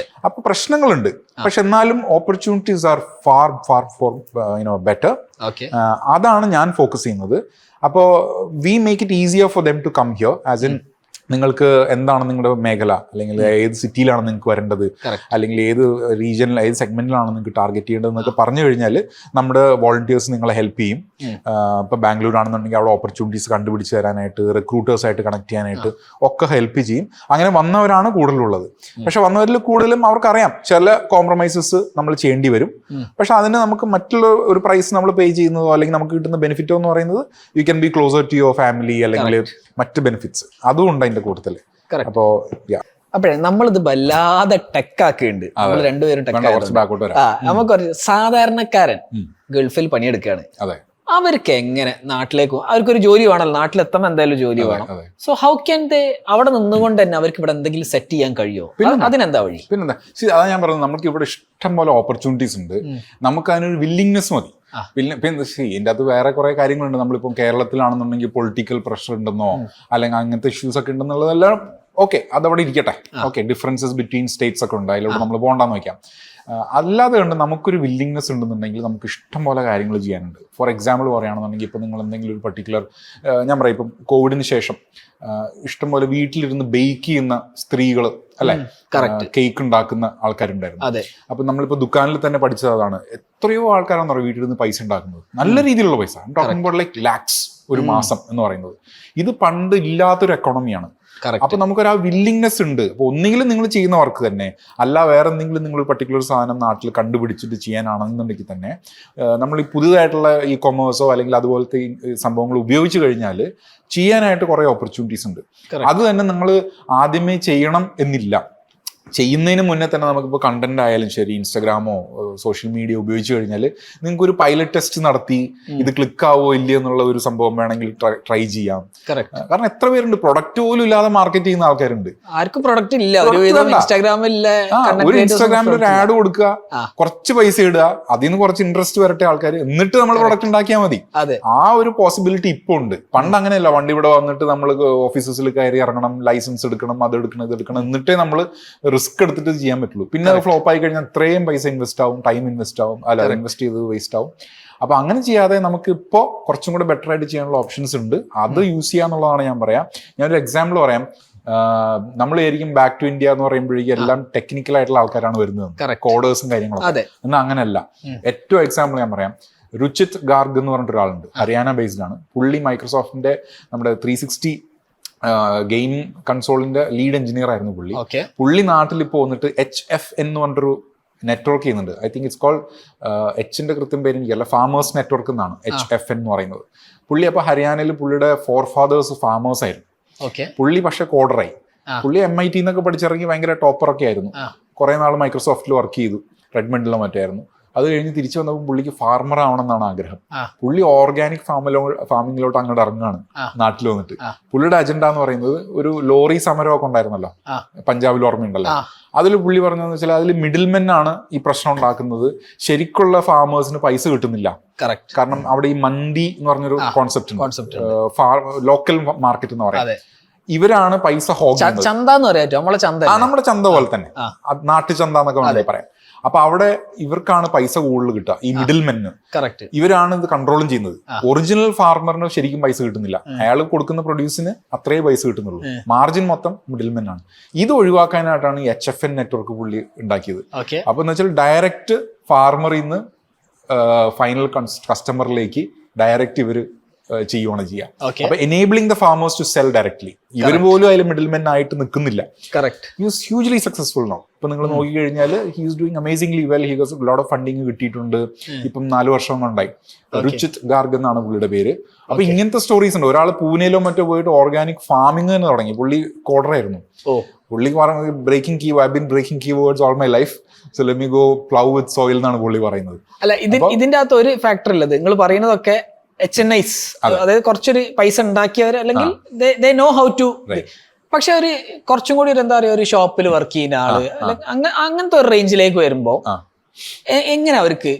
അപ്പൊ പ്രശ്നങ്ങളുണ്ട്. പക്ഷെ എന്നാലും ഓപ്പർച്യൂണിറ്റീസ് ആർ ഫാർ ബെറ്റർ. അതാണ് ഞാൻ ഫോക്കസ് ചെയ്യുന്നത്. അപ്പോൾ we make it easier for them to come here. As in നിങ്ങൾക്ക് എന്താണ് നിങ്ങളുടെ മേഖല, അല്ലെങ്കിൽ ഏത് സിറ്റിയിലാണ് നിങ്ങൾക്ക് വരേണ്ടത്, അല്ലെങ്കിൽ ഏത് റീജിയനിൽ ഏത് സെഗ്മെന്റിലാണ് നിങ്ങൾക്ക് ടാർഗറ്റ് ചെയ്യേണ്ടത് എന്നൊക്കെ പറഞ്ഞു കഴിഞ്ഞാൽ നമ്മുടെ വോളണ്ടിയേഴ്സ് നിങ്ങളെ ഹെൽപ്പ് ചെയ്യും. ഇപ്പൊ ബാംഗ്ലൂർ ആണെന്നുണ്ടെങ്കിൽ അവിടെ ഓപ്പർച്യൂണിറ്റീസ് കണ്ടുപിടിച്ച് തരാനായിട്ട്, റിക്രൂട്ടേഴ്സായിട്ട് കണക്ട് ചെയ്യാനായിട്ട് ഒക്കെ ഹെൽപ്പ് ചെയ്യും. അങ്ങനെ വന്നവരാണ് കൂടുതലുള്ളത്. പക്ഷെ വന്നവരിൽ കൂടുതലും അവർക്കറിയാം ചില കോംപ്രമൈസസ് നമ്മൾ ചെയ്യേണ്ടി വരും. പക്ഷെ അതിന് നമുക്ക് മറ്റുള്ള ഒരു പ്രൈസ് നമ്മൾ പേ ചെയ്യുന്നതോ അല്ലെങ്കിൽ നമുക്ക് കിട്ടുന്ന ബെനിഫിറ്റോ എന്ന് പറയുന്നത് you can be closer to your family, അല്ലെങ്കിൽ മറ്റ് ബെനിഫിറ്റ്സ് അതും ഉണ്ട് അതിന്റെ കൂട്ടത്തില്. അപ്പോ അപ്പോഴേ നമ്മളിത് വല്ലാതെ ടെക്കാക്കുന്നുണ്ട്, നമ്മൾ രണ്ടുപേരും നമുക്കൊരു സാധാരണക്കാരൻ ഗൾഫിൽ പണിയെടുക്കുകയാണ്. അവർക്ക് എങ്ങനെ നാട്ടിലേക്ക്, അവർക്കൊരു ജോലി വേണമല്ലോ, നാട്ടിലെത്തുമ്പോൾ എന്തായാലും ജോലി വേണം. സോ ഹൗ ക്യാൻ ദേ അവിടെ നിന്നുകൊണ്ട് തന്നെ അവർക്ക് ഇവിടെ എന്തെങ്കിലും സെറ്റ് ചെയ്യാൻ കഴിയുമോ? അതിനെന്താ വഴി? പിന്നെന്താ, അതാ ഞാൻ പറഞ്ഞത്, നമുക്ക് ഇവിടെ ഇഷ്ടം പോലെ ഓപ്പർച്യൂണിറ്റീസ് ഉണ്ട്. നമുക്ക് അതിനൊരു വില്ലിങ്നെസ് മതി. പിന്നെ ഇതിൻ്റെ അത് വേറെ കുറെ കാര്യങ്ങളുണ്ട്. നമ്മളിപ്പം കേരളത്തിലാണെന്നുണ്ടെങ്കിൽ പൊളിറ്റിക്കൽ പ്രഷർ ഉണ്ടെന്നോ അല്ലെങ്കിൽ അങ്ങനത്തെ ഇഷ്യൂസ് ഒക്കെ ഉണ്ടെന്നുള്ളതെല്ലാം ഓക്കെ, അതവിടെ ഇരിക്കട്ടെ. ഓക്കെ, ഡിഫറൻസസ് ബിറ്റ്വീൻ സ്റ്റേറ്റ്സ് ഒക്കെ ഉണ്ട്, അതിലൂടെ നമ്മൾ പോകണ്ടെന്ന് വയ്ക്കാം. അല്ലാതെ കണ്ട് നമുക്കൊരു വില്ലിങ്നെസ് ഉണ്ടെന്നുണ്ടെങ്കിൽ നമുക്ക് ഇഷ്ടം പോലെ കാര്യങ്ങൾ ചെയ്യാനുണ്ട്. ഫോർ എക്സാമ്പിൾ പറയുകയാണെന്നുണ്ടെങ്കിൽ ഇപ്പോൾ നിങ്ങൾ എന്തെങ്കിലും ഒരു പർട്ടിക്കുലർ, ഞാൻ പറയാം ഇപ്പം കോവിഡിന് ശേഷം ഇഷ്ടംപോലെ വീട്ടിലിരുന്ന് ബേക്ക് ചെയ്യുന്ന സ്ത്രീകൾ അല്ലെ, കേക്ക് ഉണ്ടാക്കുന്ന ആൾക്കാരുണ്ടായിരുന്നു. അപ്പൊ നമ്മളിപ്പോ ദുക്കാനിൽ തന്നെ പഠിച്ചത് അതാണ്. എത്രയോ ആൾക്കാരാണെന്ന് പറയും വീട്ടിലിരുന്ന് പൈസ ഉണ്ടാക്കുന്നത്, നല്ല രീതിയിലുള്ള പൈസ, ടോക്കിംഗ് അബൌട്ട് ലൈക്ക് ലാക്സ് ഒരു മാസം എന്ന് പറയുന്നത്. ഇത് പണ്ട് ഇല്ലാത്തൊരു എക്കോണമിയാണ്. അപ്പൊ നമുക്കൊരു ആ വില്ലിങ്നെസ് ഉണ്ട്. അപ്പൊ ഒന്നെങ്കിലും നിങ്ങൾ ചെയ്യുന്ന വർക്ക് തന്നെ, അല്ല വേറെ എന്തെങ്കിലും നിങ്ങൾ പർട്ടിക്കുലർ സാധനം നാട്ടിൽ കണ്ടുപിടിച്ചിട്ട് ചെയ്യാനാണെന്നുണ്ടെങ്കിൽ തന്നെ നമ്മൾ ഈ പുതുതായിട്ടുള്ള ഈ കൊമേഴ്സോ അല്ലെങ്കിൽ അതുപോലത്തെ ഈ സംഭവങ്ങൾ ഉപയോഗിച്ച് കഴിഞ്ഞാൽ ചെയ്യാനായിട്ട് കുറേ ഓപ്പർച്യൂണിറ്റീസ് ഉണ്ട്. അത് തന്നെ നിങ്ങൾ ആദ്യമേ ചെയ്യണം എന്നില്ല. ചെയ്യുന്നതിന് മുന്നേ തന്നെ നമുക്കിപ്പോൾ കണ്ടന്റ് ആയാലും ശരി, ഇൻസ്റ്റാഗ്രാമോ സോഷ്യൽ മീഡിയ ഉപയോഗിച്ച് കഴിഞ്ഞാൽ നിങ്ങൾക്ക് ഒരു പൈലറ്റ് ടെസ്റ്റ് നടത്തി ഇത് ക്ലിക്ക് ആവോ ഇല്ലയോ എന്നുള്ള ഒരു സംഭവം വേണമെങ്കിൽ ട്രൈ ചെയ്യാം. കാരണം എത്ര പേരുണ്ട് പ്രൊഡക്റ്റ് പോലും ഇല്ലാതെ മാർക്കറ്റ് ചെയ്യുന്ന ആൾക്കാരുണ്ട്. ആർക്കും പ്രൊഡക്റ്റ് ഇല്ല. ഒരു ഇൻസ്റ്റാഗ്രാമിൽ ഒരു ആഡ് കൊടുക്കുക, കുറച്ച് പൈസ ഇടുക, അതിൽ നിന്ന് കുറച്ച് ഇൻട്രസ്റ്റ് വരട്ടെ ആൾക്കാർ, എന്നിട്ട് നമ്മൾ പ്രൊഡക്റ്റ് ഉണ്ടാക്കിയാൽ മതി. ആ ഒരു പോസിബിലിറ്റി ഇപ്പോൾ ഉണ്ട്. പണ്ട് അങ്ങനെയല്ല. പണ്ട് ഇവിടെ വന്നിട്ട് നമ്മൾ ഓഫീസസിൽ കയറി ഇറങ്ങണം, ലൈസൻസ് എടുക്കണം, അതെടുക്കണം, ഇതെടുക്കണം, എന്നിട്ടേ നമ്മൾ റിസ്ക് എടുത്തിട്ട് ചെയ്യാൻ പറ്റുള്ളൂ. പിന്നെ അത് ഫ്ലോപ്പ് ആയി കഴിഞ്ഞാൽ അത്രയും പൈസ ഇൻവെസ്റ്റ് ആവും, ടൈം ഇൻവെസ്റ്റ് ആവും, അല്ല ഇൻവെസ്റ്റ് ചെയ്ത് വേസ്റ്റ് ആവും. അപ്പൊ അങ്ങനെ ചെയ്യാതെ നമുക്ക് ഇപ്പോൾ കുറച്ചും കൂടെ ബെറ്റർ ആയിട്ട് ചെയ്യാനുള്ള ഓപ്ഷൻസ് ഉണ്ട്. അത് യൂസ് ചെയ്യാന്നുള്ളതാണ് ഞാൻ പറയാം. ഞാനൊരു എക്സാമ്പിൾ പറയാം. നമ്മൾ ആയിരിക്കും ബാക്ക് ടു ഇന്ത്യ എന്ന് പറയുമ്പോഴേക്കും എല്ലാം ടെക്നിക്കൽ ആയിട്ടുള്ള ആൾക്കാരാണ് വരുന്നത്, കോഡേഴ്സും കാര്യങ്ങളൊക്കെ. എന്നാൽ അങ്ങനെയല്ല. ഏറ്റവും എക്സാമ്പിൾ ഞാൻ പറയാം. രുചിത് ഗാർഗ് എന്ന് പറഞ്ഞിട്ട് ഒരാളുണ്ട്, ഹരിയാന ബേസ്ഡ് ആണ്. പുള്ളി മൈക്രോസോഫ്റ്റിന്റെ നമ്മുടെ 360 ഗെയിം കൺസോളിന്റെ ലീഡ് എഞ്ചിനീയർ ആയിരുന്നു പുള്ളി. പുള്ളി നാട്ടിൽ ഇപ്പോൾ വന്നിട്ട് HF എന്ന് പറഞ്ഞിട്ടൊരു നെറ്റ്വർക്ക് ചെയ്യുന്നുണ്ട്. ഐ തിങ്ക് ഇറ്റ്സ് കോൾഡ് എച്ചിന്റെ കൃത്യം പേര് എനിക്കല്ല, ഫാമേഴ്സ് നെറ്റ്വർക്ക് എന്നാണ് HF എന്ന് പറയുന്നത്. പുള്ളി അപ്പോൾ ഹരിയാനയിൽ പുള്ളിയുടെ ഫോർ ഫാദേഴ്സ് ഫാമേഴ്സ് ആയിരുന്നു. പുള്ളി പക്ഷെ കോഡറായി. പുള്ളി MIT എന്നൊക്കെ പഠിച്ചിറങ്ങി ഭയങ്കര ടോപ്പറൊക്കെ ആയിരുന്നു. കുറെ നാൾ മൈക്രോസോഫ്റ്റിൽ വർക്ക് ചെയ്തു, റെഡ്മണ്ടിലോ മറ്റായിരുന്നു. അത് കഴിഞ്ഞ് തിരിച്ചു വന്നപ്പോൾ പുള്ളിക്ക് ഫാർമർ ആവണം എന്നാണ് ആഗ്രഹം. പുള്ളി ഓർഗാനിക് ഫാമിങ്ങിലോട്ട് അങ്ങോട്ട് ഇറങ്ങുകയാണ് നാട്ടിൽ വന്നിട്ട്. പുള്ളിയുടെ അജണ്ട എന്ന് പറയുന്നത് ഒരു ലോറി സമരമൊക്കെ ഉണ്ടായിരുന്നല്ലോ പഞ്ചാബിൽ, ഓർമ്മയുണ്ടല്ലോ. അതിൽ പുള്ളി പറഞ്ഞതെന്ന് വെച്ചാൽ അതിൽ മിഡിൽമെൻ ആണ് ഈ പ്രശ്നം ഉണ്ടാക്കുന്നത്. ശരിക്കുള്ള ഫാമേഴ്സിന് പൈസ കിട്ടുന്നില്ല. കാരണം അവിടെ ഈ മന്തി എന്ന് പറഞ്ഞൊരു കോൺസെപ്റ്റ് ഉണ്ട്, ലോക്കൽ മാർക്കറ്റ് എന്ന് പറയാം. ഇവരാണ് പൈസ നമ്മുടെ ചന്ത പോലെ തന്നെ, നാട്ടു ചന്ത എന്നൊക്കെ വേണമെങ്കിൽ പറയാം. അപ്പൊ അവിടെ ഇവർക്കാണ് പൈസ കൂടുതൽ കിട്ടുക, ഈ മിഡിൽമെന്. ഇവരാണ് ഇത് കൺട്രോളും ചെയ്യുന്നത്. ഒറിജിനൽ ഫാർമറിന് ശരിക്കും പൈസ കിട്ടുന്നില്ല. അയാൾ കൊടുക്കുന്ന പ്രൊഡ്യൂസിന് അത്രേ പൈസ കിട്ടുന്നുള്ളൂ. മാർജിൻ മൊത്തം മിഡിൽമെൻ ആണ്. ഇത് ഒഴിവാക്കാനായിട്ടാണ് ഈ HFN നെറ്റ്വർക്ക് പുള്ളി ഉണ്ടാക്കിയത്. അപ്പൊ എന്ന് വെച്ചാൽ ഡയറക്റ്റ് ഫാർമറിൽ നിന്ന് ഫൈനൽ കസ്റ്റമറിലേക്ക് ഡയറക്റ്റ് ഇവര് ചെയ്യുവാണ് ചെയ്യുക. അപ്പൊ enabling the farmers to sell directly. ഇവർ പോലും അതിൽ മിഡിൽമെൻ ആയിട്ട് നിൽക്കുന്നില്ല. He was hugely successful now. ഇപ്പൊ നിങ്ങൾ നോക്കിക്കഴിഞ്ഞാൽ he is doing amazingly well. He has lot of funding കിട്ടിയിട്ടുണ്ട്. ഇപ്പം 4 വർഷം കൊണ്ടായി. രുചിത് ഗാർഗ് എന്നാണ് പുള്ളിയുടെ പേര്. അപ്പൊ ഇങ്ങനത്തെ സ്റ്റോറീസ് ഉണ്ട്. ഒരാൾ പൂനെയിലോ മറ്റോ പോയിട്ട് ഓർഗാനിക് ഫാമിംഗ് തന്നെ തുടങ്ങി. പുള്ളി കോഡറായിരുന്നു. പുള്ളി പറഞ്ഞത് breaking keywords all my life, so let me go plough with soil എന്നാണ് പുള്ളി പറയുന്നത്. അല്ല, ഇതിന്റെ അകത്ത് ഒരു ഫാക്ടർ ഉള്ളത് നിങ്ങൾ പറയുന്നതൊക്കെ HNIs, അതായത് കുറച്ചൊരു പൈസ ഉണ്ടാക്കിയവർ, അല്ലെങ്കിൽ ദേ നോ ഹൗ ടു. പക്ഷെ ഒരു കുറച്ചും കൂടി എന്താ പറയുക, ഒരു ഷോപ്പിൽ വർക്ക് ചെയ്യുന്ന ആള് അങ്ങനത്തെ ഒരു റേഞ്ചിലേക്ക് വരുമ്പോ എങ്ങനെ അവർക്ക്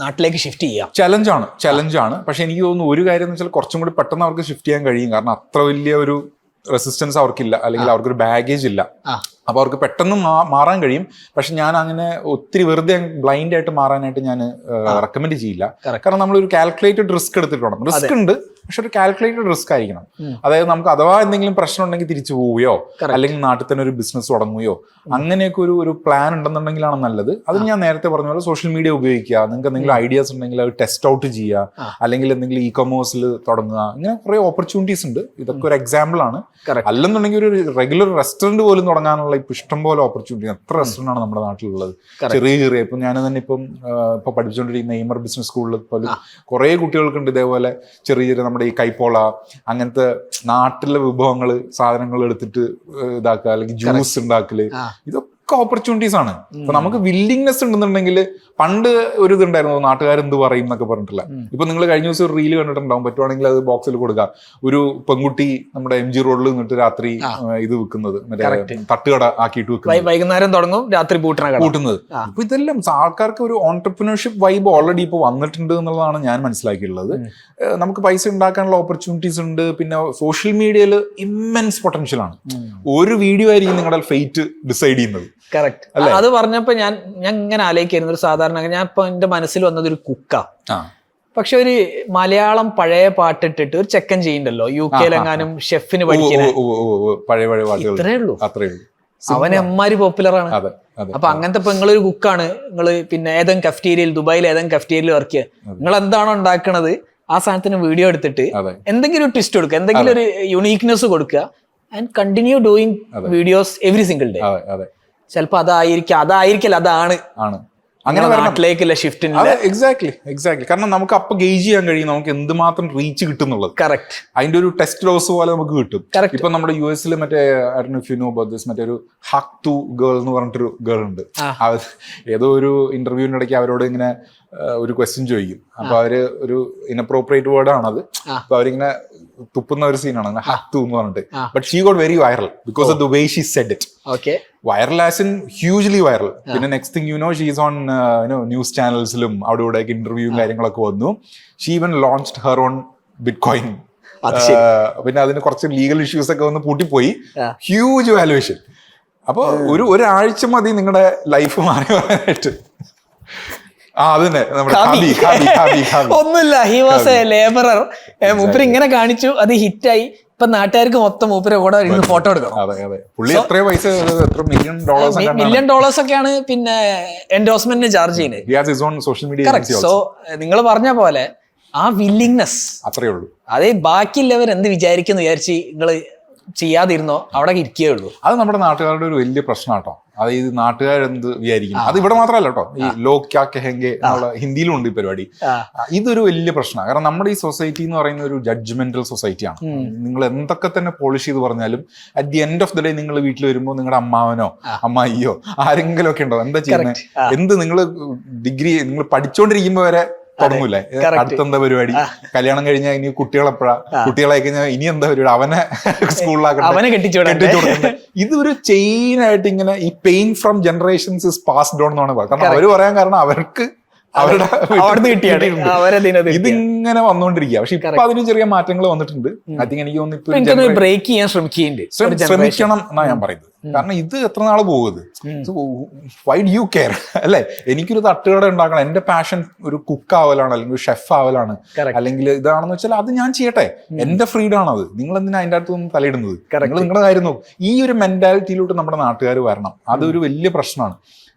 നാട്ടിലേക്ക് ഷിഫ്റ്റ് ചെയ്യാം? ചലഞ്ചാണ്. പക്ഷെ എനിക്ക് തോന്നുന്നു ഒരു കാര്യം എന്ന് വെച്ചാൽ കുറച്ചും കൂടി പെട്ടെന്ന് അവർക്ക് ഷിഫ്റ്റ് ചെയ്യാൻ കഴിയും. കാരണം അത്ര വലിയ ഒരു റെസിസ്റ്റൻസ് അവർക്കില്ല, അല്ലെങ്കിൽ അവർക്കൊരു ബാഗേജ് ഇല്ല. അപ്പൊ അവർക്ക് പെട്ടെന്ന് മാറാൻ കഴിയും. പക്ഷെ ഞാൻ അങ്ങനെ ഒത്തിരി വെറുതെ ബ്ലൈൻഡ് ആയിട്ട് മാറാനായിട്ട് ഞാൻ റെക്കമെൻഡ് ചെയ്യില്ല. കാരണം നമ്മളൊരു കാൽക്കുലേറ്റഡ് റിസ്ക് എടുത്തിട്ട് വേണം. റിസ്ക് ഉണ്ട്, പക്ഷെ ഒരു കാൽക്കുലേറ്റഡ് റിസ്ക് ആയിരിക്കണം. അതായത് നമുക്ക് അഥവാ എന്തെങ്കിലും പ്രശ്നം ഉണ്ടെങ്കിൽ തിരിച്ചു പോവുകയോ അല്ലെങ്കിൽ നാട്ടിൽ തന്നെ ഒരു ബിസിനസ് തുടങ്ങുകയോ അങ്ങനെയൊക്കെ ഒരു പ്ലാൻ ഉണ്ടെന്നുണ്ടെങ്കിലാണ് നല്ലത്. അത് ഞാൻ നേരത്തെ പറഞ്ഞ പോലെ സോഷ്യൽ മീഡിയ ഉപയോഗിക്കുക. നിങ്ങൾക്ക് എന്തെങ്കിലും ഐഡിയാസ് ഉണ്ടെങ്കിൽ അത് ടെസ്റ്റ് ഔട്ട് ചെയ്യുക, അല്ലെങ്കിൽ എന്തെങ്കിലും ഇ-കൊമേഴ്സിൽ തുടങ്ങുക. ഇങ്ങനെ കുറെ ഓപ്പർച്യൂണിറ്റീസ് ഉണ്ട്. ഇതൊക്കെ ഒരു എക്സാമ്പിൾ ആണ്. അല്ലെന്നുണ്ടെങ്കിൽ ഒരു റെഗുലർ റെസ്റ്റോറന്റ് പോലും തുടങ്ങാനുള്ള ഇപ്പൊ ഇഷ്ടംപോലെ ഓപ്പർച്യൂണിറ്റി. എത്ര റെസ്റ്റോറന്റ് ആണ് നമ്മുടെ നാട്ടിലുള്ളത്, ചെറിയ ഇപ്പം ഞാൻ തന്നെ ഇപ്പൊ പഠിച്ചുകൊണ്ടിരിക്കുന്ന എയ്മർ ബിസിനസ് സ്കൂളിൽ പോലും കുറെ കുട്ടികൾക്കുണ്ട് ഇതേപോലെ ചെറിയ നമ്മുടെ ഈ കൈപ്പോള അങ്ങനത്തെ നാട്ടിലെ വിഭവങ്ങൾ, സാധനങ്ങൾ എടുത്തിട്ട് ഇതാക്കുക, അല്ലെങ്കിൽ ജ്യൂസ് ഉണ്ടാക്കല്. ഇതൊക്കെ ഓപ്പർച്യൂണിറ്റീസ് ആണ്. അപ്പൊ നമുക്ക് വില്ലിങ്നെസ് ഉണ്ടെന്നുണ്ടെങ്കിൽ, പണ്ട് ഒരു ഇതുണ്ടായിരുന്നു നാട്ടുകാരെന്ത് പറയും എന്നൊക്കെ പറഞ്ഞിട്ടില്ല. ഇപ്പൊ നിങ്ങൾ കഴിഞ്ഞ ദിവസം ഒരു റീല് കണ്ടിട്ടുണ്ടാവും. പറ്റുവാണെങ്കിൽ അത് ബോക്സിൽ കൊടുക്കുക. ഒരു പെൺകുട്ടി നമ്മുടെ MG റോഡിൽ നിന്നിട്ട് രാത്രി ഇത് വിൽക്കുന്നത്, മറ്റേ തട്ടുകട ആക്കിയിട്ട് വെക്കുന്നത്. വൈകുന്നേരം തുടങ്ങും, രാത്രി പൂട്ടുന്നത്. അപ്പൊ ഇതെല്ലാം ആൾക്കാർക്ക് ഒരു ഓൺടർപ്രണർഷിപ്പ് വൈബ് ഓൾറെഡി ഇപ്പൊ വന്നിട്ടുണ്ട് എന്നുള്ളതാണ് ഞാൻ മനസ്സിലാക്കിയിട്ടുള്ളത്. നമുക്ക് പൈസ ഉണ്ടാക്കാനുള്ള ഓപ്പർച്യൂണിറ്റീസ് ഉണ്ട്. പിന്നെ സോഷ്യൽ മീഡിയയിൽ ഇമ്മൻസ് പൊട്ടൻഷ്യൽ ആണ്. ഒരു വീഡിയോ ആയിരിക്കും നിങ്ങളുടെ ഫെയ്റ്റ് ഡിസൈഡ് ചെയ്യുന്നത്. കറക്റ്റ്. അത് പറഞ്ഞപ്പോ ഞാൻ ഇങ്ങനെ ആലോചിക്കായിരുന്നു, ഒരു സാധാരണ ഞാൻ ഇപ്പൊ എന്റെ മനസ്സിൽ വന്നത് ഒരു കുക്കാ. പക്ഷെ ഒരു മലയാളം പഴയ പാട്ടിട്ടിട്ട് ഒരു ചെക്കൻ ചെയ്യണ്ടല്ലോ UK-ലെങ്ങാനും ഷെഫിന് പഠിക്കുന്ന, ഇത്രേ ഉള്ളൂ. അവന് എമ്മാരി പോപ്പുലറാണ്. അപ്പൊ അങ്ങനത്തെ ഇപ്പൊ നിങ്ങളൊരു കുക്കാണ്, നിങ്ങള് പിന്നെ ഏതെങ്കിലും കഫ്റ്റീരിയയിൽ, ദുബായിൽ ഏതെങ്കിലും കഫ്റ്റീരിയയിൽ വർക്ക് ചെയ്യുക, നിങ്ങൾ എന്താണോ ഉണ്ടാക്കണത് ആ സാധനത്തിന് വീഡിയോ എടുത്തിട്ട് എന്തെങ്കിലും ഒരു ട്വിസ്റ്റ് കൊടുക്കുക, എന്തെങ്കിലും ഒരു യുണീക്നെസ് കൊടുക്കുക, and continue doing videos every single day. ചിലപ്പോ അതായിരിക്കല്ല അതാണ് അങ്ങനെ നാട്ടിലേക്കുള്ള ഷിഫ്റ്റിന്. എക്സാക്ട്ലി. കാരണം നമുക്ക് അപ്പൊ ഗേജ് ചെയ്യാൻ കഴിയും നമുക്ക് എന്തുമാത്രം റീച്ച് കിട്ടുന്നുള്ളത്. കറക്റ്റ്. അതിന്റെ ഒരു ടെസ്റ്റ് ഡോസ് പോലെ നമുക്ക് കിട്ടും. ഇപ്പൊ നമ്മുടെ US മറ്റേ മറ്റേ ഒരു ഹക്ക് ടു ഗേൾ എന്ന് പറഞ്ഞിട്ടൊരു ഗേൾ ഉണ്ട്. ഏതോ ഒരു ഇന്റർവ്യൂവിന്റെ ഇടയ്ക്ക് അവരോട് ഇങ്ങനെ ഒരു ക്വസ്റ്റ്യൻ ചോദിക്കും. അപ്പൊ അവര് ഒരു ഇൻഅപ്രോപ്രിയേറ്റ് വേർഡ് ആണത്. അപ്പൊ അവരിങ്ങനെ തുപ്പുന്ന ഒരു സീനാണ് ഹക്ക് ടു എന്ന് പറഞ്ഞിട്ട്. But she got very viral because of the way she said it. Viral as in hugely viral. പിന്നെ next thing she's on news ചാനൽസിലും അവിടെ ഇവിടെ ഇന്റർവ്യൂവും കാര്യങ്ങളൊക്കെ വന്നു. She even launched her own bitcoin. പിന്നെ അതിന് കുറച്ച് ലീഗൽ ഇഷ്യൂസ് ഒക്കെ വന്ന് പൂട്ടിപ്പോയി. Huge valuation. അപ്പൊ ഒരാഴ്ച മതി നിങ്ങളുടെ ലൈഫ് മാറി പറയാനായിട്ട്. ഒന്നുമില്ല, ഹി വാസ് എ ലേബറർ. മൂപ്പര് ഇങ്ങനെ കാണിച്ചു, അത് ഹിറ്റായി. ഇപ്പൊ നാട്ടുകാർക്ക് മൊത്തം മൂപ്പര് കൂടെ ഫോട്ടോ എടുക്കണം. $1 million ഒക്കെയാണ് പിന്നെ എൻഡോഴ്സ്മെന്റിന് ചാർജ് ചെയ്യുന്നത്. സോ നിങ്ങൾ പറഞ്ഞ പോലെ ആ വില്ലിങ്നെസ് അത്രേ ഉള്ളൂ. അതേ ബാക്കിയുള്ളവർ എന്ത് വിചാരിക്കുന്നു വിചാരിച്ച് നിങ്ങള് ചെയ്യാതിരുന്നോ അവിടെ ഇരിക്കേ ഉള്ളൂ. അത് നമ്മുടെ നാട്ടുകാരുടെ ഒരു വലിയ പ്രശ്നം കേട്ടോ. അതായത് നാട്ടുകാരെന്ത് വിചാരിക്കും. അത് ഇവിടെ മാത്രമല്ല കേട്ടോ, ഈ ലോക് ക്യാ കഹെങ്കെ എന്നുള്ള ഹിന്ദിയിലും ഉണ്ട് ഈ പരിപാടി. ഇതൊരു വലിയ പ്രശ്നമാണ്. കാരണം നമ്മുടെ ഈ സൊസൈറ്റി എന്ന് പറയുന്ന ഒരു ജഡ്ജ്മെന്റൽ സൊസൈറ്റിയാണ്. നിങ്ങൾ എന്തൊക്കെ തന്നെ പോളിഷ് ചെയ്ത് പറഞ്ഞാലും at the end of the day നിങ്ങൾ വീട്ടിൽ വരുമ്പോൾ നിങ്ങളുടെ അമ്മാവനോ അമ്മായിയോ ആരെങ്കിലും ഒക്കെ ഉണ്ടോ എന്താ ചെയ്യുന്നത്, എന്ത് നിങ്ങൾ ഡിഗ്രി നിങ്ങൾ പഠിച്ചുകൊണ്ടിരിക്കുമ്പോ വരെ തുടങ്ങൂലേ അടുത്തെന്താ പരിപാടി, കല്യാണം കഴിഞ്ഞാൽ ഇനി കുട്ടികളെപ്പോഴാ, കുട്ടികളായി കഴിഞ്ഞാൽ ഇനി എന്താ പരിപാടി, അവനെ സ്കൂളിലാക്കട്ടെ, കെട്ടിച്ചു കൊടുക്കണ്ടേ. ഇതൊരു ചെയിൻ ആയിട്ട് ഇങ്ങനെ ഈ pain from generations is passed on എന്നാണ് പറയുന്നത്. കാരണം അവര് പറയാൻ കാരണം അവർക്ക് ഇതിങ്ങനെ വന്നുകൊണ്ടിരിക്കുക. പക്ഷെ ഇപ്പൊ അതിന് ചെറിയ മാറ്റങ്ങൾ വന്നിട്ടുണ്ട്. ഐ തിങ്ക് എനിക്ക് തോന്നുന്നു ബ്രേക്ക് ചെയ്യാൻ ശ്രമിക്കണം എന്നാ ഞാൻ പറയുന്നത്. കാരണം ഇത് എത്ര നാള് പോകുന്നത്, വൈ ഡു യു കെയർ അല്ലെ? എനിക്കൊരു തട്ടുകട ഉണ്ടാക്കണം, എന്റെ പാഷൻ ഒരു കുക്ക് ആവലാണ് അല്ലെങ്കിൽ ഷെഫ് ആവലാണ് അല്ലെങ്കിൽ ഇതാണെന്ന് വെച്ചാൽ അത് ഞാൻ ചെയ്യട്ടെ, എന്റെ ഫ്രീഡം ആണത്. നിങ്ങൾ എന്തിനാ അതിന്റെ അടുത്തൊന്നും തലയിടുന്നത്? നിങ്ങൾ നിങ്ങളുടെ കാര്യം നോക്കും. ഈ ഒരു മെന്റാലിറ്റിയിലോട്ട് നമ്മുടെ നാട്ടുകാർ വരണം. അതൊരു വലിയ പ്രശ്നമാണ്.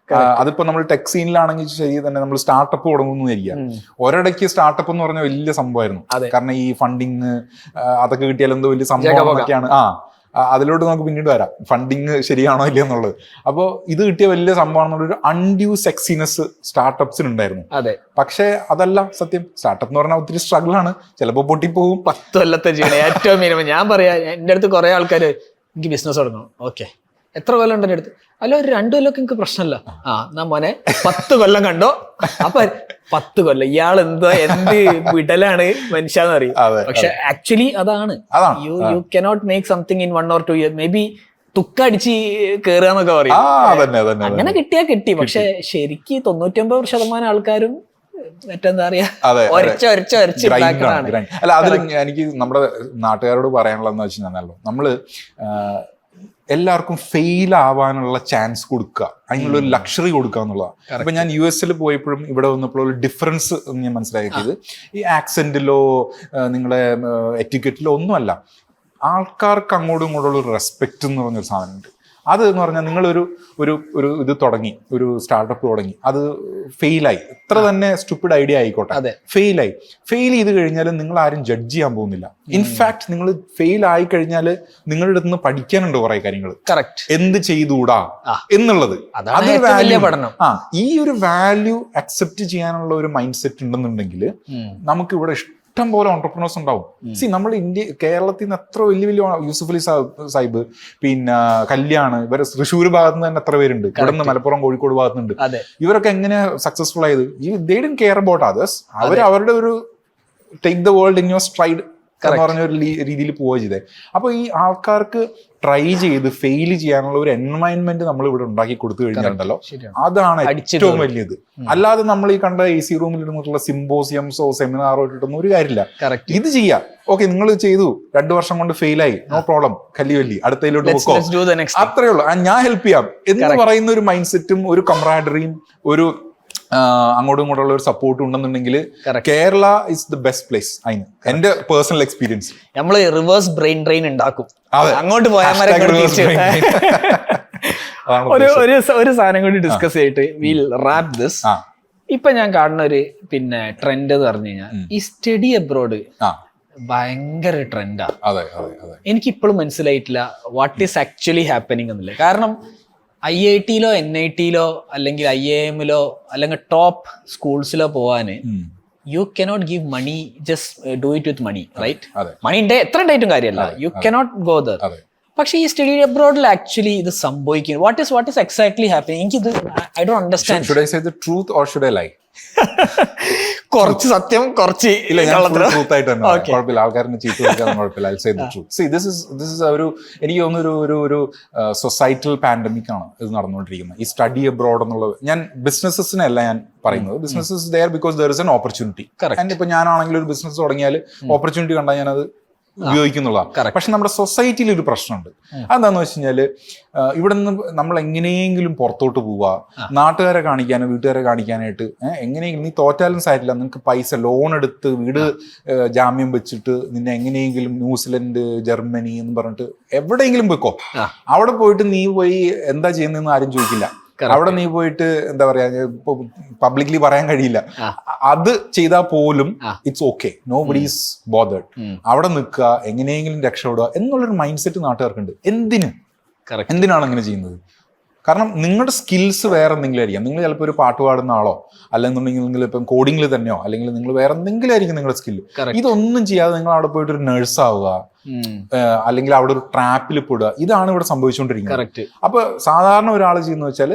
അതിപ്പോ നമ്മൾ ടെക് സീനിലാണെങ്കിൽ ശരി തന്നെ നമ്മൾ സ്റ്റാർട്ടപ്പ് തുടങ്ങുന്നതായിരിക്കാം. ഒരിടയ്ക്ക് സ്റ്റാർട്ടപ്പ് എന്ന് പറഞ്ഞ വലിയ സംഭവമായിരുന്നു. കാരണം ഈ ഫണ്ടിങ് അതൊക്കെ കിട്ടിയാൽ എന്തോ വലിയ സംഭവം ഒക്കെയാണ്. അതിലോട്ട് നമുക്ക് പിന്നീട് വരാം, ഫണ്ടിങ് ശരിയാണോ ഇല്ല എന്നുള്ളത്. അപ്പോൾ ഇത് കിട്ടിയ വലിയ സംഭവമാണെന്നുള്ളൊരു അൺഡ്യൂ സെക്സിനെസ് സ്റ്റാർട്ടപ്സിന് ഉണ്ടായിരുന്നു. പക്ഷെ അതല്ല സത്യം. സ്റ്റാർട്ടപ്പ് എന്ന് പറഞ്ഞാൽ ഒത്തിരി സ്ട്രഗിൾ ആണ്, ചിലപ്പോൾ പൊട്ടിപ്പോകും. 10 കൊല്ലത്തെ ചെയ്യണം ഏറ്റവും മിനിമം. ഞാൻ പറയാ, എന്റെ അടുത്ത് കുറെ ആൾക്കാര് എനിക്ക് ബിസിനസ് തുടങ്ങണം, ഓക്കെ എത്ര കൊല്ലം ഉണ്ട് എൻ്റെ അടുത്ത്? അല്ല ഒരു 2 കൊല്ലമൊക്കെ എനിക്ക് പ്രശ്നമല്ല. എന്നാ മോനെ 10 കൊല്ലം കണ്ടോ. അപ്പൊ 10 കൊല്ലം ഇയാൾ എന്ത് വിടലാണ് മനുഷ്യാന്ന് അറിയും. പക്ഷെ ആക്ച്വലി അതാണ് you cannot make something in 1 or 2 years. Maybe തുക്കടിച്ച് കേറുകയെന്നൊക്കെ പറയും. അങ്ങനെ കിട്ടിയാ കിട്ടി. പക്ഷെ ശരിക്ക് 99% ആൾക്കാരും മറ്റെന്താ പറയാ അല്ല. അതിൽ എനിക്ക് നമ്മുടെ നാട്ടുകാരോട് പറയാനുള്ളതെന്ന് വെച്ച് കഴിഞ്ഞാൽ നമ്മള് എല്ലാവർക്കും ഫെയിൽ ആവാനുള്ള ചാൻസ് കൊടുക്കുക, അതിനുള്ള ഒരു ലക്ഷറി കൊടുക്കുക എന്നുള്ളതാണ്. ഇപ്പൊ ഞാൻ US പോയപ്പോഴും ഇവിടെ വന്നപ്പോൾ ഒരു ഡിഫറൻസ് ഞാൻ മനസ്സിലാക്കിയത് ഈ ആക്സെന്റിലോ നിങ്ങളുടെ എറ്റിക്കറ്റിലോ ഒന്നുമല്ല, ആൾക്കാർക്ക് അങ്ങോട്ടും ഇങ്ങോട്ടുള്ള ഒരു റെസ്പെക്ട് എന്ന് പറഞ്ഞൊരു സാധനമുണ്ട്. അത് എന്ന് പറഞ്ഞാൽ നിങ്ങളൊരു ഒരു ഒരു ഇത് തുടങ്ങി, ഒരു സ്റ്റാർട്ടപ്പ് തുടങ്ങി, അത് ഫെയിലായി, എത്ര തന്നെ സ്റ്റുപ്പിഡ് ഐഡിയ ആയിക്കോട്ടെ, ഫെയിൽ ചെയ്ത് കഴിഞ്ഞാൽ നിങ്ങൾ ആരും ജഡ്ജ് ചെയ്യാൻ പോകുന്നില്ല. ഇൻഫാക്ട് നിങ്ങൾ ഫെയിൽ ആയി കഴിഞ്ഞാൽ നിങ്ങളുടെ അടുത്ത് നിന്ന് പഠിക്കാനുണ്ട് കുറെ കാര്യങ്ങൾ, എന്ത് ചെയ്തുകൂടാ എന്നുള്ളത്. അതൊരു വാല്യൂ. ഈ ഒരു വാല്യൂ അക്സെപ്റ്റ് ചെയ്യാനുള്ള ഒരു മൈൻഡ് സെറ്റ് ഉണ്ടെന്നുണ്ടെങ്കിൽ നമുക്ക് ഇവിടെ ഇഷ്ടം പോലെ ഓൺടർപ്രണേഴ്സ് ഉണ്ടാവും. നമ്മൾ കേരളത്തിൽ നിന്ന് എത്ര വലിയ യൂസുഫ് അലി സാഹിബ്, പിന്നെ കല്യാണ്, ഇവരെ തൃശ്ശൂർ ഭാഗത്ത് നിന്ന് തന്നെ എത്ര പേരുണ്ട്, ഇവിടെ നിന്ന് മലപ്പുറം കോഴിക്കോട് ഭാഗത്തുനിന്നുണ്ട്. ഇവരൊക്കെ എങ്ങനെ സക്സസ്ഫുൾ ആയത്? ദേ ഡിഡ്ന്റ് കെയർ അബൌട്ട് അതേഴ്സ്. അവരുടെ ഒരു take the world in your stride എന്ന് പറഞ്ഞ ഒരു രീതിയിൽ പോവുക ചെയ്തേ. അപ്പൊ ഈ ആൾക്കാർക്ക് ട്രൈ ചെയ്ത് ഫെയിൽ ചെയ്യാനുള്ള ഒരു എൻവയൺമെന്റ് നമ്മൾ ഇവിടെ ഉണ്ടാക്കി കൊടുത്തു കഴിഞ്ഞാലുണ്ടല്ലോ, അതാണ് ഏറ്റവും വലിയത്. അല്ലാതെ നമ്മൾ ഈ കണ്ട AC റൂമിൽ ഇരുന്നിട്ടുള്ള സിമ്പോസിയംസോ സെമിനാറോ ഇട്ടിട്ടൊന്നും ഒരു കാര്യമില്ല. ഇത് ചെയ്യാം, ഓക്കെ നിങ്ങൾ ചെയ്തു 2 വർഷം കൊണ്ട് ഫെയിലായി, നോ പ്രോബ്ലം, കല്ലി അടുത്തതിലോട്ട് പോക്കോ, അത്രേ ഉള്ളൂ, ഞാൻ ഹെൽപ്പ് ചെയ്യാം എന്ന് പറയുന്ന ഒരു മൈൻഡ് സെറ്റും ഒരു കംറാഡറിയും ഒരു അങ്ങോട്ടും ഇങ്ങോട്ടുള്ള ഒരു സപ്പോർട്ട് ഉണ്ടെന്നുണ്ടെങ്കിൽ Kerala is the best place. അതിന് എന്റെ പേഴ്സണൽ എക്സ്പീരിയൻസ് നമ്മള് റിവേഴ്സ് ബ്രെയിൻ ഡ്രെയിൻ ഉണ്ടാക്കും. അങ്ങോട്ട് പോയാൽ ഒരു സാധനം കൂടി ഡിസ്കസ് ചെയ്തിട്ട് വിൽ റാപ്പ് ദിസ്. ഇപ്പൊ ഞാൻ കാണുന്ന ഒരു ട്രെൻഡ് എന്ന് പറഞ്ഞു കഴിഞ്ഞാൽ ഈ സ്റ്റഡി അബ്രോഡ് ഭയങ്കര ട്രെൻഡാ. എനിക്കിപ്പോഴും മനസ്സിലായിട്ടില്ല വാട്ട് ഈസ് ആക്ച്വലി ഹാപ്പനിങ് എന്നില്ല. കാരണം IIT-ലോ NIT-ലോ അല്ലെങ്കിൽ IIM-ലോ അല്ലെങ്കിൽ ടോപ്പ് സ്കൂൾസിലോ പോവാന് you cannot give money, just do it with money, right? Money എത്ര ഉണ്ടായിട്ടും കാര്യമല്ല, യു കനോട്ട് ഗോ ദർ. പക്ഷെ ഈ സ്റ്റഡി അബ്രോഡിൽ ആക്ച്വലി ഇത് സംഭവിക്കുന്നു. What is exactly happening? എനിക്കിത് I don't understand. Should I say the truth or should I lie? കുറച്ച് സത്യം, കുറച്ച് ഇല്ല, ഞാൻ ട്രൂത്ത് ആയിട്ട് തന്നെ, കുഴപ്പമില്ല, ആൾക്കാരുടെ ചീത്ത വിളിക്കാൻ കുഴപ്പമില്ല. I say the truth. See this is ഒരു, എനിക്ക് തോന്നുന്ന ഒരു സൊസൈറ്റൽ പാൻഡമിക് ആണ് ഇത് നടന്നുകൊണ്ടിരിക്കുന്നത്, ഈ സ്റ്റഡി അബ്രോഡ് എന്നുള്ളത്. ഞാൻ ബിസിനസ്സസിനെ അല്ല ഞാൻ പറയുന്നത്, business is there because there is an opportunity. ഇപ്പൊ ഞാനാണെങ്കിൽ ഒരു ബിസിനസ് തുടങ്ങിയാൽ ഓപ്പർച്യൂണിറ്റി കണ്ടാൽ ഞാനത് ഉപയോഗിക്കുന്നുള്ളതാണ്. പക്ഷെ നമ്മുടെ സൊസൈറ്റിയിൽ ഒരു പ്രശ്നമുണ്ട്. അതെന്താന്ന് വെച്ച് കഴിഞ്ഞാല് ഇവിടെ നിന്ന് നമ്മൾ എങ്ങനെയെങ്കിലും പുറത്തോട്ട് പോവുക, നാട്ടുകാരെ കാണിക്കാനോ വീട്ടുകാരെ കാണിക്കാനായിട്ട് എങ്ങനെയെങ്കിലും, നീ തോറ്റാലും സാരില്ല, നിനക്ക് പൈസ ലോൺ എടുത്ത് വീട് ജാമ്യം വെച്ചിട്ട് നിന്നെ എങ്ങനെയെങ്കിലും ന്യൂസിലൻഡ്, ജർമ്മനി എന്ന് പറഞ്ഞിട്ട് എവിടെയെങ്കിലും പോയിക്കോ. അവിടെ പോയിട്ട് നീ പോയി എന്താ ചെയ്യുന്നതെന്ന് ആരും ചോദിക്കില്ല. അവിടെ നീ പോയിട്ട് എന്താ പറയാ, പബ്ലിക്ലി പറയാൻ കഴിയില്ല. അത് ചെയ്താൽ പോലും it's okay, nobody is bothered. അവിടെ നിൽക്കുക, എങ്ങനെയെങ്കിലും രക്ഷപ്പെടുക എന്നുള്ളൊരു മൈൻഡ് സെറ്റ് നാട്ടുകാർക്കുണ്ട്. എന്തിനാണ് അങ്ങനെ ചെയ്യുന്നത്? കാരണം നിങ്ങളുടെ സ്കിൽസ് വേറെ എന്തെങ്കിലും ആയിരിക്കാം. നിങ്ങൾ ചിലപ്പോൾ ഒരു പാട്ട് പാടുന്ന ആളോ, അല്ലെന്നുണ്ടെങ്കിൽ നിങ്ങൾ ഇപ്പം കോഡിങ്ങിൽ തന്നെയോ, അല്ലെങ്കിൽ നിങ്ങൾ വേറെ എന്തെങ്കിലും ആയിരിക്കും നിങ്ങളുടെ സ്കില്ല്. ഇതൊന്നും ചെയ്യാതെ നിങ്ങൾ അവിടെ പോയിട്ട് ഒരു നഴ്സ് ആവുക, അല്ലെങ്കിൽ അവിടെ ഒരു ട്രാപ്പിൽ പെടുക, ഇതാണ് ഇവിടെ സംഭവിച്ചുകൊണ്ടിരിക്കുന്നത്. അപ്പൊ സാധാരണ ഒരാൾ ചെയ്യുന്ന വെച്ചാൽ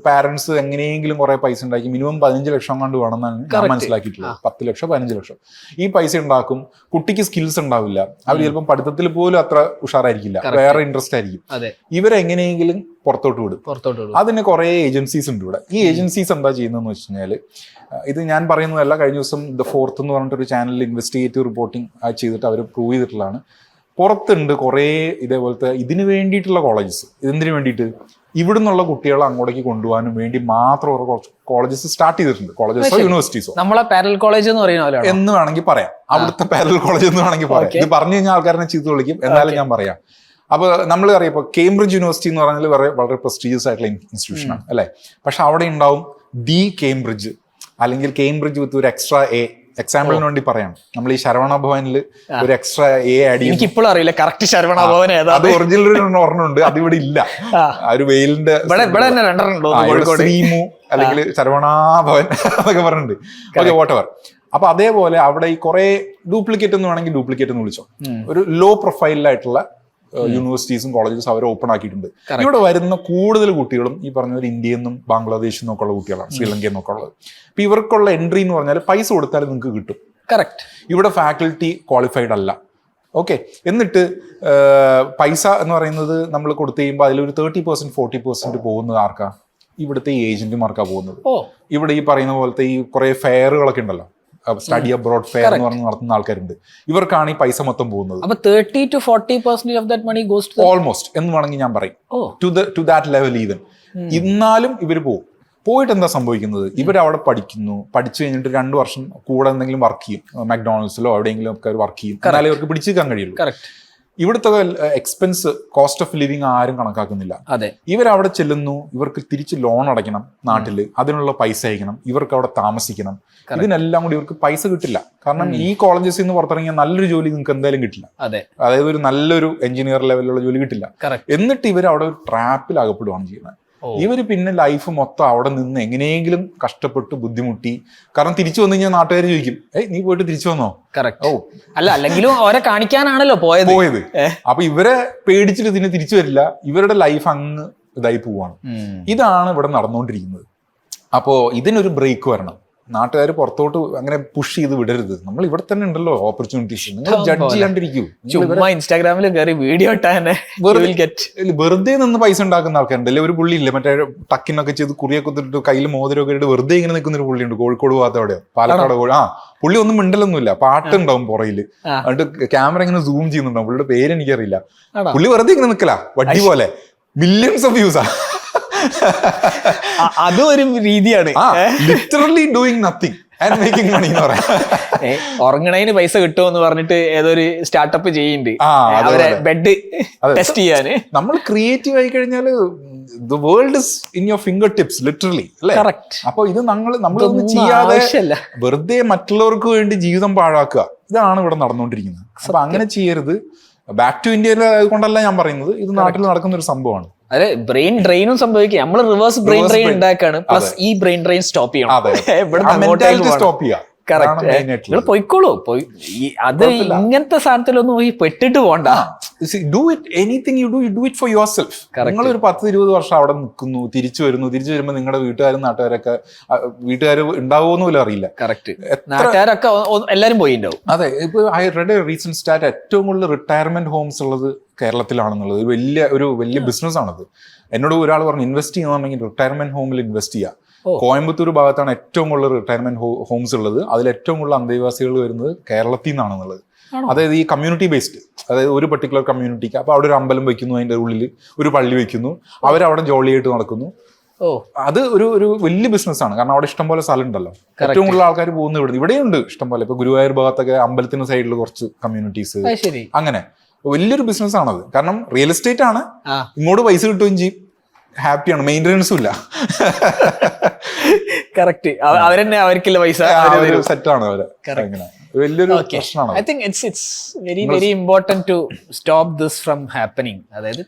പാരന്റ്സ് എങ്ങനെയെങ്കിലും കുറെ പൈസ ഉണ്ടാക്കി, മിനിമം 15 ലക്ഷം കണ്ട് വേണമെന്നാണ് ഞാൻ മനസ്സിലാക്കിയിട്ടുള്ളത്. 10 ലക്ഷം 15 ലക്ഷം ഈ പൈസ ഉണ്ടാക്കും. കുട്ടിക്ക് സ്കിൽസ് ഉണ്ടാവില്ല, അവർ ചിലപ്പം പഠിത്തത്തിൽ പോലും അത്ര ഉഷാറായിരിക്കില്ല, വേറെ ഇൻട്രസ്റ്റ് ആയിരിക്കും. ഇവരെങ്ങനെയെങ്കിലും പുറത്തോട്ട് വിടും. അതിന് കുറെ ഏജൻസീസ് ഉണ്ട് ഇവിടെ. ഈ ഏജൻസീസ് എന്താ ചെയ്യുന്നതെന്ന് വെച്ച് കഴിഞ്ഞാൽ, ഇത് ഞാൻ പറയുന്നതല്ല, കഴിഞ്ഞ ദിവസം ദ ഫോർത്ത് എന്ന് പറഞ്ഞിട്ടൊരു ചാനലിൽ ഇൻവെസ്റ്റിഗേറ്റീവ് റിപ്പോർട്ടിംഗ് ചെയ്തിട്ട് അവർ പ്രൂവ് ചെയ്തിട്ടുള്ളതാണ്. പുറത്തുണ്ട് കുറേ ഇതേപോലത്തെ ഇതിന് വേണ്ടിയിട്ടുള്ള കോളേജസ്. ഇതെന്തിനു വേണ്ടിയിട്ട്? ഇവിടുന്നുള്ള കുട്ടികളെ അങ്ങോട്ടേക്ക് കൊണ്ടുപോകാനും വേണ്ടി മാത്രം കുറച്ച് കോളേജസ് സ്റ്റാർട്ട് ചെയ്തിട്ടുണ്ട്. കോളേജസോ യൂണിവേഴ്സിറ്റീസോ, നമ്മളെ പാരലൽ കോളേജ് എന്ന് പറയുന്ന എന്ന് വേണമെങ്കിൽ പറയാം. അവിടുത്തെ പാരലൽ കോളേജ് എന്ന് വേണമെങ്കിൽ പറയാം. ഇത് പറഞ്ഞു കഴിഞ്ഞാൽ ആൾക്കാരെ ചീത്ത വിളിക്കും, എന്നാലും ഞാൻ പറയാം. അപ്പൊ നമ്മൾ അറിയാം, ഇപ്പൊ കേംബ്രിഡ്ജ് യൂണിവേഴ്സിറ്റി എന്ന് പറഞ്ഞാൽ വളരെ പ്രസ്റ്റീജിയസ് ആയിട്ടുള്ള ഇൻസ്റ്റിറ്റ്യൂഷനാണ് അല്ലെ. പക്ഷെ അവിടെ ഉണ്ടാവും ദി കേംബ്രിഡ്ജ്, അല്ലെങ്കിൽ കേംബ്രിഡ്ജ് വിത്ത് ഒരു എക്സ്ട്രാ എ. എക്സാമ്പിളിന് വേണ്ടി പറയാം, നമ്മൾ ഈ ശരവണ ഭവനിൽ ഒരു എക്സ്ട്രാ എ ആഡ് ചെയ്യും. എനിക്കിപ്പോഴും അറിയില്ല കറക്റ്റ് ശരവണ ഭവൻ ഏതാ. അത് ഒറിജിനൽ ഒരെണ്ണമുണ്ട്, അത് ഇവിടെ ഇല്ല. ഒരു വെയിലിന്റെ ശ്രീമു അല്ലെങ്കിൽ ശരവണ ഭവൻ എന്നൊക്കെ പറഞ്ഞിട്ടുണ്ട്. Okay, what ever. അപ്പൊ അതേപോലെ അവിടെ ഈ കുറെ ഡ്യൂപ്ലിക്കേറ്റ് എന്ന് വേണമെങ്കിൽ ഡ്യൂപ്ലിക്കേറ്റ് എന്ന് വിളിച്ചോ, ഒരു ലോ പ്രൊഫൈലിലായിട്ടുള്ള യൂണിവേഴ്സിറ്റീസും കോളേജസും അവർ ഓപ്പൺ ആക്കിയിട്ടുണ്ട്. ഇവിടെ വരുന്ന കൂടുതൽ കുട്ടികളും ഈ പറഞ്ഞ ഒരു ഇന്ത്യയിൽ നിന്നും ബംഗ്ലാദേശിൽ നിന്നൊക്കെ ഉള്ള കുട്ടികളാണ്, ശ്രീലങ്കയിൽ നിന്നൊക്കെ ഉള്ളത്. അപ്പൊ ഇവർക്കുള്ള എൻട്രി എന്ന് പറഞ്ഞാൽ പൈസ കൊടുത്താൽ നിങ്ങൾക്ക് കിട്ടും. കറക്റ്റ്. ഇവിടെ ഫാക്കൽറ്റി ക്വാളിഫൈഡ് അല്ല. ഓക്കെ, എന്നിട്ട് പൈസ എന്ന് പറയുന്നത് നമ്മൾ കൊടുത്തു കഴിയുമ്പോൾ അതിലൊരു 30% 40% പോകുന്നത് ആർക്കാ? ഇവിടുത്തെ ഈ ഏജന്റുമാർക്കാ പോകുന്നത്. ഇവിടെ ഈ പറയുന്ന പോലത്തെ ഈ കുറെ ഫെയറുകളൊക്കെ ഉണ്ടല്ലോ, സ്റ്റഡി അബ്രോഡ് ഫെയർ എന്ന് പറഞ്ഞ് നടത്തുന്ന ആൾക്കാരുണ്ട്. ഇവർക്കാണ് ഈ പൈസ മൊത്തം പോകുന്നത്. 30 to 40% of that money goes to almost എന്ന് വേണമെങ്കിൽ ഞാൻ പറയും, ടു ദാറ്റ് ലെവൽ ഈവൻ. എന്നാലും ഇവർ പോകും. പോയിട്ട് എന്താ സംഭവിക്കുന്നത്? ഇവരവിടെ പഠിക്കുന്നു, പഠിച്ചു കഴിഞ്ഞിട്ട് 2 വർഷം കൂടെ എന്തെങ്കിലും വർക്ക് ചെയ്യും, മക്ഡൊണാൾഡ്സിലോ എവിടെയെങ്കിലും ഒക്കെ വർക്ക് ചെയ്യും. എന്നാലേ ഇവർക്ക് പിടിച്ചേക്കാൻ കഴിയുള്ളൂ. ഇവിടുത്തെ എക്സ്പെൻസ്, കോസ്റ്റ് ഓഫ് ലിവിങ് ആരും കണക്കാക്കുന്നില്ല. ഇവരവിടെ ചെല്ലുന്നു, ഇവർക്ക് തിരിച്ച് ലോൺ അടയ്ക്കണം നാട്ടില്, അതിനുള്ള പൈസ അയക്കണം, ഇവർക്ക് അവിടെ താമസിക്കണം. ഇതിനെല്ലാം കൂടി ഇവർക്ക് പൈസ കിട്ടില്ല. കാരണം ഈ കോളേജസിൽ നിന്ന് പുറത്തിറങ്ങിയ നല്ലൊരു ജോലി നിങ്ങൾക്ക് എന്തായാലും കിട്ടില്ല. അതായത് ഒരു നല്ലൊരു എഞ്ചിനീയർ ലെവലിലുള്ള ജോലി കിട്ടില്ല. എന്നിട്ട് ഇവർ അവിടെ ഒരു ട്രാപ്പിൽ അകപ്പെടുകയാണ് ചെയ്യുന്നത്. ഇവര് പിന്നെ ലൈഫ് മൊത്തം അവിടെ നിന്ന് എങ്ങനെയെങ്കിലും കഷ്ടപ്പെട്ട് ബുദ്ധിമുട്ടി. കാരണം തിരിച്ചു വന്നു കഴിഞ്ഞാൽ നാട്ടുകാർ ചോദിക്കും, നീ പോയിട്ട് തിരിച്ചു വന്നോ? അല്ല, അല്ലെങ്കിലും അവരെ കാണിക്കാനാണല്ലോ പോയത്. അപ്പൊ ഇവരെ പേടിച്ചിട്ട് ഇതിന് തിരിച്ചു വരില്ല. ഇവരുടെ ലൈഫ് അങ്ങ് ഇതായി പോവാണ്. ഇതാണ് ഇവിടെ നടന്നുകൊണ്ടിരിക്കുന്നത്. അപ്പോ ഇതിനൊരു ബ്രേക്ക് വരണം. നാട്ടുകാർ പുറത്തോട്ട് അങ്ങനെ പുഷ് ചെയ്ത് വിടരുത്. നമ്മൾ ഇവിടെ തന്നെ ഉണ്ടല്ലോ ഓപ്പർച്യൂണിറ്റീസ്, നിങ്ങൾ ജഡ്ജ് ചെയ്യാണ്ടിരിക്കൂ. ചുമ്മാ ഇൻസ്റ്റാഗ്രാമിൽ കയറി വീഡിയോ ഇട്ടാനെ വെറുതെ നിന്ന് പൈസ ഉണ്ടാക്കുന്ന ആൾക്കാരുണ്ട്. അല്ലെ ഒരു പുള്ളിയില്ലേ മറ്റേ ടക്കിനൊക്കെ ചെയ്ത് കുറിയൊക്കെ ഇട്ടിട്ട് കയ്യിൽ മോതിരമൊക്കെ ഇട്ട് വെറുതെ ഇങ്ങനെ നിൽക്കുന്ന ഒരു പുള്ളിയുണ്ട് കോഴിക്കോട് ഭാഗത്ത് എവിടെയോ പാലക്കാട്. പുള്ളി ഒന്നും മിണ്ടലൊന്നുമില്ല, പാട്ടുണ്ടാവും പുറയില്, എന്നിട്ട് ക്യാമറ ഇങ്ങനെ സൂം ചെയ്യുന്നുണ്ടാവും. പുള്ളിയുടെ പേര് എനിക്കറിയില്ല. പുള്ളി വെറുതെ ഇങ്ങനെ നിൽക്കല വണ്ടി പോലെ, മില്യൺസ് ഓഫ് വ്യൂസാ. അതും ഒരു രീതിയാണ്. Literally doing nothing and making money എന്ന് പറയാം. ഉറങ്ങണതിന് പൈസ കിട്ടുമെന്ന് പറഞ്ഞിട്ട് ഏതൊരു സ്റ്റാർട്ടപ്പ് ചെയ്യുന്നുണ്ട്, അവരെ ബെഡ് ടെസ്റ്റ് ചെയ്യാന്. നമ്മൾ ക്രിയേറ്റീവ് ആയി കഴിഞ്ഞാല് the world is in your fingertips literally, അല്ലേ? അപ്പൊ ഇത് നമ്മളൊന്നും ചെയ്യാതെ വെറുതെ മറ്റുള്ളവർക്ക് വേണ്ടി ജീവിതം പാഴാക്കുക, ഇതാണ് ഇവിടെ നടന്നുകൊണ്ടിരിക്കുന്നത്. അപ്പൊ അങ്ങനെ ചെയ്യരുത്. ബാക്ക് ടു ഇന്ത്യയിൽ കൊണ്ടല്ല ഞാൻ പറയുന്നത്, ഇത് നാട്ടിൽ നടക്കുന്ന ഒരു സംഭവമാണ്. അതെ, ബ്രെയിൻ ഡ്രെയിനും സംഭവിക്കുക. നമ്മള് റിവേഴ്സ് ബ്രെയിൻ ഡ്രെയിൻ ഉണ്ടാക്കാണ്, പ്ലസ് ഈ ബ്രെയിൻ ഡ്രെയിൻ സ്റ്റോപ്പ് ചെയ്യണം. സ്റ്റോപ്പ് ചെയ്യാം. നിങ്ങൾ പോയിക്കോളൂ. അത് ഇങ്ങനത്തെ സാധനത്തിലൊന്നും പോയി പെട്ടിട്ട് പോണ്ട. Do it anything you do it for your self. നിങ്ങൾ ഒരു 10-20 വർഷം അവിടെ നിൽക്കുന്നു, തിരിച്ചു വരുമ്പോൾ നിങ്ങളുടെ വീട്ടുകാരും നാട്ടുകാരൊക്കെ, വീട്ടുകാർ ഉണ്ടാവുമെന്ന് പോലും അറിയില്ല. കറക്റ്റ്, നാട്ടുകാരൊക്കെ എല്ലാരും പോയിണ്ടാവും. അതെ, ഇപ്പൊ I read A recent stat, ഏറ്റവും കൂടുതൽ റിട്ടയർമെന്റ് ഹോംസ് ഉള്ളത് കേരളത്തിലാണെന്നുള്ളത് ഒരു വലിയ ബിസിനസ് ആണത്. എന്നോട് ഒരാൾ പറഞ്ഞു, ഇൻവെസ്റ്റ് ചെയ്യണമെങ്കിൽ റിട്ടയർമെന്റ് ഹോമിൽ ഇൻവെസ്റ്റ് ചെയ്യുക. കോയമ്പത്തൂർ ഭാഗത്താണ് ഏറ്റവും കൂടുതൽ റിട്ടയർമെന്റ് ഹോംസ് ഉള്ളത്. അതിൽ ഏറ്റവും കൂടുതൽ അന്തേവാസികൾ വരുന്നത് കേരളത്തിൽ നിന്നാണെന്നുള്ളത്. അതായത് ഈ കമ്മ്യൂണിറ്റി ബേസ്ഡ്, അതായത് ഒരു പെർട്ടിക്കുലർ കമ്മ്യൂണിറ്റിക്ക്, അപ്പൊ അവിടെ ഒരു അമ്പലം വെക്കുന്നു, അതിന്റെ ഉള്ളിൽ ഒരു പള്ളി വെക്കുന്നു, അവരവിടെ ജോളിയായിട്ട് നടക്കുന്നു. അത് ഒരു വലിയ ബിസിനസ്സാണ്. കാരണം അവിടെ ഇഷ്ടംപോലെ സ്ഥലം ഉണ്ടല്ലോ. ഏറ്റവും കൂടുതൽ ആൾക്കാർ പോകുന്ന ഇവിടെയുണ്ട് ഇഷ്ടംപോലെ. ഇപ്പൊ ഗുരുവായൂർ ഭാഗത്തൊക്കെ അമ്പലത്തിന് സൈഡിൽ കുറച്ച് കമ്മ്യൂണിറ്റീസ്, അങ്ങനെ വലിയൊരു ബിസിനസ് ആണത്. കാരണം റിയൽ എസ്റ്റേറ്റ് ആണ്, ഇങ്ങോട്ട് പൈസ കിട്ടുകയും ചെയ്യും, ഹാപ്പിയാണ്, മെയിൻ്റനൻസും ഇല്ല. കറക്റ്റ്, അവരെന്നെ അവർക്കുള്ള പൈസ സെറ്റാണ് അവര്. വലിയൊരു പ്രശ്നമാണ്. I think it's very very important to stop this from happening. അതായത്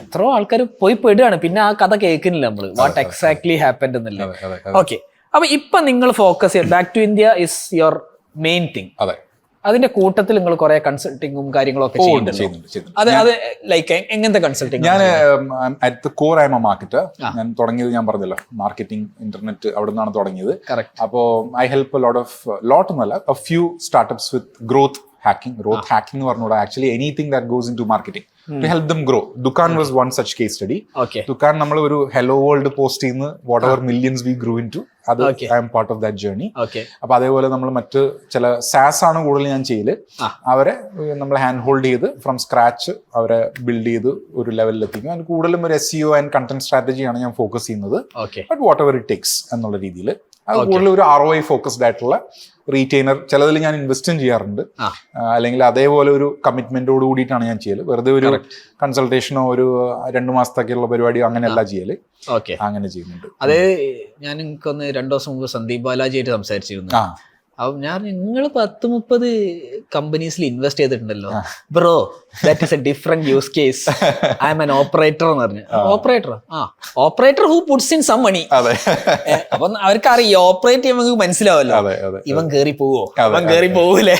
എത്രയോ ആൾക്കാർ പോയി പെടുകയാണ്, പിന്നെ ആ കഥ കേൾക്കുന്നില്ല നമ്മള്, വാട്ട് എക്സാക്ട്ലി ഹാപ്പൻഡ് എന്നല്ലേ. ഓക്കെ, അപ്പൊ ഇപ്പൊ നിങ്ങൾ ഫോക്കസ് ചെയ്യാം, back to India is your main thing. അതെ, അതിന്റെ കൂട്ടത്തിൽ നിങ്ങൾ കുറെ കൺസൾട്ടിങ്ങും കാര്യങ്ങളൊക്കെ ചെയ്യുന്നുണ്ട്. അത് ലൈക്ക് എങ്ങനത്തെ കൺസൾട്ടിങ്? ഞാൻ at the core I M A marketer. ഞാൻ തുടങ്ങിയത് ഞാൻ പറഞ്ഞല്ലോ, മാർക്കറ്റിംഗ്, ഇന്റർനെറ്റ്, അവിടെ നിന്നാണ് തുടങ്ങിയത്. അപ്പോ ഐ ഹെൽപ്പ് ലോട്ട് എന്നല്ല, a few startups with growth hacking എന്ന് പറഞ്ഞുകൂടാ, actually anything that goes into marketing to help them grow. Dukaan was one such case study. Dukaan നമ്മൾ ഒരു ഹെലോ വേൾഡ് പോസ്റ്റ് ചെയ്യുന്ന whatever millions we grew into, അത് I am part of that journey. അപ്പൊ അതേപോലെ നമ്മൾ മറ്റ് ചില SaaS ആണ് കൂടുതൽ ഞാൻ ചെയ്യല്. അവരെ നമ്മൾ ഹാൻഡ് ഹോൾഡ് ചെയ്ത് ഫ്രം സ്ക്രാച്ച് അവരെ ബിൽഡ് ചെയ്ത് ഒരു ലെവലിൽ എത്തിക്കും. അതിന് കൂടുതലും ഒരു SEO ആൻഡ് കണ്ടന്റ് സ്ട്രാറ്റജിയാണ് ഞാൻ ഫോക്കസ് ചെയ്യുന്നത്. But what ever it takes എന്നുള്ള രീതിയിൽ അത് കൂടുതൽ ഒരു ROI ഫോക്കസ്ഡ് ആയിട്ടുള്ള റീറ്റെയിനർ, ചിലതിൽ ഞാൻ ഇൻവെസ്റ്റും ചെയ്യാറുണ്ട്. അല്ലെങ്കിൽ അതേപോലെ ഒരു കമ്മിറ്റ്മെന്റോട് കൂടിയിട്ടാണ് ഞാൻ ചെയ്യല്. വെറുതെ ഒരു കൺസൾട്ടേഷനോ ഒരു 2 മാസത്തേക്കുള്ള പരിപാടിയോ അങ്ങനെയല്ല ചെയ്യല്. അങ്ങനെ ചെയ്യുന്നുണ്ട്. അത് ഞാൻ എനിക്കൊന്ന് 2 ദിവസം മുമ്പ് സന്ദീപ് ബാലാജിയായിട്ട് സംസാരിച്ചിരുന്നു. അപ്പൊ ഞാൻ, നിങ്ങൾ 10-30 കമ്പനീസിൽ ഇൻവെസ്റ്റ് ചെയ്തിട്ടുണ്ടല്ലോ bro, that is a different use case. I'm an operator എന്ന് പറഞ്ഞു. Operator who puts in some money. അപ്പൊ അവർക്ക് അറിയാം, ഓപ്പറേറ്റ് ചെയ്യുമ്പോൾ മനസ്സിലാവല്ലോ, ഇവൻ കേറി പോവോ, അവൻ കേറി പോവൂലേ.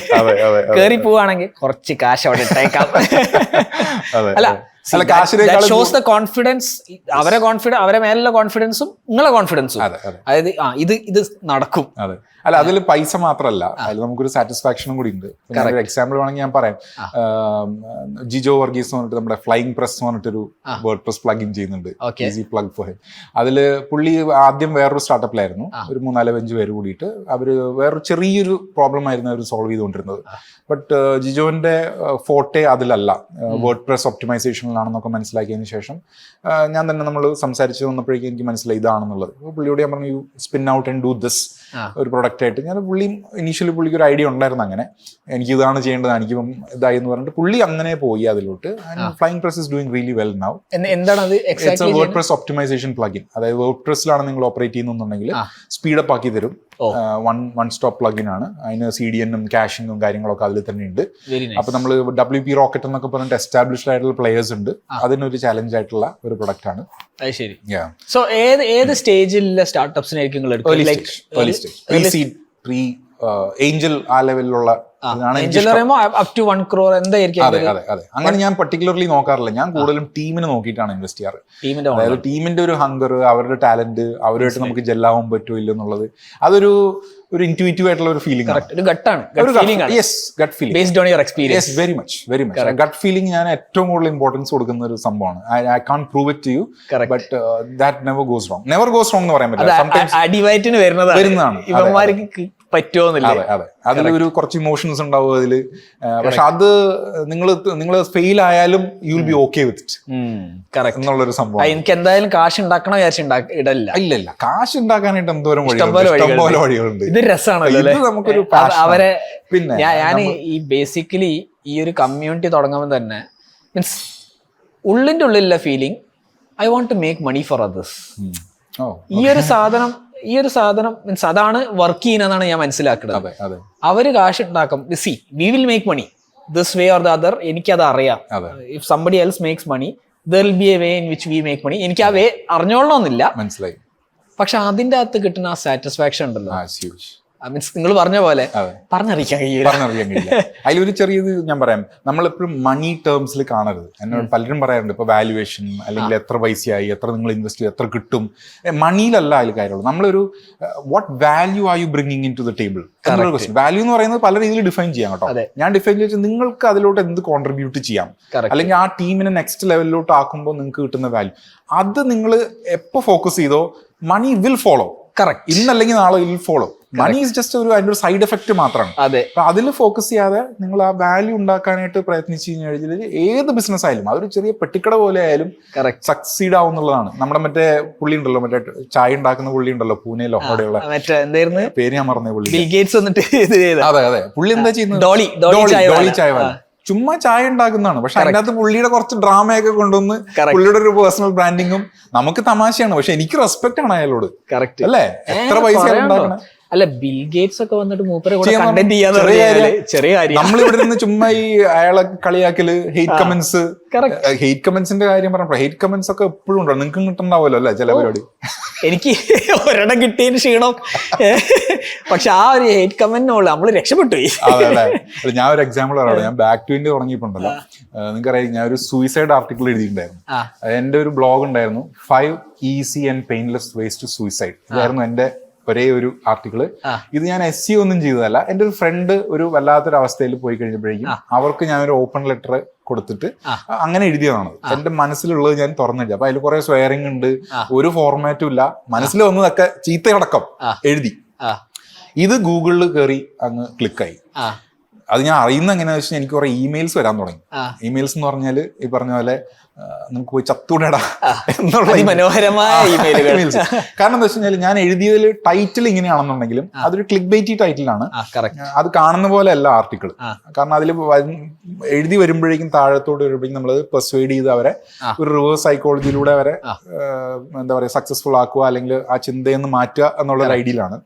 കേറി പോവാണെങ്കിൽ കുറച്ച് കാശ് അവിടെ ഇട്ടേക്കാം. അല്ല, ഷോസ് ദ കോൺഫിഡൻസ്, അവരെ മേലുള്ള കോൺഫിഡൻസും നിങ്ങളെ കോൺഫിഡൻസും. അതായത് ഇത് നടക്കും. അല്ല, അതിൽ പൈസ മാത്രമല്ല, അതിൽ നമുക്കൊരു സാറ്റിസ്ഫാക്ഷനും കൂടി ഉണ്ട്. ഒരു എക്സാമ്പിൾ വേണമെങ്കിൽ ഞാൻ പറയാം. ജിജോ വർഗീസ് എന്ന് പറഞ്ഞിട്ട് നമ്മുടെ ഫ്ലൈയിങ് പ്രസ് എന്ന് പറഞ്ഞിട്ടൊരു വേർഡ് പ്രസ് പ്ലഗിൻ ചെയ്യുന്നുണ്ട്, ഈസി പ്ലഗ് ഫോർ ഹിം. അതില് പുള്ളി ആദ്യം വേറൊരു സ്റ്റാർട്ടപ്പിലായിരുന്നു, ഒരു 3-4-5 പേര് കൂടിയിട്ട് അവര് വേറൊരു ചെറിയൊരു പ്രോബ്ലം ആയിരുന്നു അവർ സോൾവ് ചെയ്തുകൊണ്ടിരുന്നത്. ബട്ട് ജിജോന്റെ ഫോർട്ടെ അതിലല്ല, വേർഡ് പ്രസ് ഒപ്റ്റിമൈസേഷനിലാണെന്നൊക്കെ മനസ്സിലാക്കിയതിന് ശേഷം ഞാൻ തന്നെ നമ്മൾ സംസാരിച്ച് വന്നപ്പോഴേക്കും എനിക്ക് മനസ്സിലായി ഇതാണെന്നുള്ളത്. പുള്ളിയോട് ഞാൻ പറഞ്ഞു, you spin out and do this ഒരു പ്രൊഡക്റ്റ് ആയിട്ട്. ഞാൻ ഇനീഷ്യലി പുള്ളിക്ക് ഒരു ഐഡിയ ഉണ്ടായിരുന്നു, അങ്ങനെ എനിക്ക് ഇതാണ് ചെയ്യേണ്ടത്, എനിക്കിപ്പം ഇതായി എന്ന് പറഞ്ഞിട്ട് പുള്ളി അങ്ങനെ പോയി അതിലോട്ട്. Flying press is doing really well now. എന്താണ് അത്? It's a WordPress optimisation plugin. അതായത് വേർഡ് പ്രസ്സിലാണ് നിങ്ങൾ ഓപ്പറേറ്റ് ചെയ്യുന്നുണ്ടെങ്കിൽ സ്പീഡപ്പ് ആക്കി തരും. വൺ സ്റ്റോപ്പ് പ്ലഗിൻ ആണ്. അതിന് CDN-ഉം കാഷിങ്ങും കാര്യങ്ങളൊക്കെ അതിൽ തന്നെ ഉണ്ട്. അപ്പൊ നമ്മൾ WP റോക്കറ്റ് എന്നൊക്കെ പറഞ്ഞിട്ട് എസ്റ്റാബ്ലിഷ്ഡ് ആയിട്ടുള്ള പ്ലേയേഴ്സ് ഉണ്ട്. അതിനൊരു ചാലഞ്ച് ആയിട്ടുള്ള ഒരു പ്രൊഡക്റ്റ് ആണ്. ശരി. സോ ഏത് സ്റ്റേജിലുള്ള സ്റ്റാർട്ടപ്സിനായിരിക്കും നിങ്ങൾ എടുക്കുക? ഏഞ്ചൽ ആ ലെവലിലുള്ള up to 1 crore എന്തായിരിക്കും? അതെ. അങ്ങനെ ഞാൻ പർട്ടിക്കുലർലി നോക്കാറില്ല. ഞാൻ കൂടുതലും ടീമിനെ നോക്കിയിട്ടാണ് ഇൻവെസ്റ്റ് ചെയ്യാറ്. അതായത് ടീമിന്റെ ഒരു ഹങ്കർ, അവരുടെ ടാലന്റ്, അവരുമായിട്ട് നമുക്ക് ജെല്ലാവാൻ പറ്റുമോ ഇല്ലെന്നുള്ളത്. അതൊരു ഒരു ഇൻറ്റ്യൂറ്റീവ് ആയിട്ടുള്ള ഒരു ഫീലിംഗ് ആണ്. ഒരു ഗട്ടാണ്, ഫീലിംഗ് ആണ്. Yes, gut feeling based on your experience. Very much gut feeling ഞാൻ ഏറ്റവും കൂടുതൽ ഇമ്പോർട്ടൻസ് കൊടുക്കുന്ന ഒരു സംഭവമാണ്. I can prove it to you, but that never goes wrong എന്ന് പറയാൻ പറ്റില്ല. അടിവയറ്റിന് വരുന്നതാണ് ഇവന്മാർക്ക് പറ്റുമോന്നില്ല. അതെ, അതിലൊരു കുറച്ച് ഇമോഷൻസ് ഉണ്ടാവും അതില്. പക്ഷെ അത് നിങ്ങൾ ഫെയിൽ ആയാലും you will be okay with it എന്നുള്ളൊരു സംഭവം. എനിക്ക് എന്തായാലും കാശ് ഉണ്ടാക്കണം വിചാരിച്ചു ഇടല്ല. ഇല്ല, കാശ് ഉണ്ടാക്കാനായിട്ട് എന്തോരം ഇഷ്ടംപോലെ വഴികളുണ്ട്. ഇത് രസമാണല്ലോ നമുക്കൊരു അവരെ. പിന്നെ ഞാൻ ഈ ബേസിക്കലി ഈ ഒരു കമ്മ്യൂണിറ്റി തുടങ്ങുമ്പോൾ തന്നെ മീൻസ് ഉള്ളിന്റെ ഉള്ളിലുള്ള feeling I want to make money for others. ഈ ഒരു സാധനം മീൻസ് അതാണ് വർക്ക് ചെയ്യുന്നതാണ് ഞാൻ മനസ്സിലാക്കുന്നത്. അവര് കാശ് ഉണ്ടാക്കും. See we will make money this way or the other. എനിക്കത് അറിയാം. If somebody else makes money there will be a way in which we make money. എനിക്ക് ആ വേ അറിഞ്ഞോളണമെന്നില്ല, മനസ്സിലായി. പക്ഷെ അതിന്റെ അകത്ത് കിട്ടുന്ന ആ സാറ്റിസ്ഫാക്ഷൻ ഉണ്ടല്ലോ, മീൻസ് നിങ്ങൾ പറഞ്ഞ പോലെ പറഞ്ഞറിയിക്കാൻ കഴിയില്ല. അതിലൊരു ചെറിയത് ഞാൻ പറയാം. നമ്മളെപ്പോഴും മണി ടേംസിൽ കാണരുത്. എന്നോട് പലരും പറയാറുണ്ട് ഇപ്പൊ വാല്യുവേഷൻ അല്ലെങ്കിൽ എത്ര പൈസയായി, എത്ര നിങ്ങൾ ഇൻവെസ്റ്റ് ചെയ്യും, എത്ര കിട്ടും. മണിയിലല്ല അതിൽ കാര്യമുള്ളൂ. നമ്മളൊരു what value are you bringing in to the table എന്നുള്ള ക്വസ്റ്റ്യൻ. വാല്യൂ എന്ന് പറയുന്നത് പല രീതിയിൽ ഡിഫൈൻ ചെയ്യാം കേട്ടോ. ഞാൻ ഡിഫൈൻ ചെയ്ത് നിങ്ങൾക്ക് അതിലോട്ട് എന്ത് കോൺട്രിബ്യൂട്ട് ചെയ്യാം, അല്ലെങ്കിൽ ആ ടീമിനെ നെക്സ്റ്റ് ലെവലിലോട്ട് ആക്കുമ്പോൾ നിങ്ങൾക്ക് കിട്ടുന്ന വാല്യൂ, അത് നിങ്ങൾ എപ്പോൾ ഫോക്കസ് ചെയ്തോ മണി വിൽ ഫോളോ. കറക്റ്റ്. ഇന്നല്ലെങ്കിൽ നാളെ will follow. Money is just അതിന്റെ ഒരു സൈഡ് എഫക്ട് മാത്രമാണ്. അപ്പൊ അതിൽ ഫോക്കസ് ചെയ്യാതെ നിങ്ങൾ ആ വാല്യൂ ഉണ്ടാക്കാനായിട്ട് പ്രയത്നിച്ചു കഴിഞ്ഞാൽ ഏത് ബിസിനസ് ആയാലും അതൊരു ചെറിയ പെട്ടിക്കട പോലെ ആയാലും സക്സീഡ് ആവും എന്നുള്ളതാണ്. നമ്മുടെ മറ്റേ പുള്ളി ഉണ്ടല്ലോ, മറ്റേ ചായ ഉണ്ടാക്കുന്ന പുള്ളി ഉണ്ടല്ലോ പൂനെയിലോ അവിടെയുള്ള, പേര് ഞാൻ മറന്നേ, പുള്ളി. അതെ, പുള്ളി എന്താ ചെയ്യുന്നത്? ഡോളി ചായ. ചുമ്മാ ചായ ഉണ്ടാക്കുന്നതാണ്. പക്ഷെ അതിനകത്ത് പുള്ളിയുടെ കുറച്ച് ഡ്രാമയൊക്കെ കൊണ്ടുവന്ന് പുള്ളിയുടെ ഒരു പേഴ്സണൽ ബ്രാൻഡിങ്ങും നമുക്ക് തമാശയാണ്. പക്ഷെ എനിക്ക് റെസ്പെക്ട് ആണ് അയാളോട്. അല്ലേ? എത്ര പൈസ ഉണ്ടാക്കണേ. അല്ല, ബിൽ ഗേറ്റ്സ് ഒക്കെ വന്നിട്ട് ചെറിയ കാര്യം. നമ്മളിവിടെ നിന്ന് ചുമ്മാ ഈ അയാളെ കളിയാക്കല്, ഹെയ്റ്റ് കമന്റ്സിന്റെ കാര്യം പറഞ്ഞപ്പോ ഹെയ്റ്റ് കമന്റ്സ് ഒക്കെ എപ്പോഴും ഉണ്ടോ? നിങ്ങൾക്കും കിട്ടുന്നുണ്ടാവുമല്ലോ അല്ലെ ചില പരിപാടി? എനിക്ക് ഒരെണ്ണം കിട്ടിയതിന് ക്ഷീണം. പക്ഷെ ആ ഒരു ഹെയ്റ്റ് കമന്റിനുള്ള നമ്മള് രക്ഷപ്പെട്ടു. ഞാൻ ഒരു എക്സാമ്പിൾ പറയാം. ഞാൻ ബാക്ക് ടു ഇന്ത്യ തുടങ്ങിയിട്ടുണ്ടല്ലോ, നിങ്ങൾക്കറിയാം ഞാൻ ഒരു സൂയിസൈഡ് ആർട്ടിക്കിൾ എഴുതിയിട്ടുണ്ടായിരുന്നു. എന്റെ ഒരു ബ്ലോഗ് ഉണ്ടായിരുന്നു, 5 easy and painless ways to suicide. ഇതായിരുന്നു എന്റെ ഒരേ ഒരു ആർട്ടിക്കിള്. ഇത് ഞാൻ SEO ഒന്നും ചെയ്തതല്ല. എന്റെ ഒരു ഫ്രണ്ട് ഒരു വല്ലാത്തൊരു അവസ്ഥയിൽ പോയി കഴിഞ്ഞപ്പോഴേക്കും അവർക്ക് ഞാൻ ഒരു ഓപ്പൺ ലെറ്റർ കൊടുത്തിട്ട് അങ്ങനെ എഴുതിയതാണ്. എന്റെ മനസ്സിലുള്ളത് ഞാൻ തുറന്നെഴുതി. അപ്പൊ അതിൽ കുറെ സ്വയറിംഗ് ഉണ്ട്, ഒരു ഫോർമാറ്റും ഇല്ല, മനസ്സിൽ വന്നതൊക്കെ ചീത്തയടക്കം എഴുതി. ഇത് ഗൂഗിളിൽ കയറി അങ്ങ് ക്ലിക്കായി. അത് ഞാൻ അറിയുന്ന എങ്ങനെയാണെന്ന് വെച്ചാൽ എനിക്ക് കുറെ ഇമെയിൽസ് വരാൻ തുടങ്ങി. ഇമെയിൽസ് എന്ന് പറഞ്ഞാൽ ഈ പറഞ്ഞ പോലെ നമുക്ക് പോയി ചത്തൂടടാ എന്നുള്ള മനോഹരമായ ഇമെയിൽസ്. കാരണം എന്താ വെച്ച് കഴിഞ്ഞാൽ ഞാൻ എഴുതിയതിൽ ടൈറ്റിൽ ഇങ്ങനെയാണെന്നുണ്ടെങ്കിലും അതൊരു ക്ലിക്ക് ബൈറ്റി ടൈറ്റിലാണ്. അത് കാണുന്ന പോലെ അല്ല ആർട്ടിക്കിൾ. കാരണം അതിൽ എഴുതി വരുമ്പോഴേക്കും താഴത്തോട്ട് വരുമ്പോഴേക്കും നമ്മൾ പെർസ്വേഡ് ചെയ്ത് അവരെ ഒരു റിവേഴ്സ് സൈക്കോളജിയിലൂടെ അവരെ എന്താ പറയുക സക്സസ്ഫുൾ ആക്കുക, അല്ലെങ്കിൽ ആ ചിന്തയെന്ന് മാറ്റുക എന്നുള്ള ഒരു ഐഡിയയിലാണ്.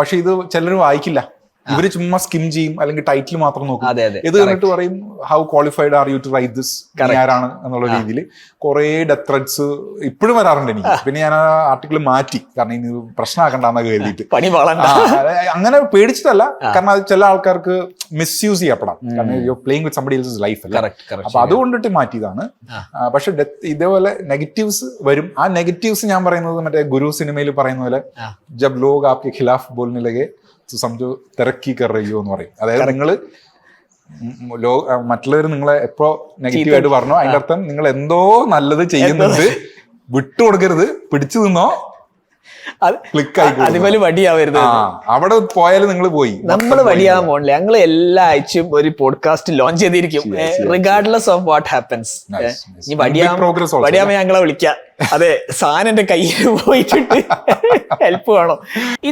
പക്ഷെ ഇത് ചിലർ വായിക്കില്ല. ഇവര് ചുമ്മാ സ്കിം ചെയ്യും, അല്ലെങ്കിൽ ടൈറ്റിൽ മാത്രം നോക്കും. ഇത് കണ്ടിട്ട് പറയും how qualified are you to write this, ആരാണ് എന്നുള്ള രീതിയിൽ കുറെ ഡെത്ത് ത്രെഡ്സ് ഇപ്പോഴും വരാറുണ്ട് എനിക്ക്. പിന്നെ ഞാൻ ആ ആർട്ടിക്കിൾ മാറ്റി, കാരണം ഇനി പ്രശ്നമാക്കണ്ടെന്നൊക്കെ കരുതിയിട്ട്. അങ്ങനെ പേടിച്ചിട്ടല്ല, കാരണം അത് ചില ആൾക്കാർക്ക് മിസ്യൂസ് ചെയ്യപ്പെടാം. കാരണം U playing with somebody else's life അല്ലേ. അപ്പൊ അതുകൊണ്ടിട്ട് മാറ്റിയതാണ്. പക്ഷെ ഇതേപോലെ നെഗറ്റീവ്സ് വരും. ആ നെഗറ്റീവ്സ് ഞാൻ പറയുന്നത് മറ്റേ ഗുരു സിനിമയിൽ പറയുന്ന പോലെ ജബ് ലോഗ് ആപ്കെ ഖിലാഫ് ബോൽനെ ലഗെ സംജോ തിരക്കി കറിയോ എന്ന് പറയും. അതായത് നിങ്ങൾ മറ്റുള്ളവർ നിങ്ങളെ എപ്പോ നെഗറ്റീവ് ആയിട്ട് പറഞ്ഞോ, അതിന്റെ അർത്ഥം നിങ്ങൾ എന്തോ നല്ലത് ചെയ്യുന്നുണ്ട്, വിട്ടുകൊടുക്കരുത്, പിടിച്ചു നിന്നോ, അതുപോലെ വടിയാവരുത്. അവിടെ പോയാലും നിങ്ങൾ പോയി. നമ്മൾ വടിയാവാൻ പോണില്ല. ഞങ്ങൾ എല്ലാ ആഴ്ചയും ഒരു പോഡ്കാസ്റ്റ് ലോഞ്ച് ചെയ്തിരിക്കും, റിഗാർഡ്ലെസ് ഓഫ് വാട്ട് ഹാപ്പൻസ്. ഇനി വടിയാമ ഞങ്ങളെ വിളിക്കാം. അതെ, സാധനം എന്റെ കയ്യിൽ പോയിട്ടിട്ട് ഹെൽപ്പ് വേണോ?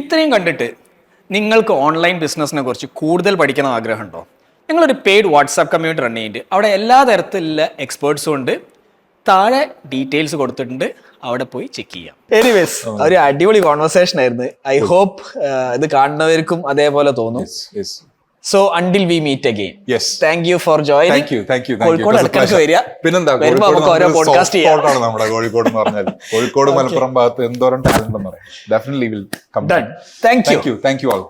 ഇത്രയും കണ്ടിട്ട് നിങ്ങൾക്ക് ഓൺലൈൻ ബിസിനസ്സിനെ കുറിച്ച് കൂടുതൽ പഠിക്കണം ആഗ്രഹമുണ്ടോ? ഞങ്ങളൊരു പെയ്ഡ് വാട്സാപ്പ് കമ്മ്യൂണിറ്റി റൺ ചെയ്യുന്നുണ്ട്. അവിടെ എല്ലാ തരത്തിലുള്ള എക്സ്പേർട്സും ഉണ്ട്. താഴെ ഡീറ്റെയിൽസ് കൊടുത്തിട്ടുണ്ട്, അവിടെ പോയി ചെക്ക് ചെയ്യാം. എനിവേസ്, ഒരു അടിപൊളി കോൺവെർസേഷൻ ആയിരുന്നു. ഐ ഹോപ്പ് ഇത് കാണുന്നവർക്കും അതേപോലെ തോന്നും. So until we meet again. Yes. Thank you for joining. Thank you. Kozhikode ഇടയ്ക്കിടയ്ക്ക് വരിക. പിന്നെന്താ, പോഡ്കാസ്റ്റ് ചെയ്യാം. നമ്മുടെ കോഴിക്കോട് എന്ന് പറഞ്ഞാൽ കോഴിക്കോട് മലപ്പുറം ഭാഗത്ത് എന്തോരം ടാലന്റ് എന്ന് പറയാം. Definitely will come. Done. Thank you. Thank you all.